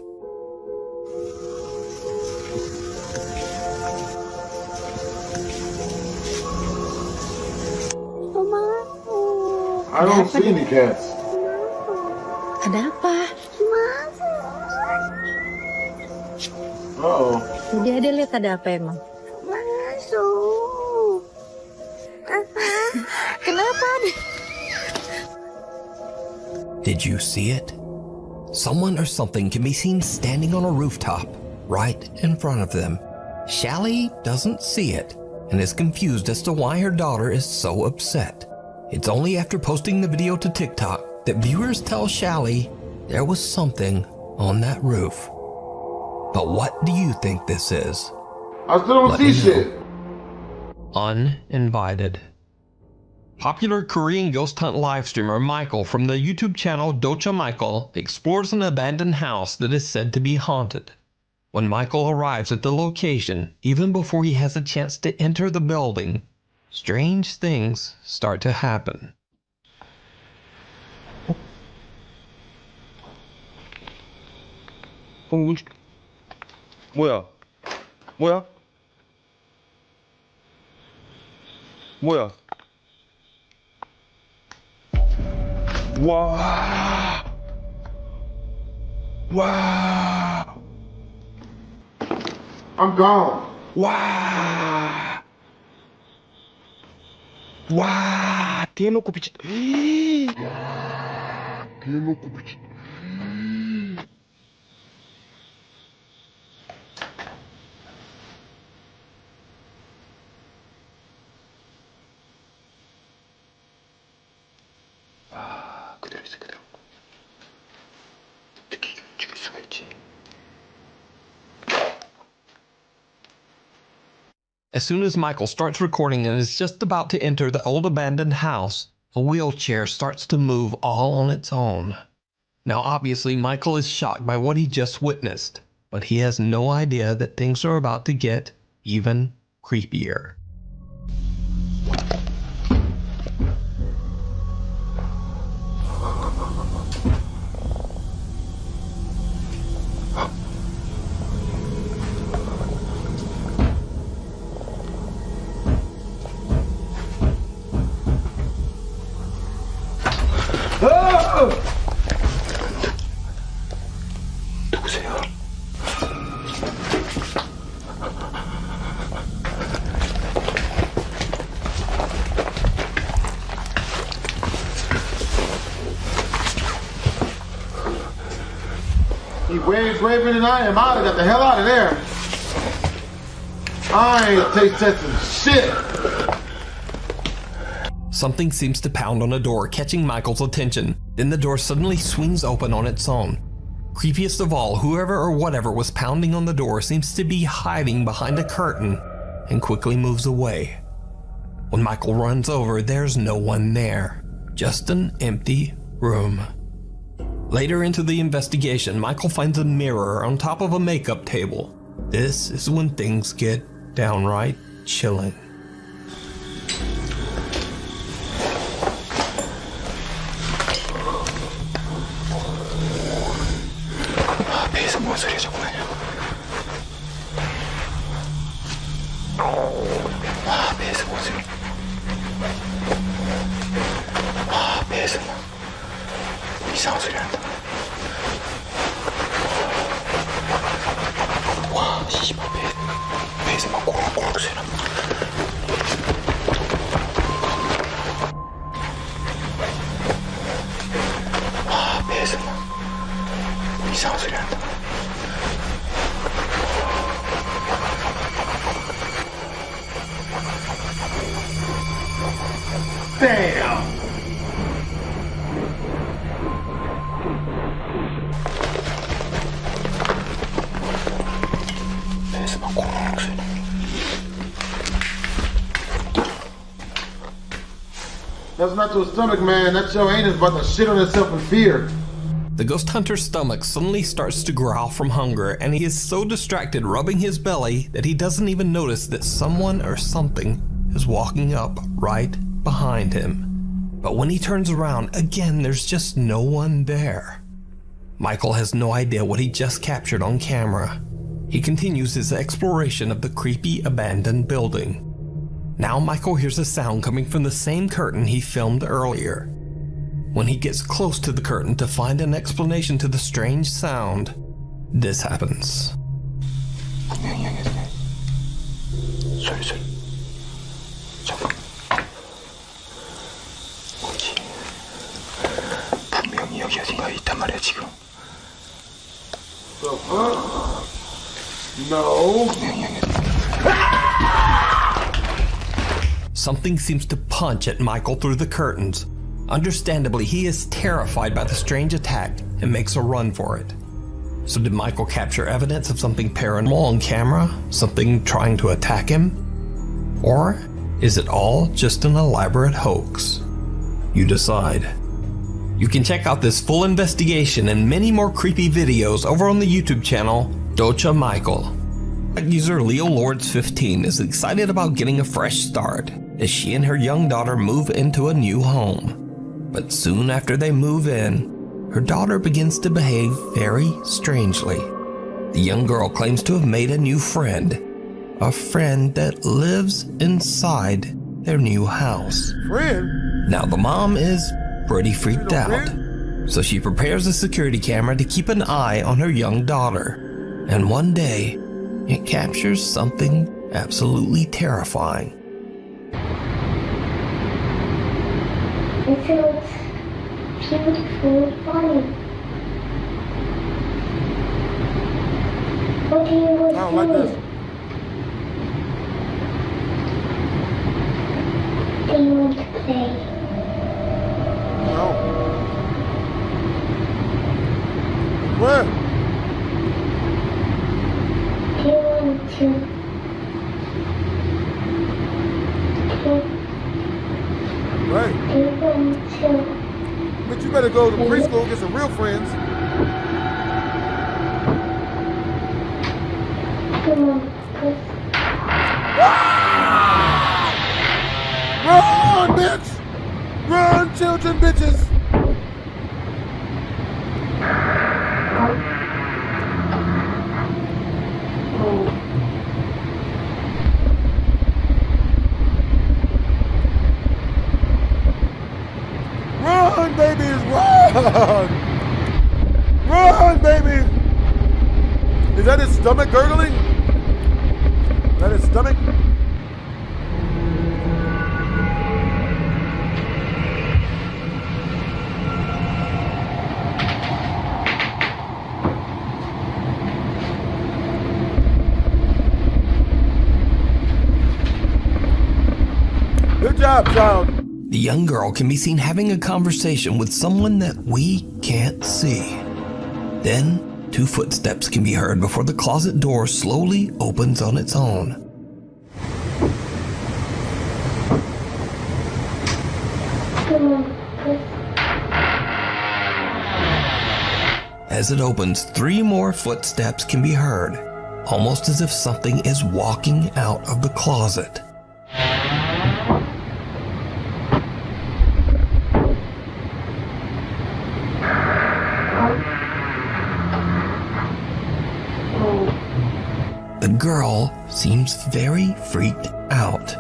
I don't see any cats. Ada apa? Uh-oh. Dia lihat ada apa emang? Masuk. Kenapa? Did you see it? Someone or something can be seen standing on a rooftop right in front of them. Shelly doesn't see it and is confused as to why her daughter is so upset. It's only after posting the video to TikTok that viewers tell Shelly there was something on that roof. But what do you think this is? I still don't see shit. Uninvited. Popular Korean ghost hunt live streamer Michael from the YouTube channel Docha Michael explores an abandoned house that is said to be haunted. When Michael arrives at the location, even before he has a chance to enter the building, strange things start to happen. 뭐야? 뭐야? 뭐야? 와. 와. I'm gone. 와. 와. 대놓고 비치. 대놓고 비치. 그대로 있어, 그대로. 죽일 수가 있지. As soon as Michael starts recording and is just about to enter the old abandoned house, A wheelchair starts to move all on its own. Now obviously Michael is shocked by what he just witnessed, but he has no idea that things are about to get even creepier. 누구세요? He way braver than I am. I got the hell out of there. I ain't taste testing shit. Something seems to pound on a door, catching Michael's attention. Then the door suddenly swings open on its own. Creepiest of all, whoever or whatever was pounding on the door seems to be hiding behind a curtain and quickly moves away. When Michael runs over, there's no one there, just an empty room. Later into the investigation, Michael finds a mirror on top of a makeup table. This is when things get downright chilling. 배에서 뭔 소리가 자꾸 나냐? 배에서 뭔 소리? 배에서 이상한 소리 난다. 와, 씨발 배에서 막 꼬락꼬락 소리 난다. 배에서 이상한 소리 난다. Damn. 배에서 막 꼬락 소리 난다. That's not your stomach, man. That's your anus about to shit on itself in fear. The ghost hunter's stomach suddenly starts to growl from hunger, and he is so distracted rubbing his belly that he doesn't even notice that someone or something is walking up right behind him. But when he turns around, again, there's just no one there. Michael has no idea what he just captured on camera. He continues his exploration of the creepy abandoned building. Now Michael hears a sound coming from the same curtain he filmed earlier. When he gets close to the curtain to find an explanation to the strange sound, this happens. 소리. 잠깐. 뭐지? 분명히 여기 어딘가에 있단 말이야 지금. The fuck? No. Something seems to punch at Michael through the curtains. Understandably, he is terrified by the strange attack and makes a run for it. So did Michael capture evidence of something paranormal on camera? Something trying to attack him? Or is it all just an elaborate hoax? You decide. You can check out this full investigation and many more creepy videos over on the YouTube channel, Docha Michael. User LeoLords15 is excited about getting a fresh start as she and her young daughter move into a new home. But soon after they move in, her daughter begins to behave very strangely. The young girl claims to have made a new friend, a friend that lives inside their new house. Friend? Now the mom is pretty freaked out, so she prepares a security camera to keep an eye on her young daughter. And one day, it captures something absolutely terrifying. It feels beautiful and funny. What do you want to like this. Do you want to play? No. Where? Do you want to? Right. Do you want to preschool, get some real friends. Run, bitch! Run, children, bitches! Run, babies, run! Run, baby! Is that his stomach gurgling? Is that his stomach? Good job, child. The young girl can be seen having a conversation with someone that we can't see. Then, 2 footsteps can be heard before the closet door slowly opens on its own. As it opens, 3 more footsteps can be heard, almost as if something is walking out of the closet. The girl seems very freaked out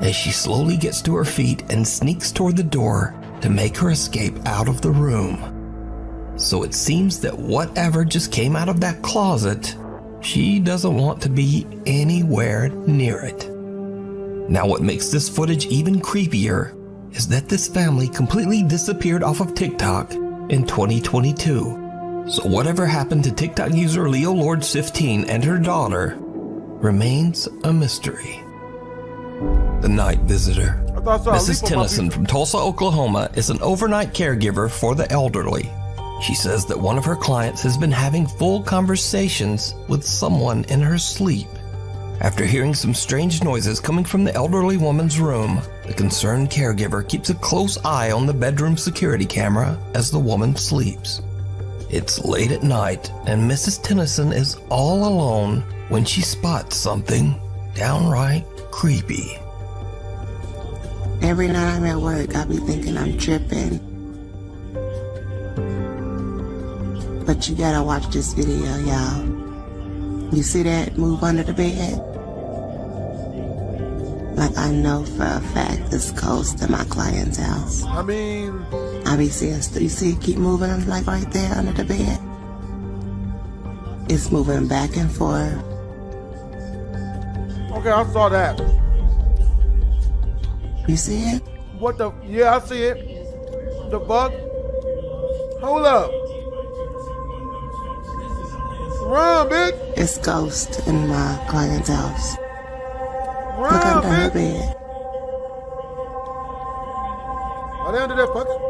as she slowly gets to her feet and sneaks toward the door to make her escape out of the room. So it seems that whatever just came out of that closet, she doesn't want to be anywhere near it. Now what makes this footage even creepier is that this family completely disappeared off of TikTok in 2022. So whatever happened to TikTok user Leo Lords 15 and her daughter remains a mystery. The night visitor. Mrs. Tennyson from Tulsa, Oklahoma is an overnight caregiver for the elderly. She says that one of her clients has been having full conversations with someone in her sleep. After hearing some strange noises coming from the elderly woman's room, the concerned caregiver keeps a close eye on the bedroom security camera as the woman sleeps. It's late at night, and Mrs. Tennyson is all alone when she spots something downright creepy. Every night I'm at work, I be thinking I'm tripping. But you gotta watch this video, y'all. You see that move under the bed? Like I know for a fact it's close to my client's house. I mean... I be seeing, you see it keep moving, I'm like right there under the bed. It's moving back and forth. Okay, I saw that. You see it? What the? Yeah, I see it. The fuck? Hold up. Run, bitch. It's ghost in my client's house. Run, look under her bitch. bed. Are they under that fucking?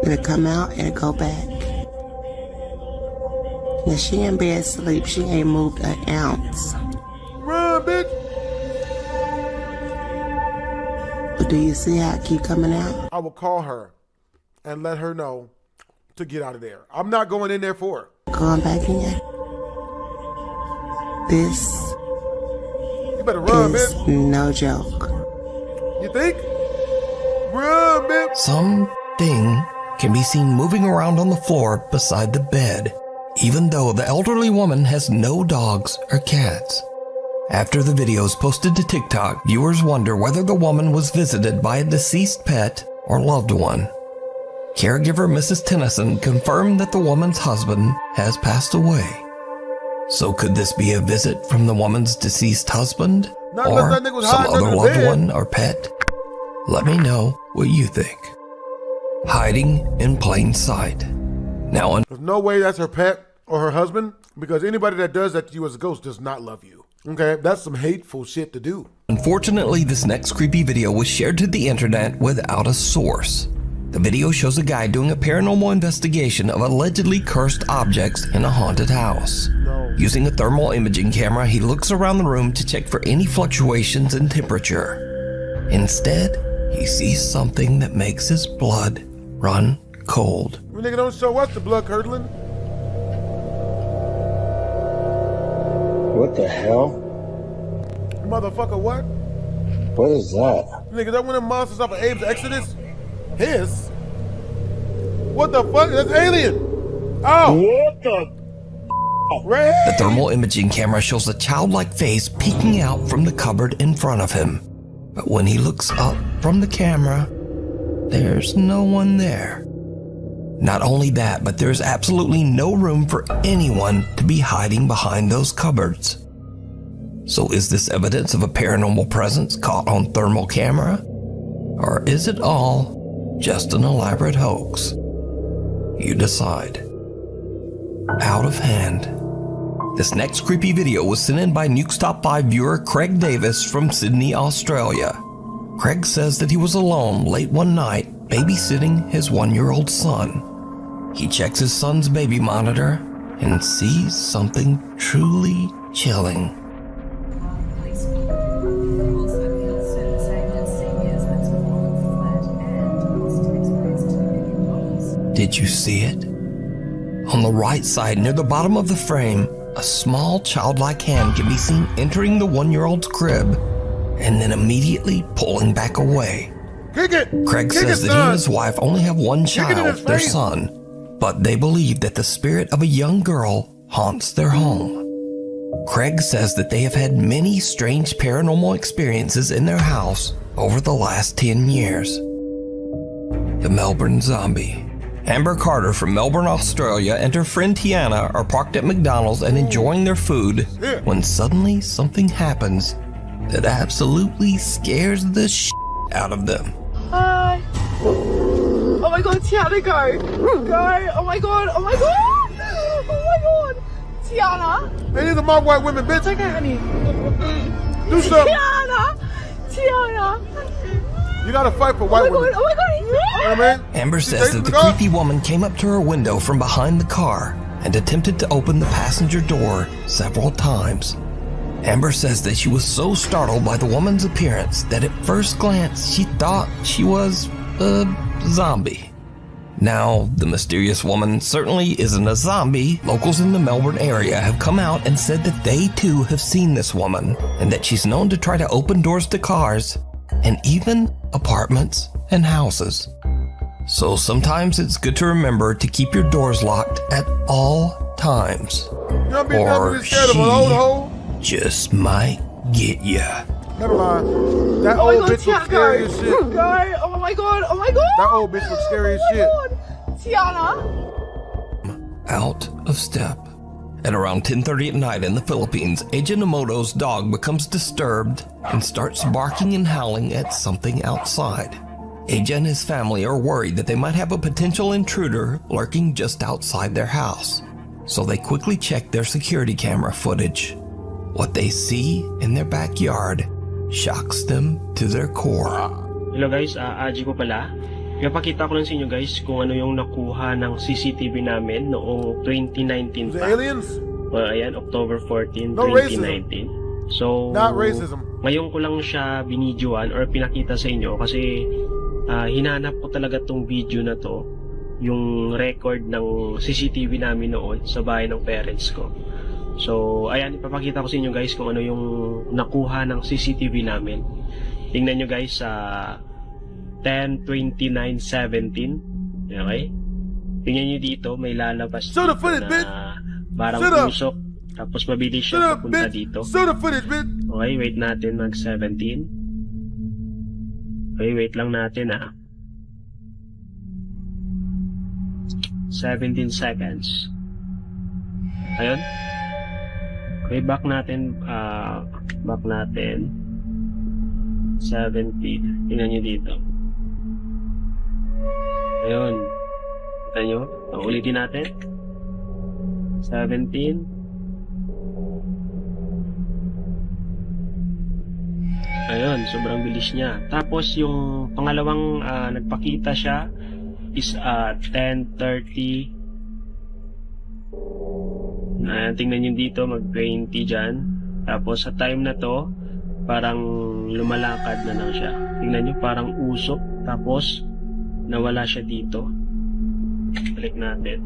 It'll come out and go back. Now she in bed asleep. She ain't moved an ounce. Run, bitch. But do you see how it keep coming out? I will call her and let her know to get out of there. I'm not going in there for her. Going back in yet? This You better run, is bitch. no joke. You think? Run, bitch. Something can be seen moving around on the floor beside the bed, even though the elderly woman has no dogs or cats. After the video is posted to TikTok, viewers wonder whether the woman was visited by a deceased pet or loved one. Caregiver Mrs. Tennyson confirmed that the woman's husband has passed away. So could this be a visit from the woman's deceased husband? Or some other loved one or pet? Let me know what you think. Hiding in plain sight. Now, There's no way that's her pet or her husband, because anybody that does that to you as a ghost does not love you. Okay, that's some hateful shit to do. Unfortunately, this next creepy video was shared to the internet without a source. The video shows a guy doing a paranormal investigation of allegedly cursed objects in a haunted house. Using a thermal imaging camera, he looks around the room to check for any fluctuations in temperature. Instead, he sees something that makes his blood run cold. Well, nigga, don't show us the blood curdling. What the hell? Motherfucker, what? What is that? Nigga, that one of them monsters off of Abe's Exodus? His? What the fuck? That's alien! Oh! What the? Ray! The thermal imaging camera shows a childlike face peeking out from the cupboard in front of him. But when he looks up from the camera, there's no one there. Not only that, but there's absolutely no room for anyone to be hiding behind those cupboards. So is this evidence of a paranormal presence caught on thermal camera? Or is it all just an elaborate hoax? You decide. Out of hand. This next creepy video was sent in by Nuke's Top 5 viewer Craig Davis from Sydney, Australia. Craig says that he was alone late one night babysitting his 1-year-old son. He checks his son's baby monitor and sees something truly chilling. Did you see it? On the right side, near the bottom of the frame, a small childlike hand can be seen entering the 1-year-old's crib and then immediately pulling back away. Craig says that he and his wife only have one child, their son, but they believe that the spirit of a young girl haunts their home. Craig says that they have had many strange paranormal experiences in their house over the last 10 years. The Melbourne Zombie. Amber Carter from Melbourne, Australia, and her friend Tiana are parked at McDonald's and enjoying their food when suddenly something happens that absolutely scares the shit out of them. Hi. Oh my god, Tiana, go. Go. Oh my god. Oh my god. Oh my god. Tiana. Hey, these are my white women, bitch. It's okay, honey. Do something. Tiana. You gotta fight for white women. Oh my god. You know what I mean? Amber says that the creepy woman came up to her window from behind the car and attempted to open the passenger door several times. Amber says that she was so startled by the woman's appearance that at first glance she thought she was a zombie. Now, the mysterious woman certainly isn't a zombie. Locals in the Melbourne area have come out and said that they too have seen this woman and that she's known to try to open doors to cars and even apartments and houses. So sometimes it's good to remember to keep your doors locked at all times. Or she just might get ya. Never mind. That old bitch looks scary as shit. Go. Oh my god. Oh my god. That old bitch looks scary as shit. Tiana. Out of step. At around 10:30 at night in the Philippines, Agent Emoto's dog becomes disturbed and starts barking and howling at something outside. Aja and his family are worried that they might have a potential intruder lurking just outside their house, so they quickly check their security camera footage. What they see in their backyard shocks them to their core. Hello guys, Aji po pala. Ipapakita ko lang sa inyo guys kung ano yung nakuha ng CCTV namin noong 2019 pa. Aliens? Well, ayan, October 14, no 2019. Racism. So, not racism. Ngayon ko lang siya binidyoan or pinakita sa inyo kasi hinanap ko talaga tong video na to, yung record ng CCTV namin noon sa bahay ng parents ko. So, ayan, ipapakita ko sa inyo guys kung ano yung nakuha ng CCTV namin. Tingnan nyo guys sa 10/29/17. Okay? Tingnan nyo dito, may lalabas dito na parang usok. Tapos mabilis siya papunta dito. Okay, wait natin mag-17. Okay, wait lang natin 17 seconds. Ayun. Okay, back natin 17. Tingnan nyo dito. Ayun. Kita nyo? Ulitin natin. 17. Ayun, sobrang bilis niya. Tapos yung pangalawang nagpakita siya is 10:30. Tingnan nyo dito, mag-20 dyan. Tapos sa time na to, parang lumalakad na lang siya. Tingnan nyo, parang usok. Tapos nawala siya dito. Balik natin.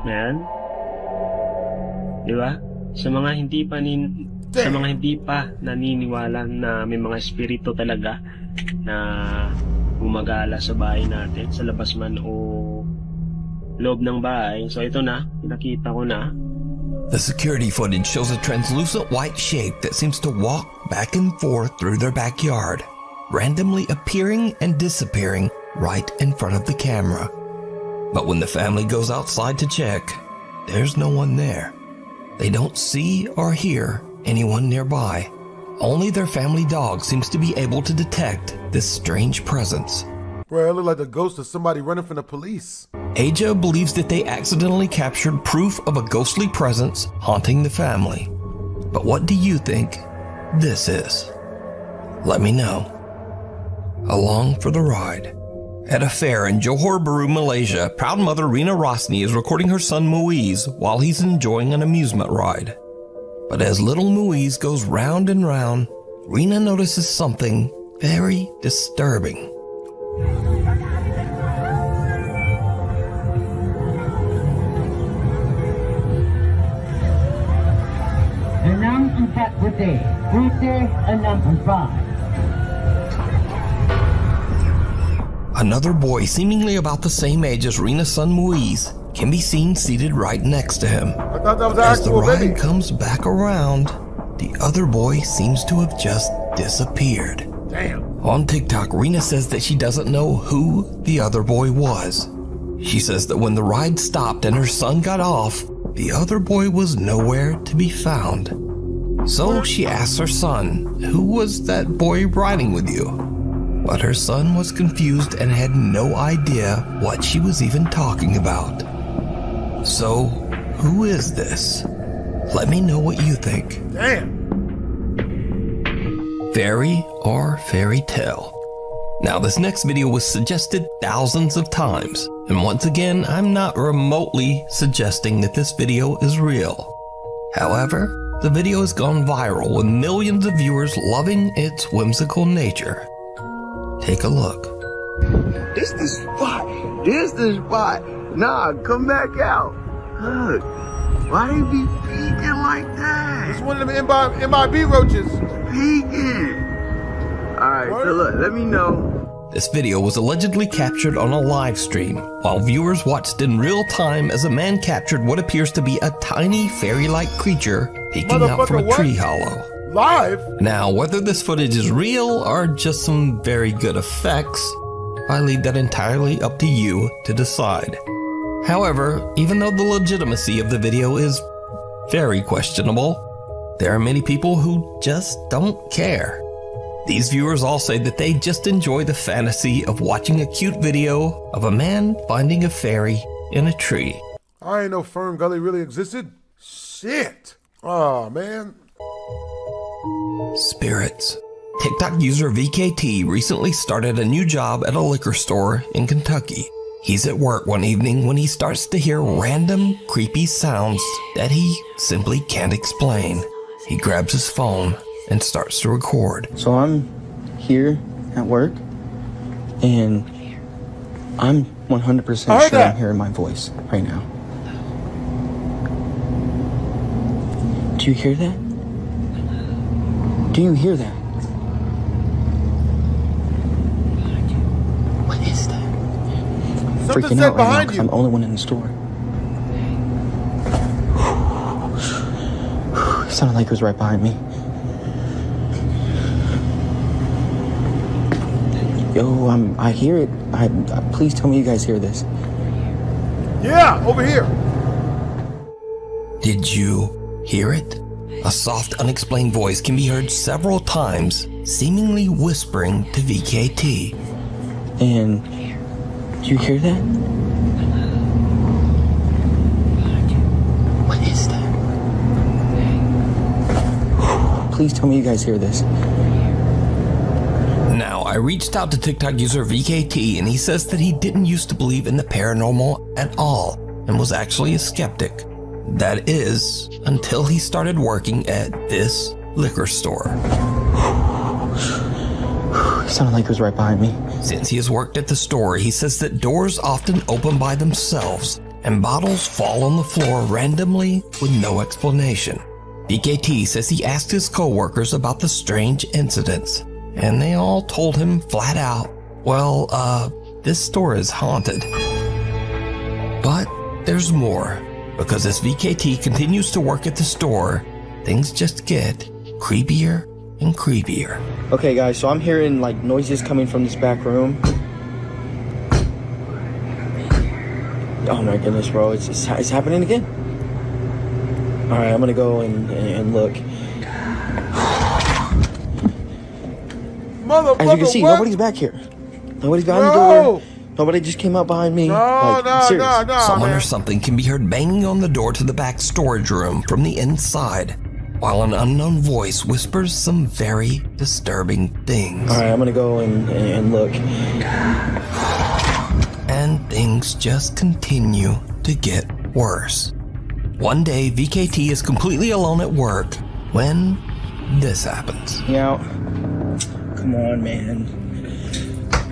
Ayan. Di ba? Sa mga hindi pa naniniwala na may mga espiritu talaga na gumagala sa bahay natin, sa labas man o loob ng bahay. So ito na, nakita ko na. The security footage shows a translucent white shape that seems to walk back and forth through their backyard, randomly appearing and disappearing right in front of the camera. But when the family goes outside to check, there's no one there. They don't see or hear anyone nearby. Only their family dog seems to be able to detect this strange presence. Bro, it looked like the ghost of somebody running from the police. Aja believes that they accidentally captured proof of a ghostly presence haunting the family. But what do you think this is? Let me know. Along for the ride. At a fair in Johor Bahru, Malaysia, proud mother Rina Rosni is recording her son Muiz while he's enjoying an amusement ride. But as little Muiz goes round and round, Rina notices something very disturbing. Another boy, seemingly about the same age as Rina's son Muiz, can be seen seated right next to him. I thought that was As the actual ride baby. comes back around, the other boy seems to have just disappeared. Damn. On TikTok, Rina says that she doesn't know who the other boy was. She says that when the ride stopped and her son got off, the other boy was nowhere to be found. So she asks her son, "Who was that boy riding with you?" But her son was confused and had no idea what she was even talking about. So, who is this? Let me know what you think. Damn. Fairy or fairy tale? Now, this next video was suggested thousands of times, and once again, I'm not remotely suggesting that this video is real. However, the video has gone viral with millions of viewers loving its whimsical nature. Take a look. This the spot. This the spot. Nah, come back out. Look. Why they be peeking like that? It's one of them MIB roaches. Peeking. Alright, so look, let me know. This video was allegedly captured on a live stream, while viewers watched in real time as a man captured what appears to be a tiny fairy-like creature peeking out from a tree hollow. Live? Now, whether this footage is real or just some very good effects, I leave that entirely up to you to decide. However, even though the legitimacy of the video is very questionable, there are many people who just don't care. These viewers all say that they just enjoy the fantasy of watching a cute video of a man finding a fairy in a tree. I ain't know Fern Gully really existed. Shit. Oh, man. Spirits. TikTok user VKT recently started a new job at a liquor store in Kentucky. He's at work one evening when he starts to hear random, creepy sounds that he simply can't explain. He grabs his phone and starts to record. So I'm here at work, and I'm 100% sure I'm hearing my voice right now. Do you hear that? Do you hear that? What is that? Something Freaking said out right now behind because you. I'm the only one in the store. It sounded like it was right behind me. Yo, I hear it. Please tell me you guys hear this. Yeah, over here. Did you hear it? A soft, unexplained voice can be heard several times, seemingly whispering to VKT. And do you hear that? What is that? Please tell me you guys hear this. Now, I reached out to TikTok user VKT, and he says that he didn't used to believe in the paranormal at all and was actually a skeptic. That is, until he started working at this liquor store. It Sounded like it was right behind me. Since he has worked at the store, he says that doors often open by themselves and bottles fall on the floor randomly with no explanation. VKT says he asked his co-workers about the strange incidents, and they all told him flat out, well, this store is haunted. But there's more, because as VKT continues to work at the store, things just get creepier and creepier. Okay guys, so I'm hearing like noises coming from this back room. Oh my goodness, bro, it's happening again. All right, I'm gonna go and look. Motherfucker, as you can see, what? nobody's back here. Nobody's behind the door. Nobody just came up behind me. No, Someone or something can be heard banging on the door to the back storage room from the inside, while an unknown voice whispers some very disturbing things. All right, I'm gonna go and look. And things just continue to get worse. One day, VKT is completely alone at work when this happens. Yeah. Come on, man.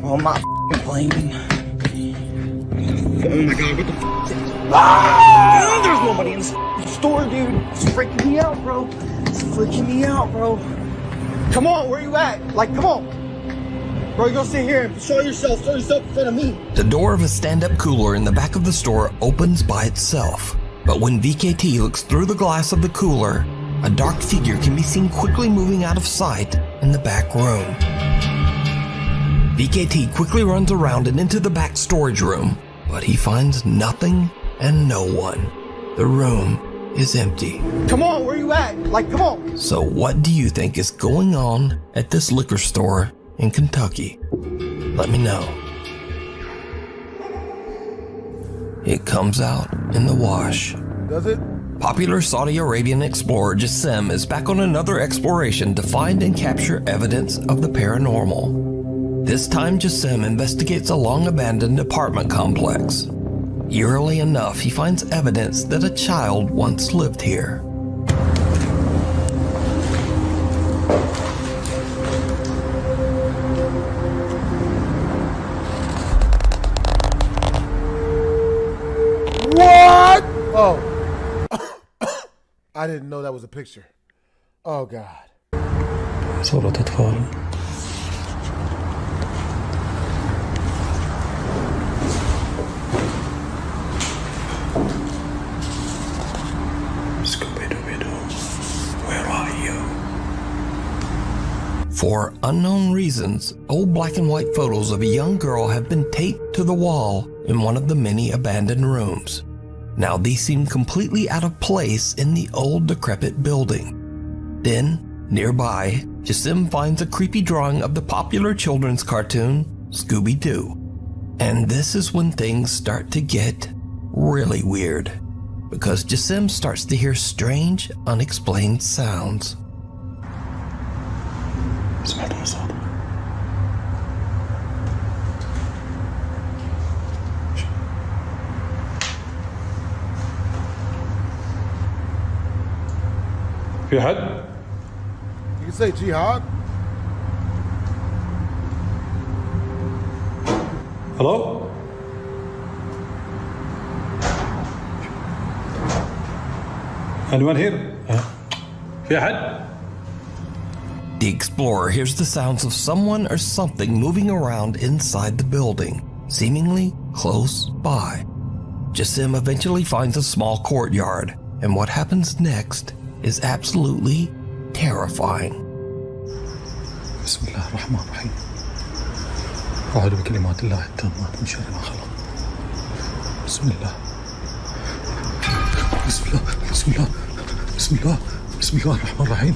Oh, I'm not playing. Oh my god, what the f***? There's nobody in the store, dude. It's freaking me out, bro. It's freaking me out, bro. Come on, where you at? Like, come on. Bro, you go sit here and show yourself in front of me. The door of a stand-up cooler in the back of the store opens by itself. But when VKT looks through the glass of the cooler, a dark figure can be seen quickly moving out of sight in the back room. VKT quickly runs around and into the back storage room, but he finds nothing and no one. The room is empty. Come on, where you at? Like, come on. So what do you think is going on at this liquor store in Kentucky? Let me know. It comes out in the wash. Does it? Popular Saudi Arabian explorer Jassim is back on another exploration to find and capture evidence of the paranormal. This time Jassim investigates a long-abandoned apartment complex. Eerily enough, he finds evidence that a child once lived here. What? Oh. I didn't know that was a picture. Oh God. صورة أطفال. Where are you? For unknown reasons, old black and white photos of a young girl have been taped to the wall in one of the many abandoned rooms. Now these seem completely out of place in the old decrepit building. Then, nearby, Jassim finds a creepy drawing of the popular children's cartoon, Scooby-Doo. And this is when things start to get really weird, because Jassim starts to hear strange, unexplained sounds. You can say jihad. Hello? Anyone here? في أحد? The explorer hears the sounds of someone or something moving around inside the building, seemingly close by. Jassim eventually finds a small courtyard, and what happens next is absolutely terrifying. بسم الله الرحمن الرحيم. أعوذ بكلمات الله التامات من شر ما خلق. بسم الله. بسم الله. بسم الله. بسم الله. بسم الله الرحمن الرحيم.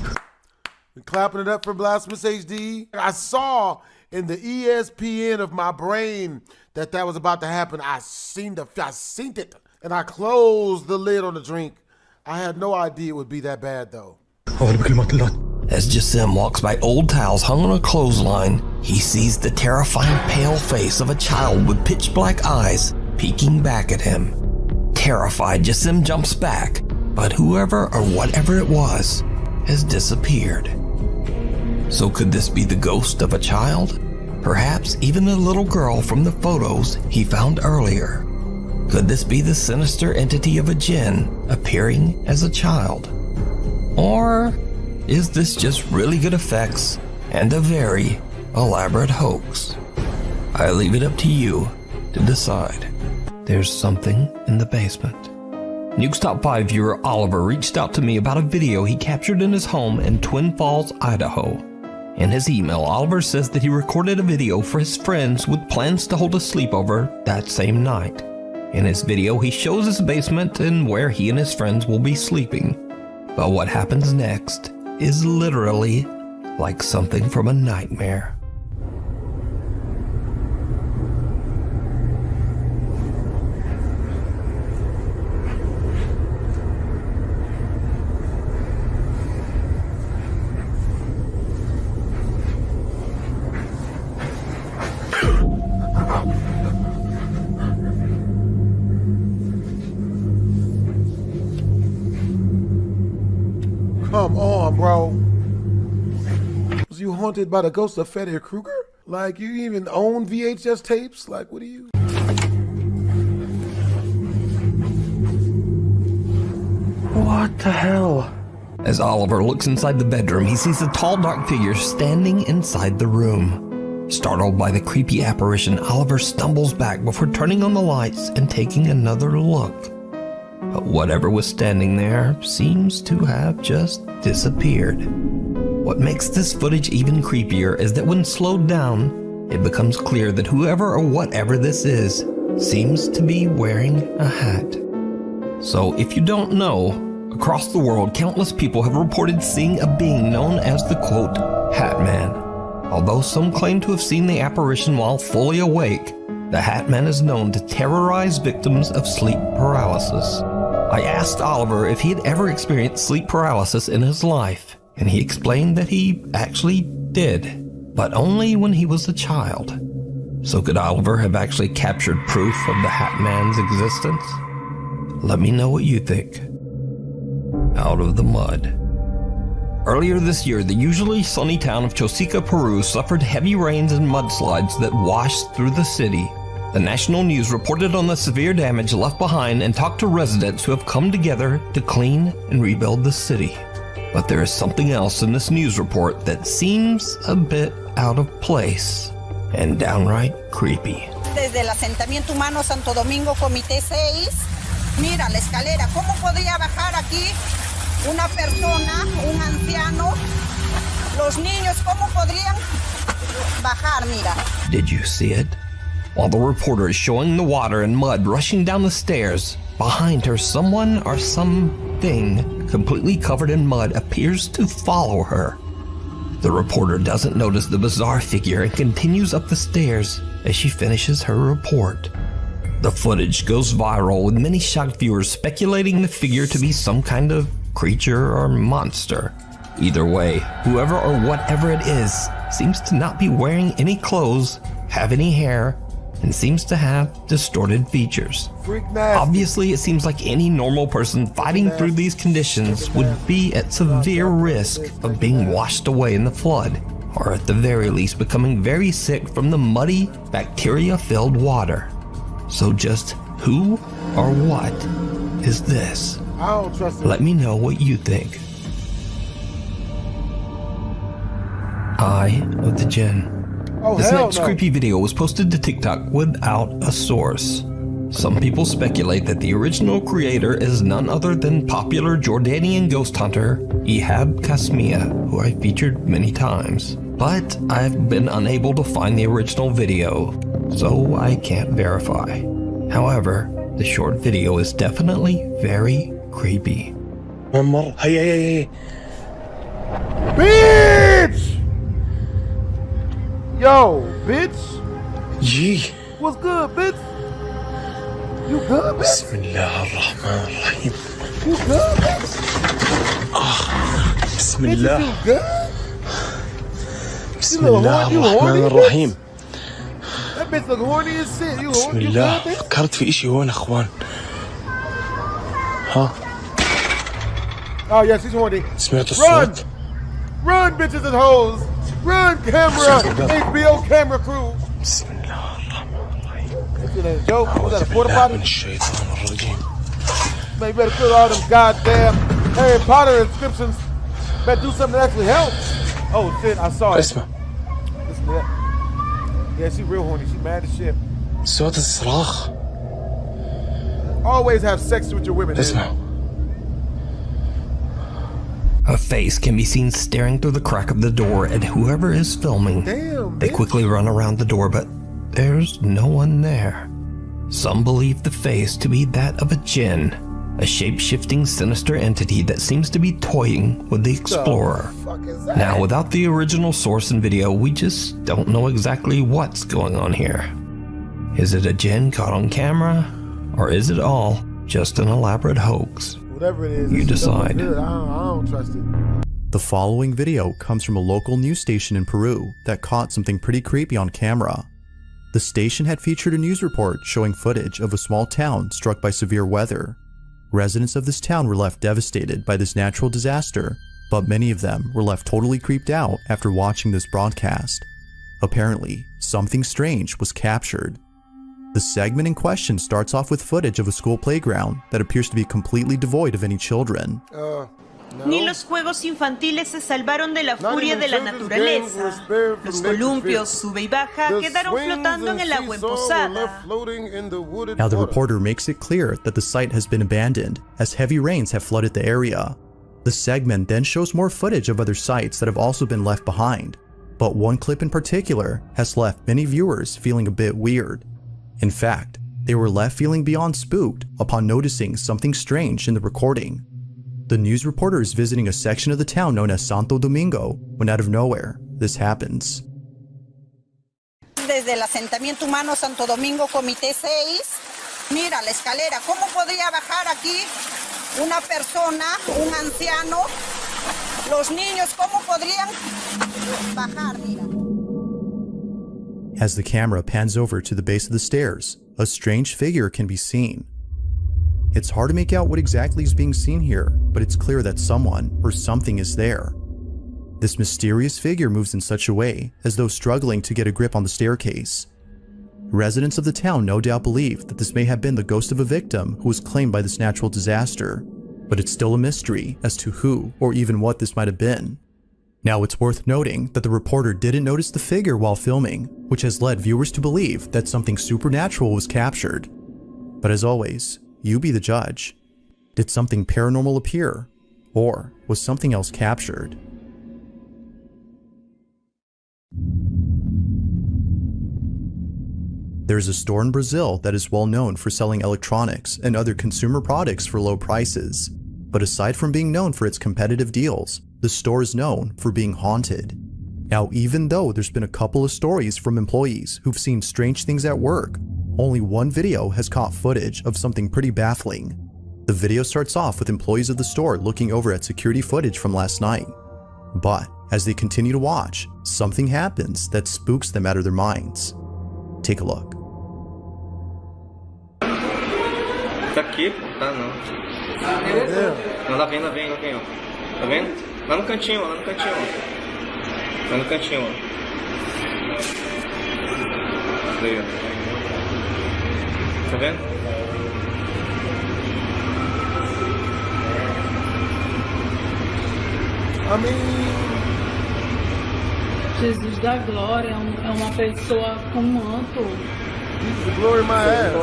Been clapping it up for Blasphemous HD. I saw in the ESPN of my brain that was about to happen. I seen it, and I closed the lid on the drink. I had no idea it would be that bad, though. As Jassim walks by old towels hung on a clothesline, he sees the terrifying pale face of a child with pitch black eyes peeking back at him. Terrified, Jassim jumps back, but whoever or whatever it was has disappeared. So could this be the ghost of a child? Perhaps even the little girl from the photos he found earlier. Could this be the sinister entity of a jinn appearing as a child? Or is this just really good effects and a very elaborate hoax? I leave it up to you to decide. There's something in the basement. Nuke's Top 5 viewer Oliver reached out to me about a video he captured in his home in Twin Falls, Idaho. In his email, Oliver says that he recorded a video for his friends with plans to hold a sleepover that same night. In his video, he shows his basement and where he and his friends will be sleeping. But what happens next is literally like something from a nightmare. Come on, bro. Was you haunted by the ghost of Freddy Krueger? Like, you even own VHS tapes? Like, what are you? What the hell? As Oliver looks inside the bedroom, he sees a tall, dark figure standing inside the room. Startled by the creepy apparition, Oliver stumbles back before turning on the lights and taking another look. But whatever was standing there seems to have just disappeared. What makes this footage even creepier is that when slowed down, it becomes clear that whoever or whatever this is seems to be wearing a hat. So if you don't know, across the world, countless people have reported seeing a being known as the, quote, hatman. Although some claim to have seen the apparition while fully awake, the hatman is known to terrorize victims of sleep paralysis. I asked Oliver if he had ever experienced sleep paralysis in his life, and he explained that he actually did, but only when he was a child. So could Oliver have actually captured proof of the hatman's existence? Let me know what you think. Out of the mud. Earlier this year, the usually sunny town of Chosica, Peru suffered heavy rains and mudslides that washed through the city. The national news reported on the severe damage left behind and talked to residents who have come together to clean and rebuild the city. But there is something else in this news report that seems a bit out of place and downright creepy. Desde el asentamiento humano Santo Domingo, Comité 6. Mira la escalera. ¿Cómo podría bajar aquí una persona, un anciano? Los niños, ¿cómo podrían bajar? Mira. Did you see it? While the reporter is showing the water and mud rushing down the stairs, behind her someone or something completely covered in mud appears to follow her. The reporter doesn't notice the bizarre figure and continues up the stairs as she finishes her report. The footage goes viral with many shocked viewers speculating the figure to be some kind of creature or monster. Either way, whoever or whatever it is seems to not be wearing any clothes, have any hair, and seems to have distorted features. Obviously, it seems like any normal person fighting through these conditions would be at severe risk of being washed away in the flood, or at the very least becoming very sick from the muddy, bacteria-filled water. So just who or what is this? I don't trust it. Let me know what you think. Eye of the Jinn. Oh, this hell next no. creepy video was posted to TikTok without a source. Some people speculate that the original creator is none other than popular Jordanian ghost hunter Ihab Kasmia, who I featured many times. But I've been unable to find the original video, so I can't verify. However, the short video is definitely very creepy. Bitch! Yo, bitch! Gee. What's good, bitch? You good, bitch? Bismillahirrahmanirrahim. You good, bitch? Bismillah. Bitch, you good? Bismillahirrahmanirrahim. That bitch look horny as shit. You بسم good, الله bitch? فكرت في اشي هون اخوان ها Oh yeah, she's horny. سمعت Run! الصوت Run, bitches and hoes! Run, camera! HBO camera crew! Is it a joke? Was that a porta potty? Man, you better kill all them goddamn Harry Potter inscriptions. Better do something that actually helps. Oh shit, I saw it. Listen to that. Yeah, she real horny. She mad as shit. Always have sex with your women. A face can be seen staring through the crack of the door at whoever is filming. Damn, they quickly run around the door, but there's no one there. Some believe the face to be that of a jinn, a shape-shifting sinister entity that seems to be toying with the explorer. Now, without the original source and video, we just don't know exactly what's going on here. Is it a jinn caught on camera, or is it all just an elaborate hoax? Whatever it is, you decide. I don't trust it. The following video comes from a local news station in Peru that caught something pretty creepy on camera. The station had featured a news report showing footage of a small town struck by severe weather. Residents of this town were left devastated by this natural disaster, but many of them were left totally creeped out after watching this broadcast. Apparently, something strange was captured. The segment in question starts off with footage of a school playground that appears to be completely devoid of any children. Ni los juegos infantiles se salvaron de la furia de la naturaleza. Los columpios, sube y baja, quedaron flotando en el agua emposada. Now the reporter makes it clear that the site has been abandoned as heavy rains have flooded the area. The segment then shows more footage of other sites that have also been left behind, but one clip in particular has left many viewers feeling a bit weird. In fact, they were left feeling beyond spooked upon noticing something strange in the recording. The news reporter is visiting a section of the town known as Santo Domingo when out of nowhere, this happens. Desde el asentamiento humano Santo Domingo, Comité 6. Mira la escalera. ¿Cómo podría bajar aquí una persona, un anciano? Los niños, ¿cómo podrían bajar? Mira. As the camera pans over to the base of the stairs, a strange figure can be seen. It's hard to make out what exactly is being seen here, but it's clear that someone or something is there. This mysterious figure moves in such a way as though struggling to get a grip on the staircase. Residents of the town no doubt believe that this may have been the ghost of a victim who was claimed by this natural disaster, but it's still a mystery as to who or even what this might have been. Now it's worth noting that the reporter didn't notice the figure while filming, which has led viewers to believe that something supernatural was captured. But as always, you be the judge. Did something paranormal appear? Or was something else captured? There's a store in Brazil that is well known for selling electronics and other consumer products for low prices. But aside from being known for its competitive deals, the store is known for being haunted. Now, even though there's been a couple of stories from employees who've seen strange things at work, only one video has caught footage of something pretty baffling. The video starts off with employees of the store looking over at security footage from last night. But as they continue to watch, something happens that spooks them out of their minds. Take a look. Tá aqui, pô. Tá não. Não, lá vem, ó. Tá vendo? Lá no cantinho, ó. Lá no cantinho, ó. Aí, ó. Tá vendo? Amém. Jesus da glória é uma pessoa com manto. Jesus, glory my ass.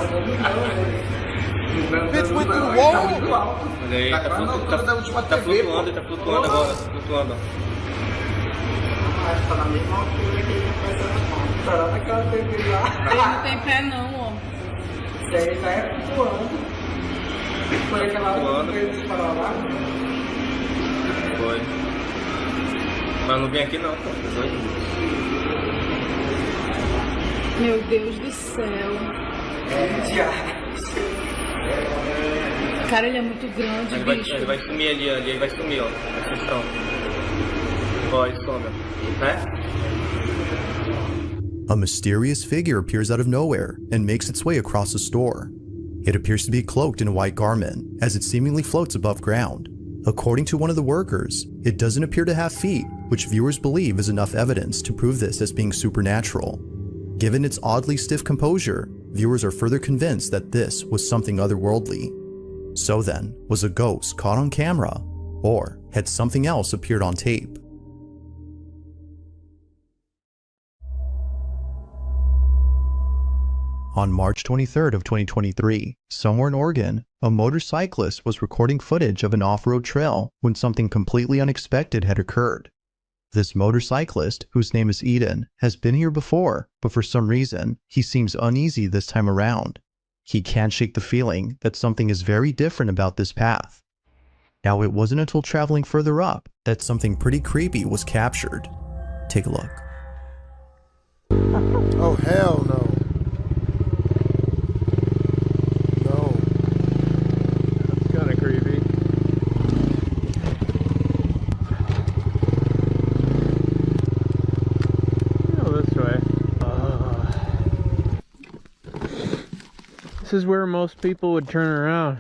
Bitch went through the wall. Olha aí, tá flutuando agora, tá flutuando. Tá na mesma altura que ele tá naquela TV lá. Ele não tem pé não, ó. Isso aí já é flutuando. Foi aquela hora que eles falaram lá. Foi. Mas não vem aqui não, pô. Meu Deus do céu. Cara, ele é muito grande, bicho. Ele vai sumir ali, ele vai sumir, ó. Atenção. Ó, esconda. Né? A mysterious figure appears out of nowhere and makes its way across the store. It appears to be cloaked in a white garment as it seemingly floats above ground. According to one of the workers, it doesn't appear to have feet, which viewers believe is enough evidence to prove this as being supernatural. Given its oddly stiff composure, viewers are further convinced that this was something otherworldly. So then, was a ghost caught on camera, or had something else appeared on tape? On March 23rd of 2023, somewhere in Oregon, a motorcyclist was recording footage of an off-road trail when something completely unexpected had occurred. This motorcyclist, whose name is Eden, has been here before, but for some reason, he seems uneasy this time around. He can't shake the feeling that something is very different about this path. Now, it wasn't until traveling further up that something pretty creepy was captured. Take a look. Oh, hell no. Kind of creepy. Go this way. This is where most people would turn around.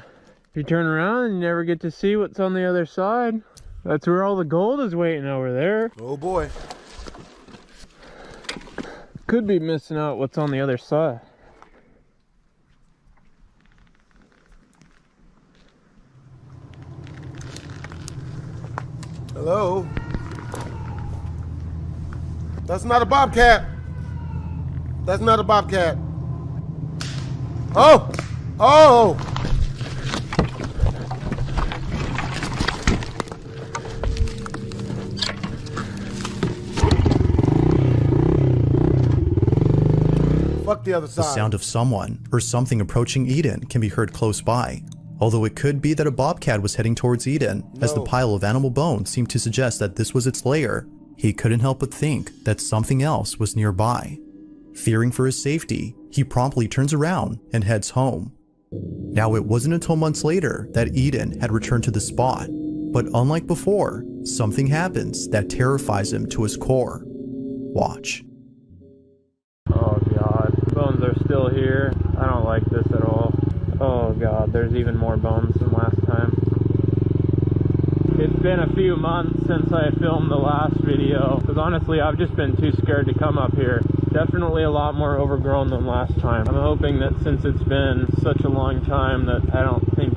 If you turn around, you never get to see what's on the other side. That's where all the gold is waiting over there. Oh boy. Could be missing out what's on the other side. Hello? That's not a bobcat. That's not a bobcat. Oh! Oh! Fuck the other side. The sound of someone or something approaching Eden can be heard close by. Although it could be that a bobcat was heading towards Eden, as the pile of animal bones seemed to suggest that this was its lair, he couldn't help but think that something else was nearby. Fearing for his safety, he promptly turns around and heads home. Now, it wasn't until months later that Eden had returned to the spot, but unlike before, something happens that terrifies him to his core. Watch. Oh god, bones are still here. I don't like this at all. Oh god, there's even more bones than last time. It's been a few months since I filmed the last video, because honestly I've just been too scared to come up here. Definitely a lot more overgrown than last time. I'm hoping that since it's been such a long time that I don't think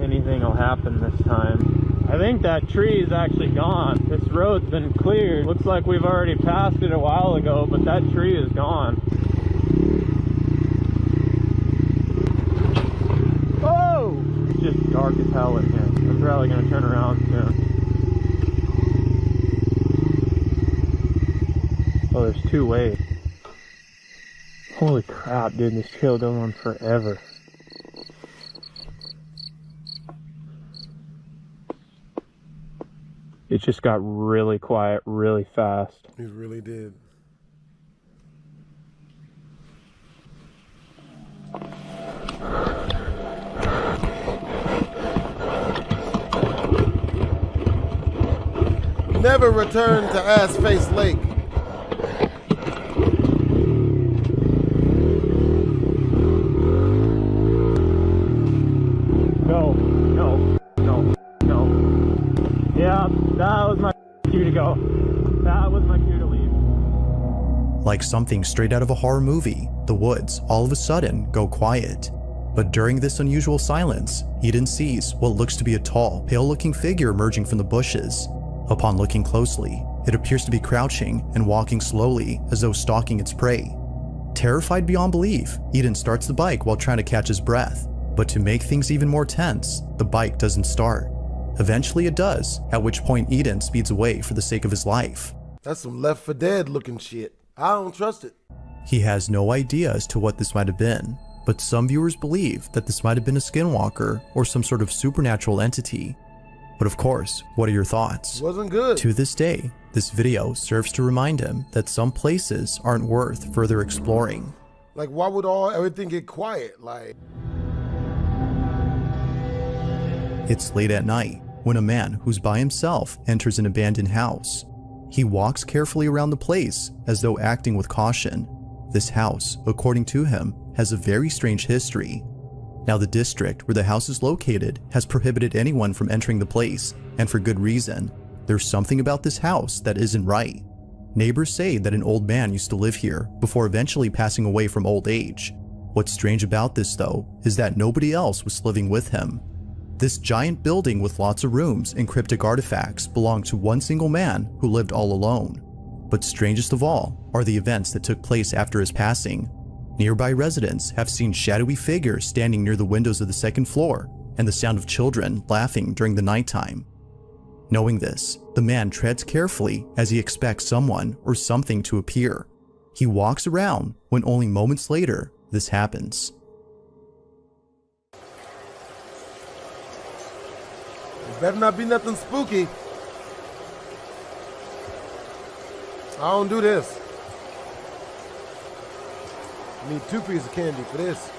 anything will happen this time. I think that tree is actually gone. This road's been cleared. Looks like we've already passed it a while ago, but that tree is gone. Oh! It's just dark as hell in here. I'm probably gonna turn around soon. Oh, there's two ways. Holy crap, dude, this trail goes on forever. It just got really quiet really fast. It really did. Never return to Ass Face Lake. No. Yeah, that was my cue to go. That was my cue to leave. Like something straight out of a horror movie, the woods all of a sudden go quiet. But during this unusual silence, Eden sees what looks to be a tall, pale-looking figure emerging from the bushes. Upon looking closely, it appears to be crouching and walking slowly as though stalking its prey. Terrified beyond belief, Eden starts the bike while trying to catch his breath. But to make things even more tense, the bike doesn't start. Eventually it does, at which point Eden speeds away for the sake of his life. That's some Left 4 Dead looking shit. I don't trust it. He has no idea as to what this might have been, but some viewers believe that this might have been a skinwalker or some sort of supernatural entity. But of course, what are your thoughts? Wasn't good. To this day, this video serves to remind him that some places aren't worth further exploring. Like, why would everything get quiet? Like, it's late at night when a man who's by himself enters an abandoned house. He walks carefully around the place as though acting with caution. This house, according to him, has a very strange history. Now, the district where the house is located has prohibited anyone from entering the place, and for good reason. There's something about this house that isn't right. Neighbors say that an old man used to live here before eventually passing away from old age. What's strange about this though is that nobody else was living with him. This giant building with lots of rooms and cryptic artifacts belonged to one single man who lived all alone. But strangest of all are the events that took place after his passing. Nearby residents have seen shadowy figures standing near the windows of the second floor and the sound of children laughing during the nighttime. Knowing this, the man treads carefully as he expects someone or something to appear. He walks around when only moments later this happens. It better not be nothing spooky. I don't do this. I need 2 pieces of candy for this.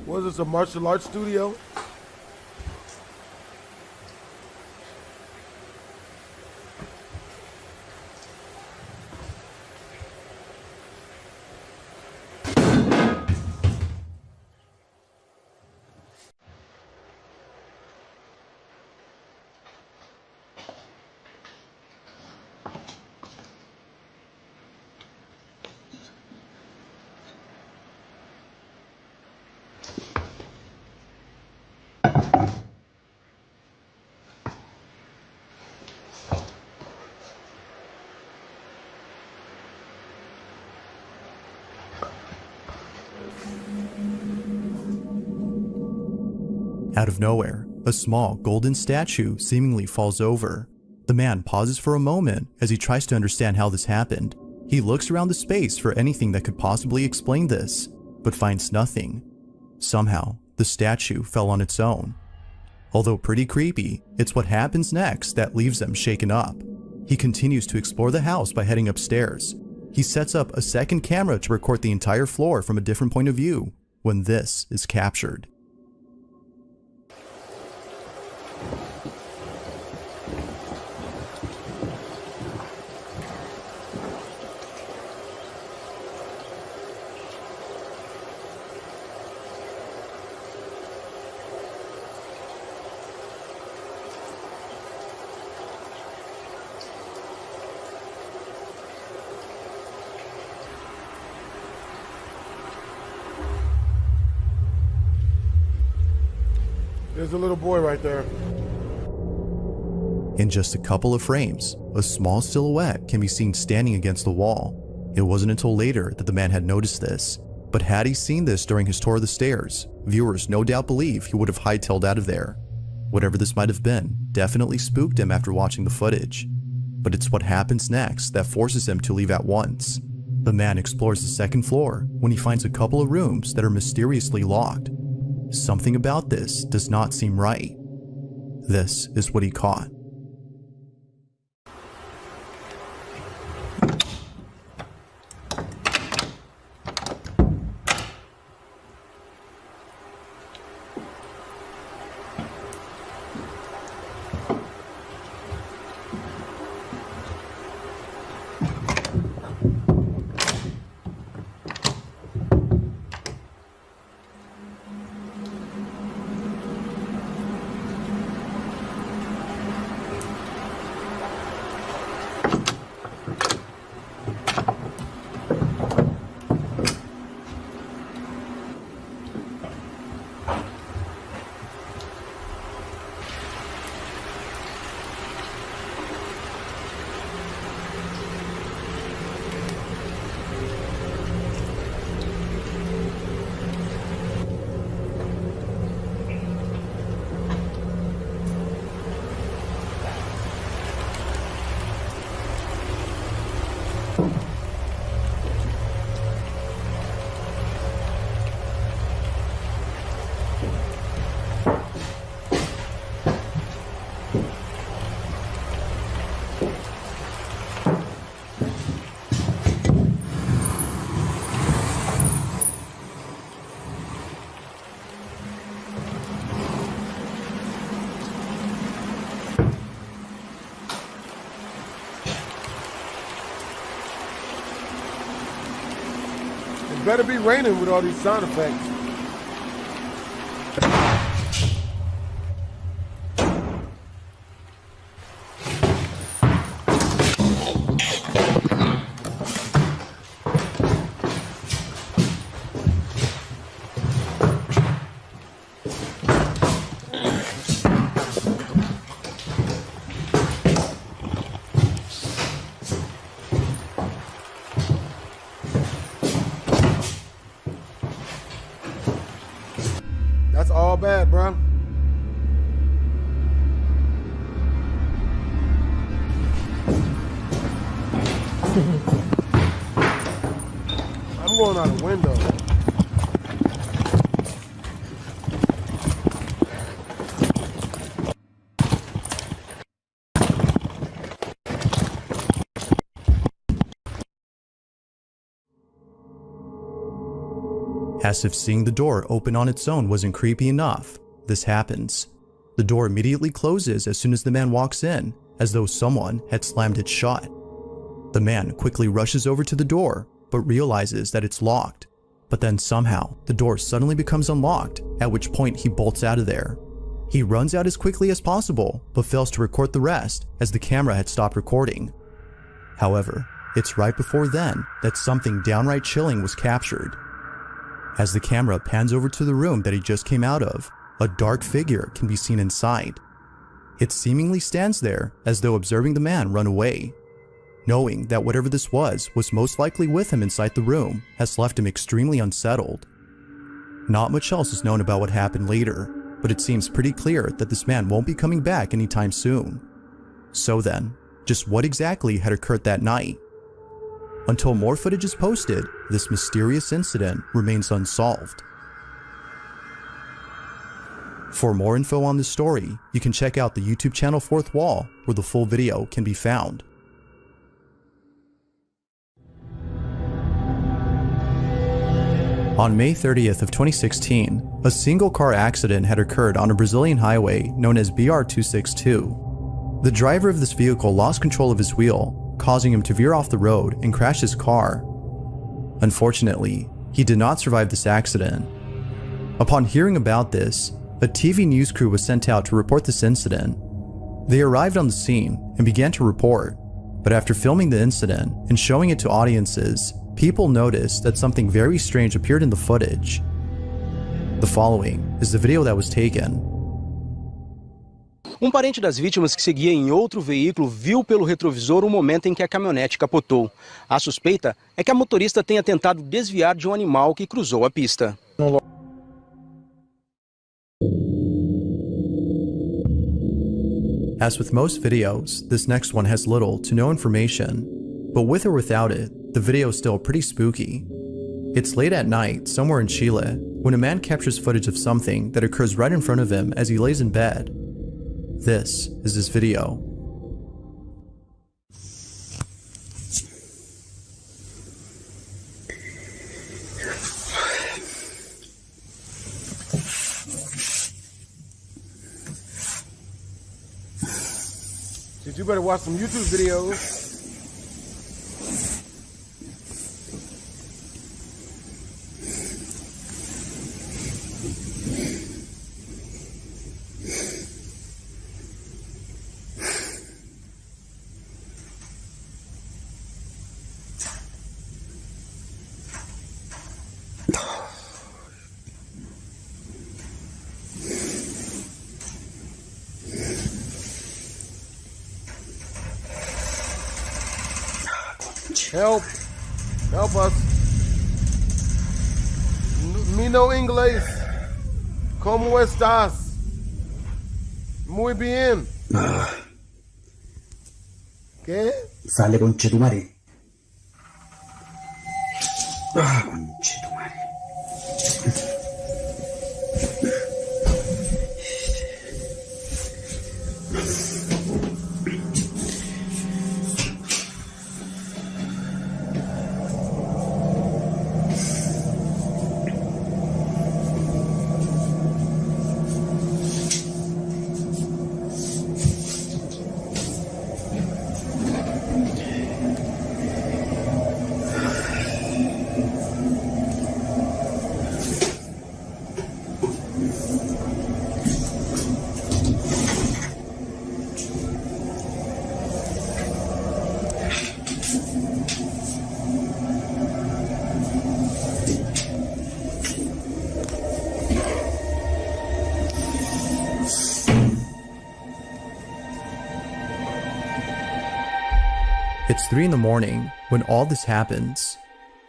What is this, a martial arts studio? Out of nowhere, a small golden statue seemingly falls over. The man pauses for a moment as he tries to understand how this happened. He looks around the space for anything that could possibly explain this, but finds nothing. Somehow, the statue fell on its own. Although pretty creepy, it's what happens next that leaves him shaken up. He continues to explore the house by heading upstairs. He sets up a second camera to record the entire floor from a different point of view when this is captured. There's a little boy right there. In just a couple of frames, a small silhouette can be seen standing against the wall. It wasn't until later that the man had noticed this, but had he seen this during his tour of the stairs, viewers no doubt believe he would have hightailed out of there. Whatever this might have been definitely spooked him after watching the footage. But it's what happens next that forces him to leave at once. The man explores the second floor when he finds a couple of rooms that are mysteriously locked. Something about this does not seem right. This is what he caught. better be raining with all these sound effects. That's all bad, bro. I'm going out the window. As if seeing the door open on its own wasn't creepy enough, this happens. The door immediately closes as soon as the man walks in, as though someone had slammed it shut. The man quickly rushes over to the door, but realizes that it's locked. But then somehow, the door suddenly becomes unlocked, at which point he bolts out of there. He runs out as quickly as possible, but fails to record the rest, as the camera had stopped recording. However, it's right before then that something downright chilling was captured. As the camera pans over to the room that he just came out of, a dark figure can be seen inside. It seemingly stands there as though observing the man run away. Knowing that whatever this was most likely with him inside the room has left him extremely unsettled. Not much else is known about what happened later, but it seems pretty clear that this man won't be coming back anytime soon. So then, just what exactly had occurred that night? Until more footage is posted, this mysterious incident remains unsolved. For more info on this story, you can check out the YouTube channel Fourth Wall, where the full video can be found. On May 30th of 2016, a single car accident had occurred on a Brazilian highway known as BR-262. The driver of this vehicle lost control of his wheel, causing him to veer off the road and crash his car. Unfortunately, he did not survive this accident. Upon hearing about this, a TV news crew was sent out to report this incident. They arrived on the scene and began to report, but after filming the incident and showing it to audiences, people noticed that something very strange appeared in the footage. The following is the video that was taken. Parente das vítimas que seguia em outro veículo viu pelo retrovisor o momento em que a caminhonete capotou. A suspeita é que a motorista tenha tentado desviar de animal que cruzou a pista. As with most videos, this next one has little to no information, but with or without it, the video is still pretty spooky. It's late at night, somewhere in Chile, when a man captures footage of something that occurs right in front of him as he lays in bed. This is his video. Dude, you better watch some YouTube videos. Help us. Me no inglés. ¿Cómo estás? Muy bien. ¿Qué? Sale conchetumare. Conchetumare. It's 3 in the morning when all this happens.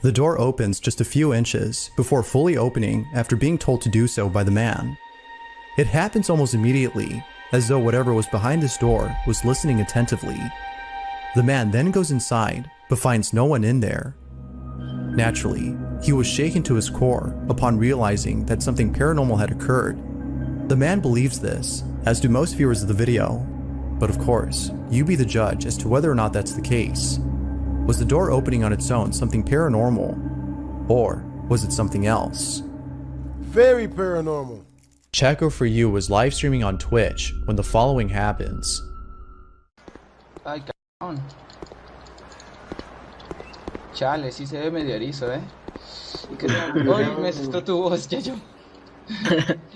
The door opens just a few inches before fully opening after being told to do so by the man. It happens almost immediately, as though whatever was behind this door was listening attentively. The man then goes inside, but finds no one in there. Naturally, he was shaken to his core upon realizing that something paranormal had occurred. The man believes this, as do most viewers of the video. But of course, you be the judge as to whether or not that's the case. Was the door opening on its own something paranormal? Or was it something else? Very paranormal. Chaco for You was live streaming on Twitch when the following happens. Ay, cabrón. Chale, sí se ve medio erizo, Hoy me asustó tu voz, Yayo.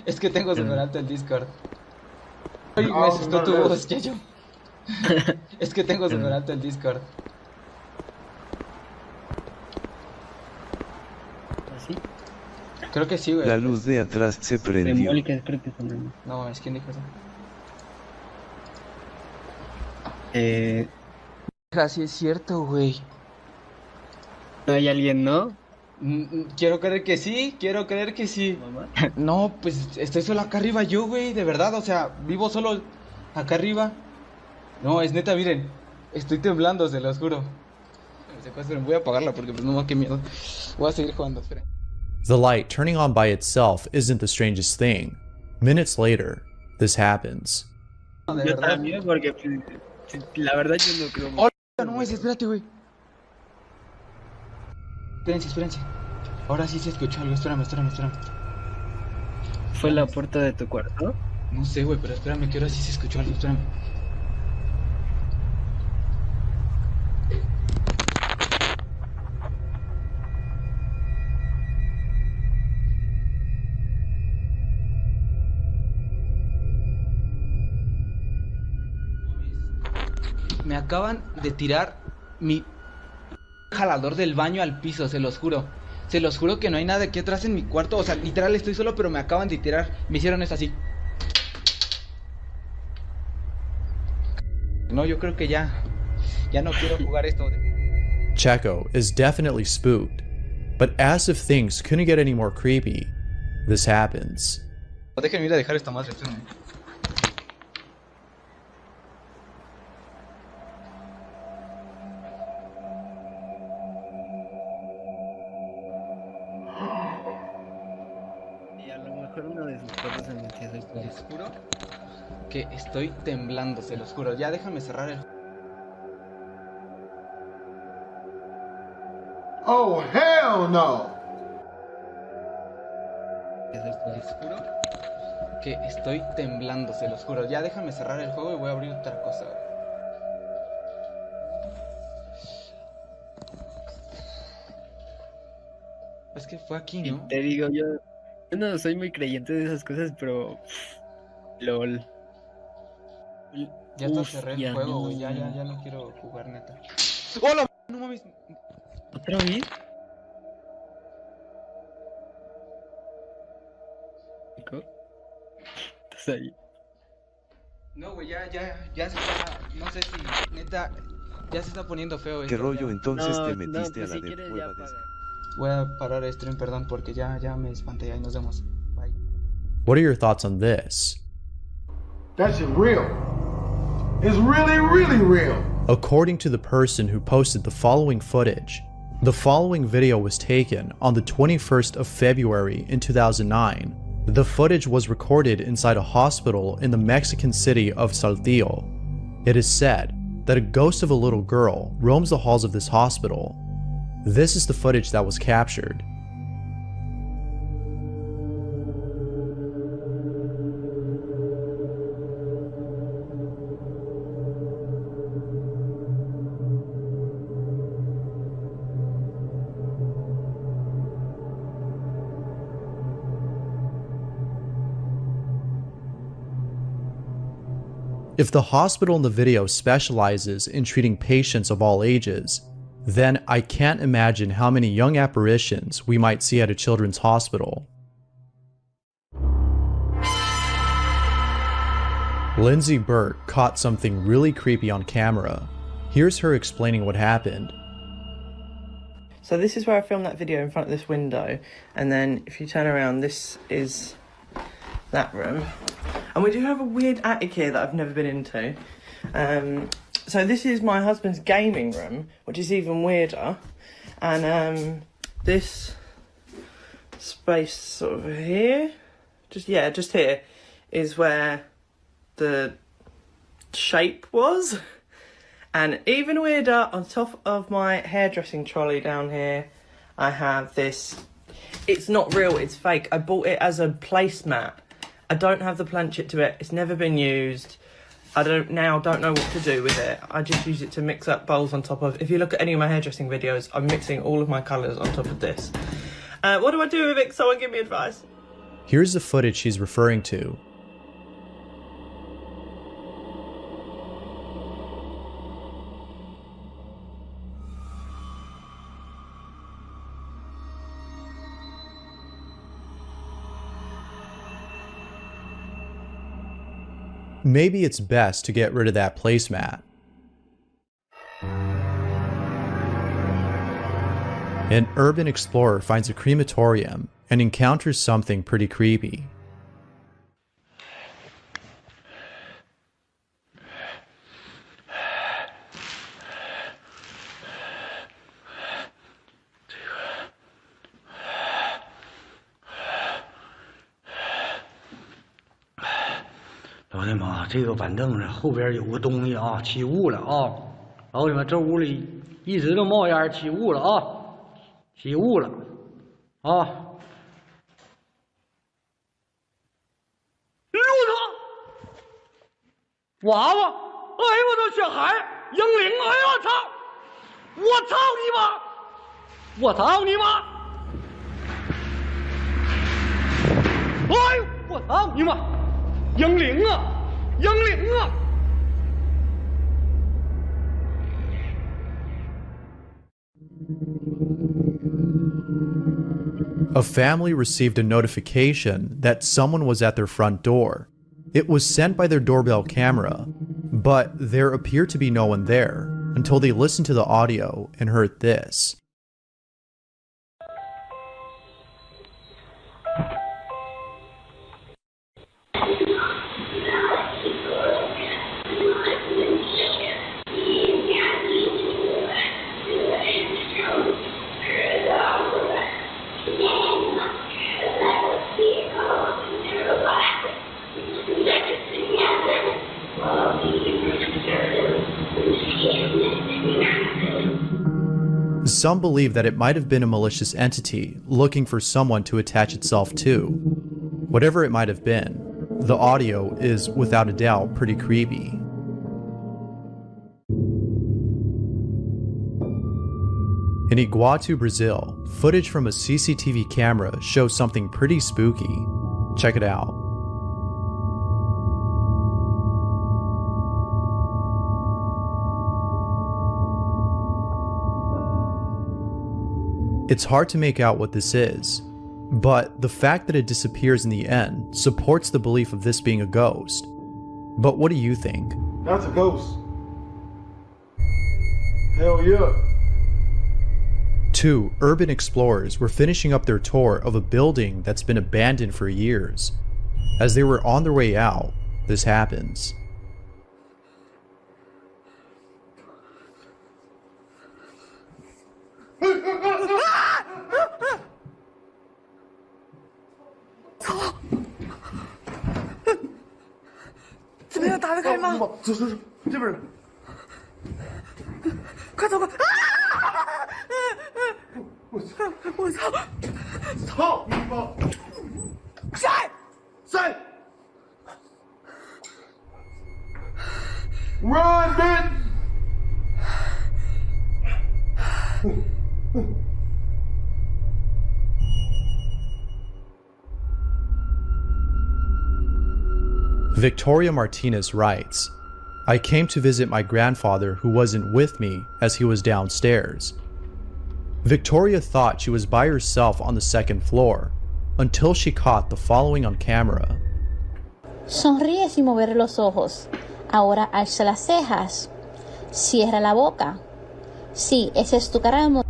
Es que tengo súper alto el Discord. Hoy me asustó tu voz, Yayo. Es que tengo súper alto el Discord. ¿Así? Creo que sí, güey. La luz de atrás se prendió. Creo que son... No, es ¿quién dijo eso? Sí es cierto, güey. ¿No hay alguien, no? Quiero creer que sí, ¿Mamá? No, pues estoy solo acá arriba yo, güey, de verdad, o sea, vivo solo acá arriba. No, es neta, miren, estoy temblando, se los juro. Voy a apagarla porque pues no, qué miedo. Voy a seguir jugando, espera. The light turning on by itself isn't the strangest thing. Minutes later, this happens. No, de yo verdad. También, porque la verdad yo no creo. ¡Hola! No, espérate, güey. Espérense. Ahora sí se escuchó algo, espérame. ¿Fue la puerta de tu cuarto? No sé, güey, pero espérame, que ahora sí se escuchó algo, espérame. Me acaban de tirar mi jalador del baño al piso, se los juro. Se los juro que no hay nada aquí atrás en mi cuarto. O sea, literal estoy solo, pero me acaban de tirar. Me hicieron esto así. No, yo creo que ya no quiero jugar esto. Chaco is definitely spooked, but as if things couldn't get any more creepy, this happens. Déjenme ir a dejar esta madre, espérenme. Les juro que estoy temblando, se los juro. Ya déjame cerrar el... Oh, hell no! Les juro que estoy temblando, se los juro. Ya déjame cerrar el juego y voy a abrir otra cosa. Es que fue aquí, ¿no? Te digo, yo no soy muy creyente de esas cosas, pero... LOL. Ya hasta cerré el juego, güey. Ya no quiero jugar, neta. ¡Hola! No mames. ¿Otra vez? ¿Nico? ¿Estás ahí? No, güey, ya se está... No sé si, neta, ya se está poniendo feo esto. ¿Qué rollo? Ya. Entonces te metiste pues a la si de quieres, prueba ya de... Voy a parar el stream, perdón, porque ya me espanté. Ahí nos vemos. Bye. What are your thoughts on this? That shit real. It's really, really real. According to the person who posted the following footage, the following video was taken on the 21st of February in 2009. The footage was recorded inside a hospital in the Mexican city of Saltillo. It is said that a ghost of a little girl roams the halls of this hospital. This is the footage that was captured. If the hospital in the video specializes in treating patients of all ages, then I can't imagine how many young apparitions we might see at a children's hospital. Lindsay Burke caught something really creepy on camera. Here's her explaining what happened. So this is where I filmed that video in front of this window, and then if you turn around, this is that room. And we do have a weird attic here that I've never been into. So this is my husband's gaming room, which is even weirder. And this space sort of here, just here, is where the shape was. And even weirder, on top of my hairdressing trolley down here, I have this. It's not real, it's fake. I bought it as a placemat. I don't have the planchet to it. It's never been used. I don't know what to do with it. I just use it to mix up bowls on top of. If you look at any of my hairdressing videos, I'm mixing all of my colours on top of this. What do I do with it? Someone give me advice. Here's the footage she's referring to. Maybe it's best to get rid of that placemat. An urban explorer finds a crematorium and encounters something pretty creepy.老弟们，这个板凳上后边有个东西啊，起雾了啊！老弟们，这屋里一直都冒烟，起雾了啊！起雾了啊！我操！娃娃！哎呦我的小孩！英灵！哎呦我操！我操你妈！我操你妈！哎呦我操你妈！英灵啊！英灵啊！ A family received a notification that someone was at their front door. It was sent by their doorbell camera, but there appeared to be no one there until they listened to the audio and heard this. Some believe that it might have been a malicious entity looking for someone to attach itself to. Whatever it might have been, the audio is without a doubt pretty creepy. In Iguatu, Brazil, footage from a CCTV camera shows something pretty spooky. Check it out. It's hard to make out what this is, but the fact that it disappears in the end supports the belief of this being a ghost. But what do you think? That's a ghost. Hell yeah. Two urban explorers were finishing up their tour of a building that's been abandoned for years. As they were on their way out, this happens. Run, bitch! Victoria Martinez writes, I came to visit my grandfather who wasn't with me as he was downstairs. Victoria thought she was by herself on the second floor until she caught the following on camera. Sonríe sin mover los ojos. Ahora alza las cejas. Cierra la boca. Sí, esa es tu cara de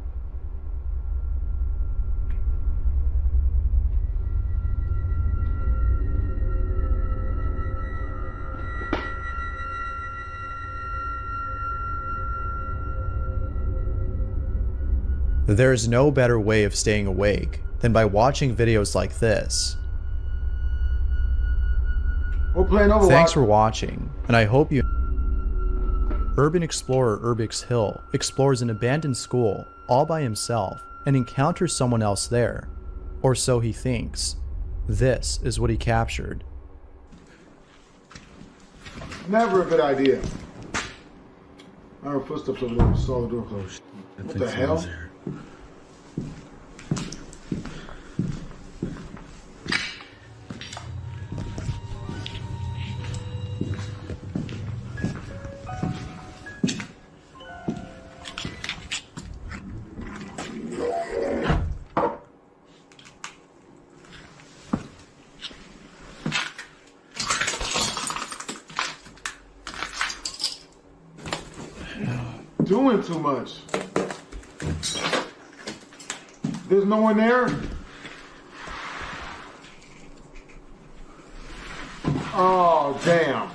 There's no better way of staying awake than by watching videos like this. We're playing Overwatch. Thanks for watching, and I hope you... Urban explorer Urbix Hill explores an abandoned school all by himself and encounters someone else there. Or so he thinks. This is what he captured. Never a good idea. I heard footsteps over there. Saw the door closed. What the hell? Doing too much. There's no one there? Oh, damn.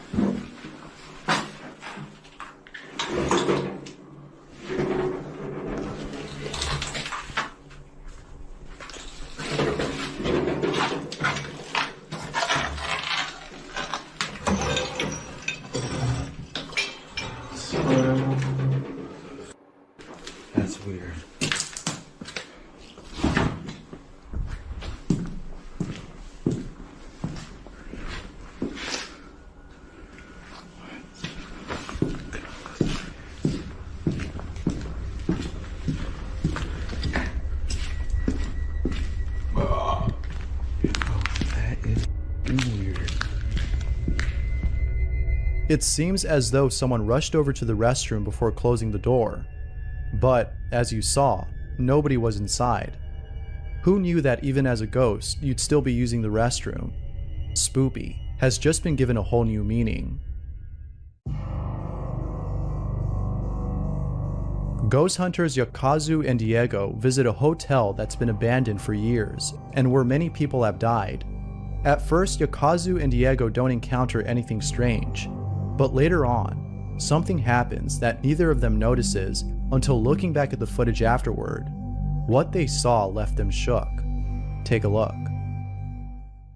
That's weird. It seems as though someone rushed over to the restroom before closing the door. But, as you saw, nobody was inside. Who knew that even as a ghost, you'd still be using the restroom? Spoopy has just been given a whole new meaning. Ghost hunters Yakazu and Diego visit a hotel that's been abandoned for years, and where many people have died. At first, Yakazu and Diego don't encounter anything strange, but later on, something happens that neither of them notices until looking back at the footage afterward. What they saw left them shook. Take a look.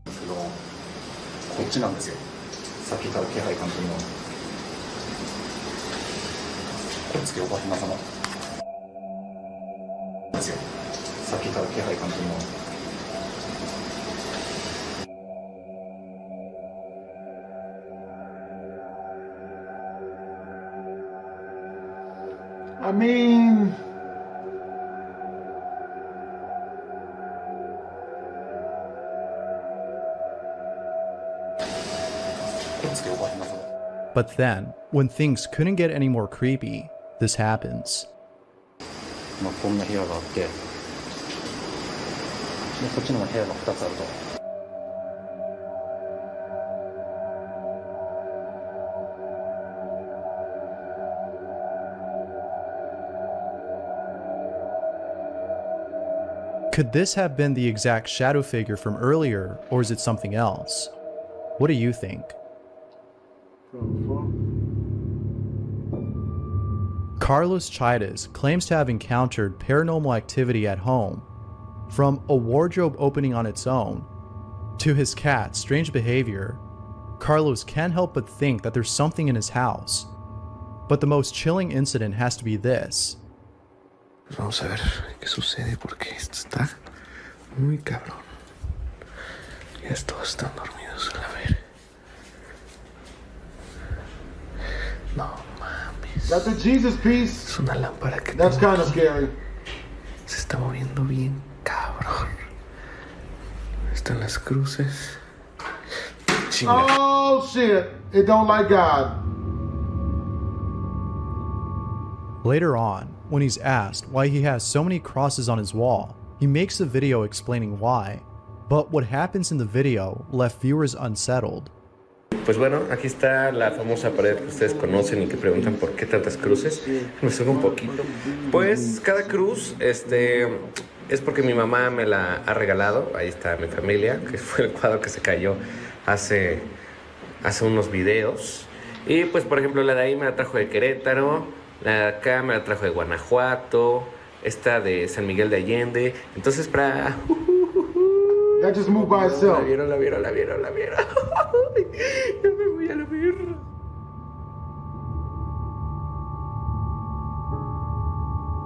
こっちなんですよ。さっきから気配感じるの。こっちおばひま様。ですよ。さっきから気配感じるの。I mean... But then, when things couldn't get any more creepy, this happens. こんな部屋があって、でこっちにも部屋が2つあると。Could this have been the exact shadow figure from earlier, or is it something else? What do you think? Carlos Chidas claims to have encountered paranormal activity at home, from a wardrobe opening on its own, to his cat's strange behavior. Carlos can't help but think that there's something in his house. But the most chilling incident has to be this. Vamos a ver qué sucede porque esto está muy cabrón. Ya todos están dormidos, a ver. No mames. That's a Jesus piece. Es una lámpara que That's kind of scary. Se está moviendo bien cabrón. Están las cruces. Chinga. Oh shit! It don't like God. Later on, when he's asked why he has so many crosses on his wall, he makes a video explaining why. But what happens in the video left viewers unsettled. pues bueno, aquí está la famosa pared que ustedes conocen y que preguntan por qué tantas cruces. Me subo un poquito. Pues cada cruz, es porque mi mamá me la ha regalado. Ahí está mi familia, que fue el cuadro que se cayó hace unos videos. Y pues por ejemplo la de ahí me la trajo de Querétaro, la de acá me la trajo de Guanajuato, esta de San Miguel de Allende. Entonces para... That just moved by itself. La vieron. Ya me voy a la mierda.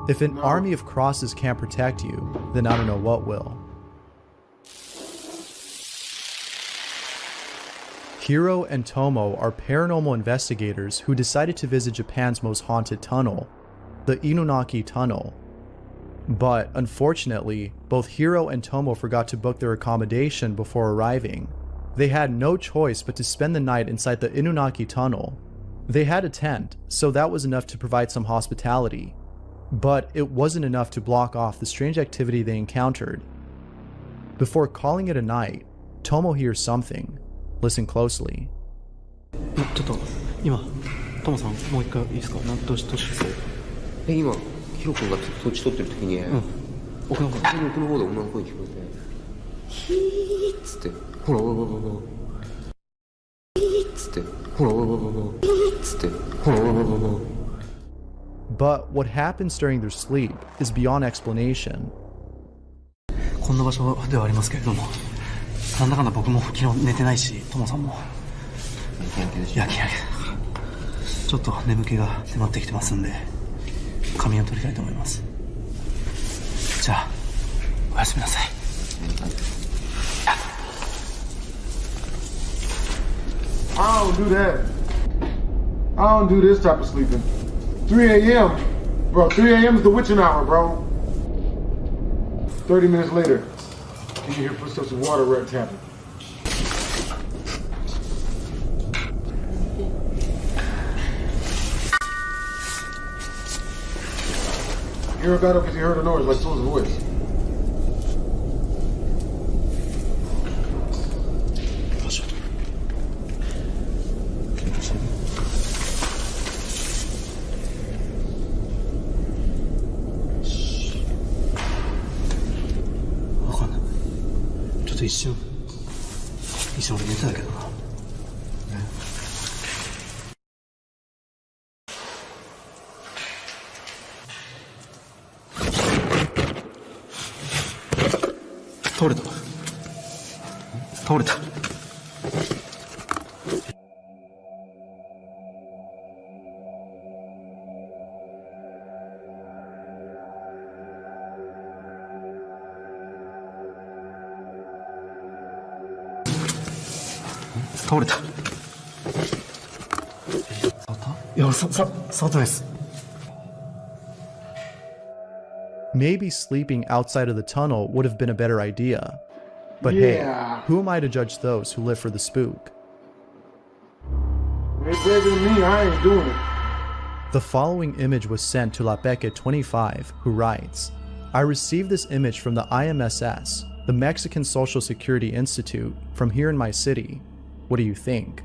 If an army of crosses can't protect you, then I don't know what will. Hiro and Tomo are paranormal investigators who decided to visit Japan's most haunted tunnel, the Inunaki Tunnel. But unfortunately, both Hiro and Tomo forgot to book their accommodation before arriving. They had no choice but to spend the night inside the Inunaki Tunnel. They had a tent, so that was enough to provide some hospitality. But it wasn't enough to block off the strange activity they encountered. Before calling it a night, Tomo hears something. Listen closely. ちょっと今トモさんもう一回いいですか？どうします？今ヒロ君がそっち撮ってる時に、奥の方で女の声聞こえて、ヒーッつってほらヒーッつってほらヒーッつってほら。 But what happens during their sleep is beyond explanation. こんな場所ではありますけれども、なんだかんだ僕も昨日寝てないし、トモさんもやけやけ。ちょっと眠気が迫ってきてますんで、仮眠を取りたいと思います。じゃあおやすみなさい。I don't do that. I don't do this type of sleeping. 3 a.m. Bro, 3 a.m. is the witching hour, bro. 30 minutes later, you hear footsteps of water rat tapping. Hero got up because he heard a noise like someone's voice. I 一瞬俺寝てたけどな。倒れた。倒れた。倒れた。触った？いや、触ってないです。 Maybe sleeping outside of the tunnel would have been a better idea. But Yeah. hey, who am I to judge those who live for the spook? They better than me, I ain't doing it. The following image was sent to Lapeke25, who writes, I received this image from the IMSS, the Mexican Social Security Institute, from here in my city. What do you think?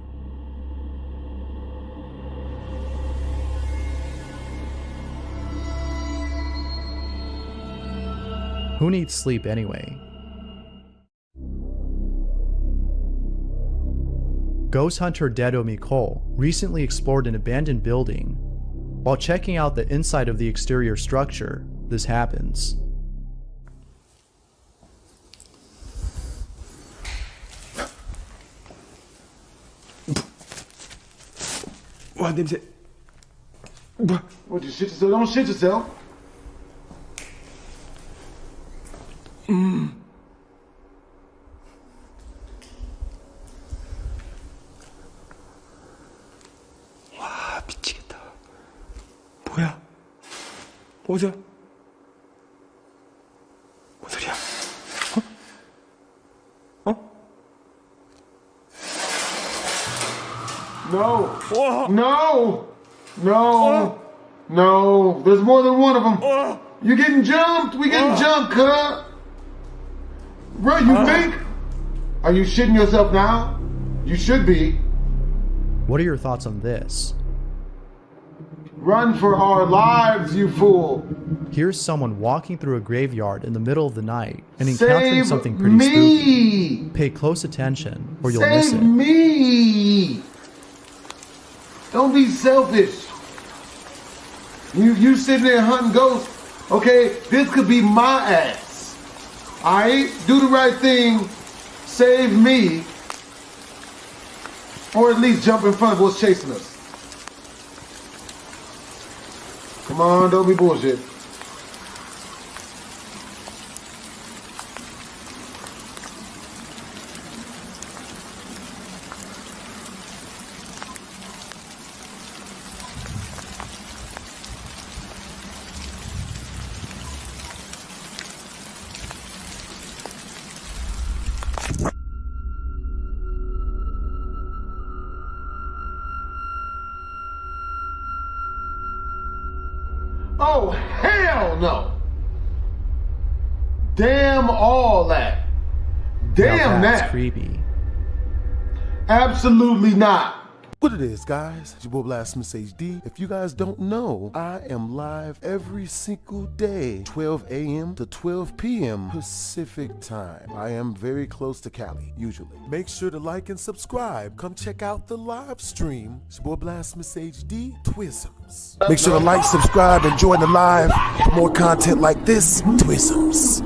Who needs sleep anyway? Ghost hunter Dedo Mikol recently explored an abandoned building. While checking out the inside of the exterior structure, this happens. What did it? What, you shit yourself? Don't shit yourself. 와 미치겠다. 뭐야? 어디야? 뭔 소리야? 어? 어? No. No. No. No. There's more than one of them. You're getting jumped. We getting jumped, cuz. Bro, you think? Are you shitting yourself now? You should be. What are your thoughts on this? Run for our lives, you fool! Here's someone walking through a graveyard in the middle of the night and encountering Save something pretty me! spooky. Pay close attention or you'll miss Save it. me! Don't be selfish. You sitting there hunting ghosts. Okay, this could be my ass. Alright? Do the right thing. Save me. Or at least jump in front of what's chasing us. Come on, don't be bullshit. Oh, hell no. Damn all that. Damn Now that's that. creepy. Absolutely not. What it is, guys, it's your boy Blasphemous HD. If you guys don't know, I am live every single day, 12 a.m. to 12 p.m. Pacific time. I am very close to Cali, usually. Make sure to like and subscribe. Come check out the live stream. It's your boy Blasphemous HD, Twisms. Make sure to like, subscribe, and join the live for more content like this, Twisms.